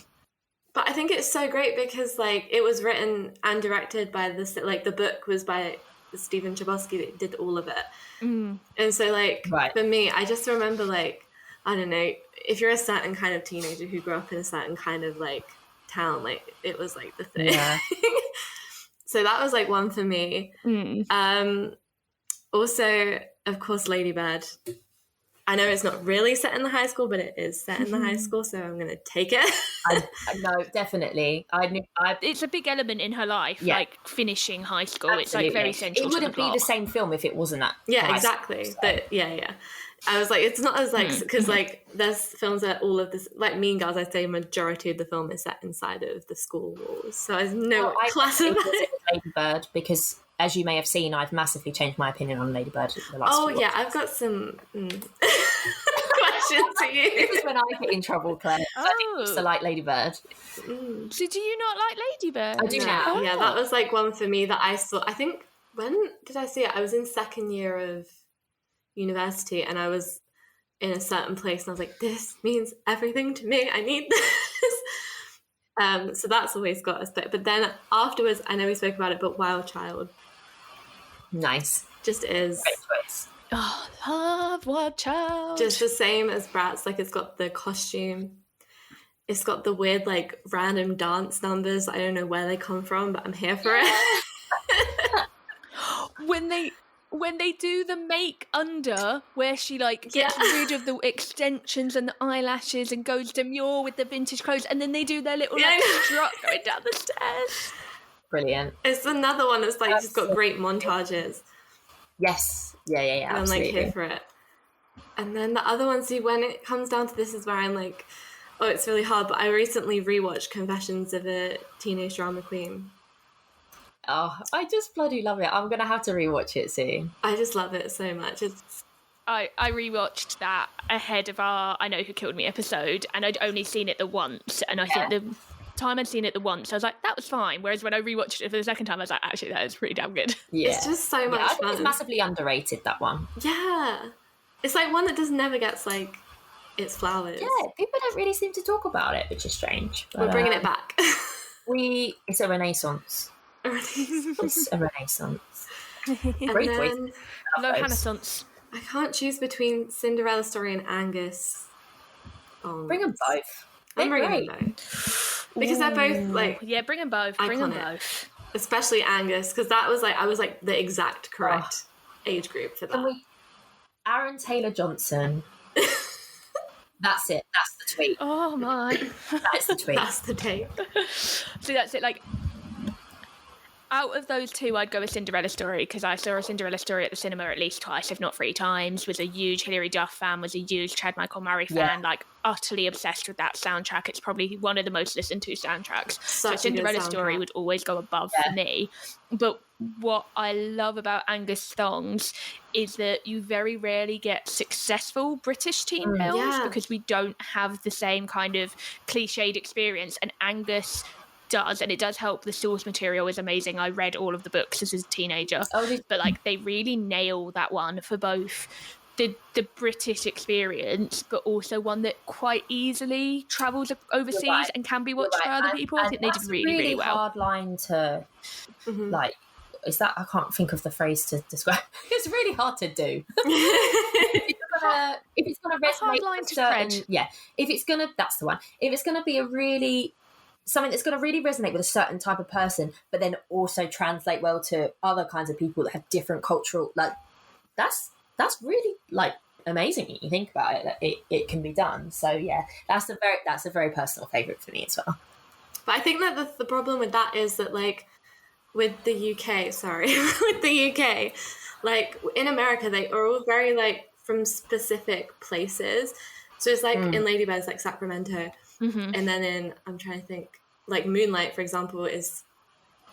S3: But I think it's so great because like it was written and directed by the book was by Stephen Chbosky that did all of it. And so like for me, I just remember like, I don't know, if you're a certain kind of teenager who grew up in a certain kind of like town, like it was like the thing. Yeah. So that was like one for me. Also, of course, Lady Bird. I know it's not really set in the high school, but it is set in the high school, so I'm going to take it.
S1: No, definitely.
S2: It's a big element in her life, like finishing high school. Absolutely. It's like very central.
S1: It wouldn't be the same film if it wasn't that.
S3: Yeah, exactly. School, so. But yeah. I was like, it's not as like, because like there's films that all of this, like Mean Girls, I'd say majority of the film is set inside of the school walls. So I know what class of it.
S1: Lady Bird, because as you may have seen, I've massively changed my opinion on Lady Bird the last few
S3: yeah, I've got some questions to you.
S1: This is when I get in trouble, Claire. I used to like Lady Bird.
S2: So do you not like Lady Bird?
S1: I do now.
S3: Yeah, that was like one for me that I saw. I think, when did I see it? I was in second year of university and I was in a certain place and I was like, this means everything to me. I need this. So that's always got us. But then afterwards, I know we spoke about it, but Wild Child.
S1: Nice.
S3: Just is.
S1: Great choice.
S2: Oh, love Wild Child.
S3: Just the same as Bratz. Like, it's got the costume. It's got the weird, like, random dance numbers. I don't know where they come from, but I'm here for it.
S2: When they do the make under, where she like gets rid of the extensions and the eyelashes and goes demure with the vintage clothes, and then they do their little strut going down the stairs.
S1: Brilliant.
S3: It's another one that's like just got great montages.
S1: Yes. Yeah.
S3: I'm like here for it. And then the other one, see, when it comes down to this is where I'm like, oh, it's really hard. But I recently rewatched Confessions of a Teenage Drama Queen.
S1: Oh, I just bloody love it. I'm going to have to rewatch it soon.
S3: I just love it so much.
S2: I rewatched that ahead of our I Know Who Killed Me episode, and I'd only seen it the once, and I think the time I'd seen it the once, I was like, that was fine. Whereas when I rewatched it for the second time, I was like, actually, that is pretty damn good.
S1: Yeah.
S3: It's just so much
S1: fun. I
S3: think
S1: it's massively underrated, that one.
S3: Yeah. It's like one that just never gets like its flowers.
S1: Yeah, people don't really seem to talk about it, which is strange. But,
S3: we're bringing it back.
S1: It's a renaissance. It's a renaissance. Great choice.
S2: Low Renaissance.
S3: I can't choose between Cinderella Story and Angus.
S1: Bring them both.
S3: I'm bringing them both. Because they're both, like...
S2: Yeah, bring them both. Bring them both.
S3: Especially Angus, because that was, like, I was, like, the exact correct age group for that.
S1: Aaron Taylor-Johnson. That's it. That's the tweet.
S2: Oh, my.
S1: That's the tweet.
S3: That's the take.
S2: So that's it, like... Out of those two, I'd go with Cinderella Story, because I saw a Cinderella Story at the cinema at least twice, if not 3 times, was a huge Hilary Duff fan, was a huge Chad Michael Murray fan, like, utterly obsessed with that soundtrack. It's probably one of the most listened to soundtracks. So Cinderella Story would always go above for me. But what I love about Angus songs is that you very rarely get successful British teen films, because we don't have the same kind of cliched experience, and Angus does, and it does help. The source material is amazing. I read all of the books as a teenager, but like they really nail that one for both the British experience, but also one that quite easily travels overseas and can be watched by other people. I think they did really well.
S1: Hard line to like. Is that, I can't think of the phrase to describe. It's really hard to do. If it's gonna resonate with certain, if it's gonna, that's the one. If it's gonna be something that's going to really resonate with a certain type of person, but then also translate well to other kinds of people that have different cultural, like that's really like amazing when you think about it, that it can be done. So yeah, that's a very personal favourite for me as well.
S3: But I think that the problem with that is that, like, with the UK, like in America, they are all very like from specific places. So it's like in Lady Bird, it's like Sacramento. And then in, I'm trying to think, like Moonlight, for example,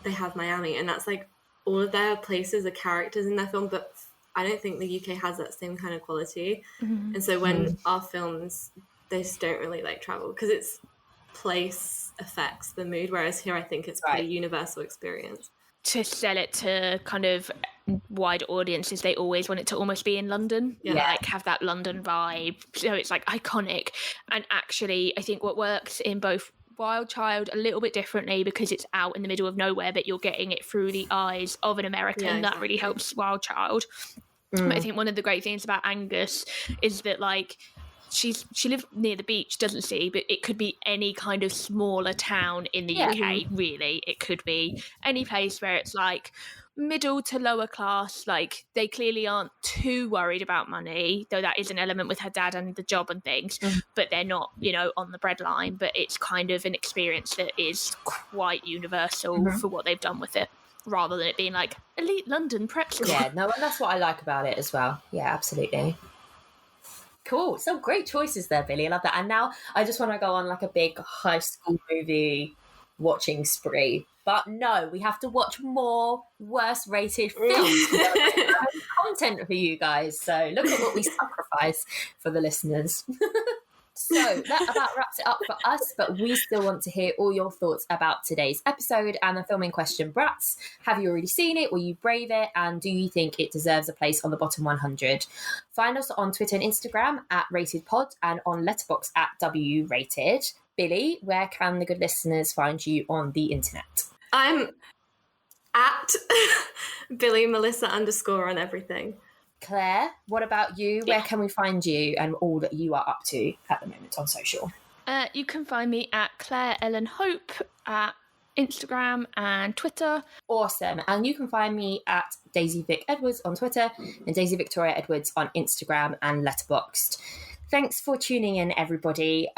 S3: they have Miami, and that's like all of their places are characters in their film, but I don't think the UK has that same kind of quality. And so when our films, they just don't really like travel, because it's place affects the mood, whereas here I think it's pretty universal experience.
S2: To sell it to kind of wide audiences, they always want it to almost be in London, like have that London vibe, so it's like iconic. And actually I think what works in both Wild Child a little bit differently, because it's out in the middle of nowhere, but you're getting it through the eyes of an American, that really helps Wild Child. But I think one of the great things about Angus is that, like, she lives near the beach, doesn't she? But it could be any kind of smaller town in the UK, really. It could be any place where it's like middle to lower class. Like, they clearly aren't too worried about money, though that is an element with her dad and the job and things, but they're not, on the breadline. But it's kind of an experience that is quite universal for what they've done with it, rather than it being like elite London prep school.
S1: Yeah, no, and that's what I like about it as well. Yeah, absolutely. Cool. Some great choices there, Billie. I love that. And now I just want to go on like a big high school movie watching spree. But no, we have to watch more worst rated films. Content for you guys. So look at what we sacrifice for the listeners. So that about wraps it up for us, but we still want to hear all your thoughts about today's episode and the film in question, Bratz. Have you already seen it? Will you brave it? And do you think it deserves a place on the bottom 100? Find us on Twitter and Instagram at RatedPod and on Letterboxd at WRated. Billie, where can the good listeners find you on the internet?
S3: I'm at Billie Melissa _ on everything.
S1: Claire, what about you? Where can we find you and all that you are up to at the moment on social?
S2: You can find me at Claire Ellen Hope at Instagram and Twitter.
S1: Awesome. And you can find me at Daisy Vic Edwards on Twitter and Daisy Victoria Edwards on Instagram and Letterboxd. Thanks for tuning in, everybody.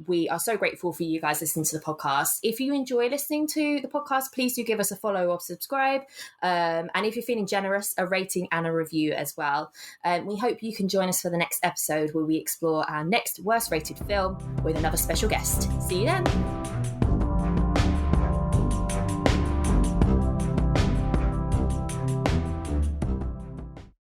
S1: We are so grateful for you guys listening to the podcast. If you enjoy listening to the podcast, please do give us a follow or subscribe. And if you're feeling generous, a rating and a review as well. We hope you can join us for the next episode where we explore our next worst rated film with another special guest. See you then.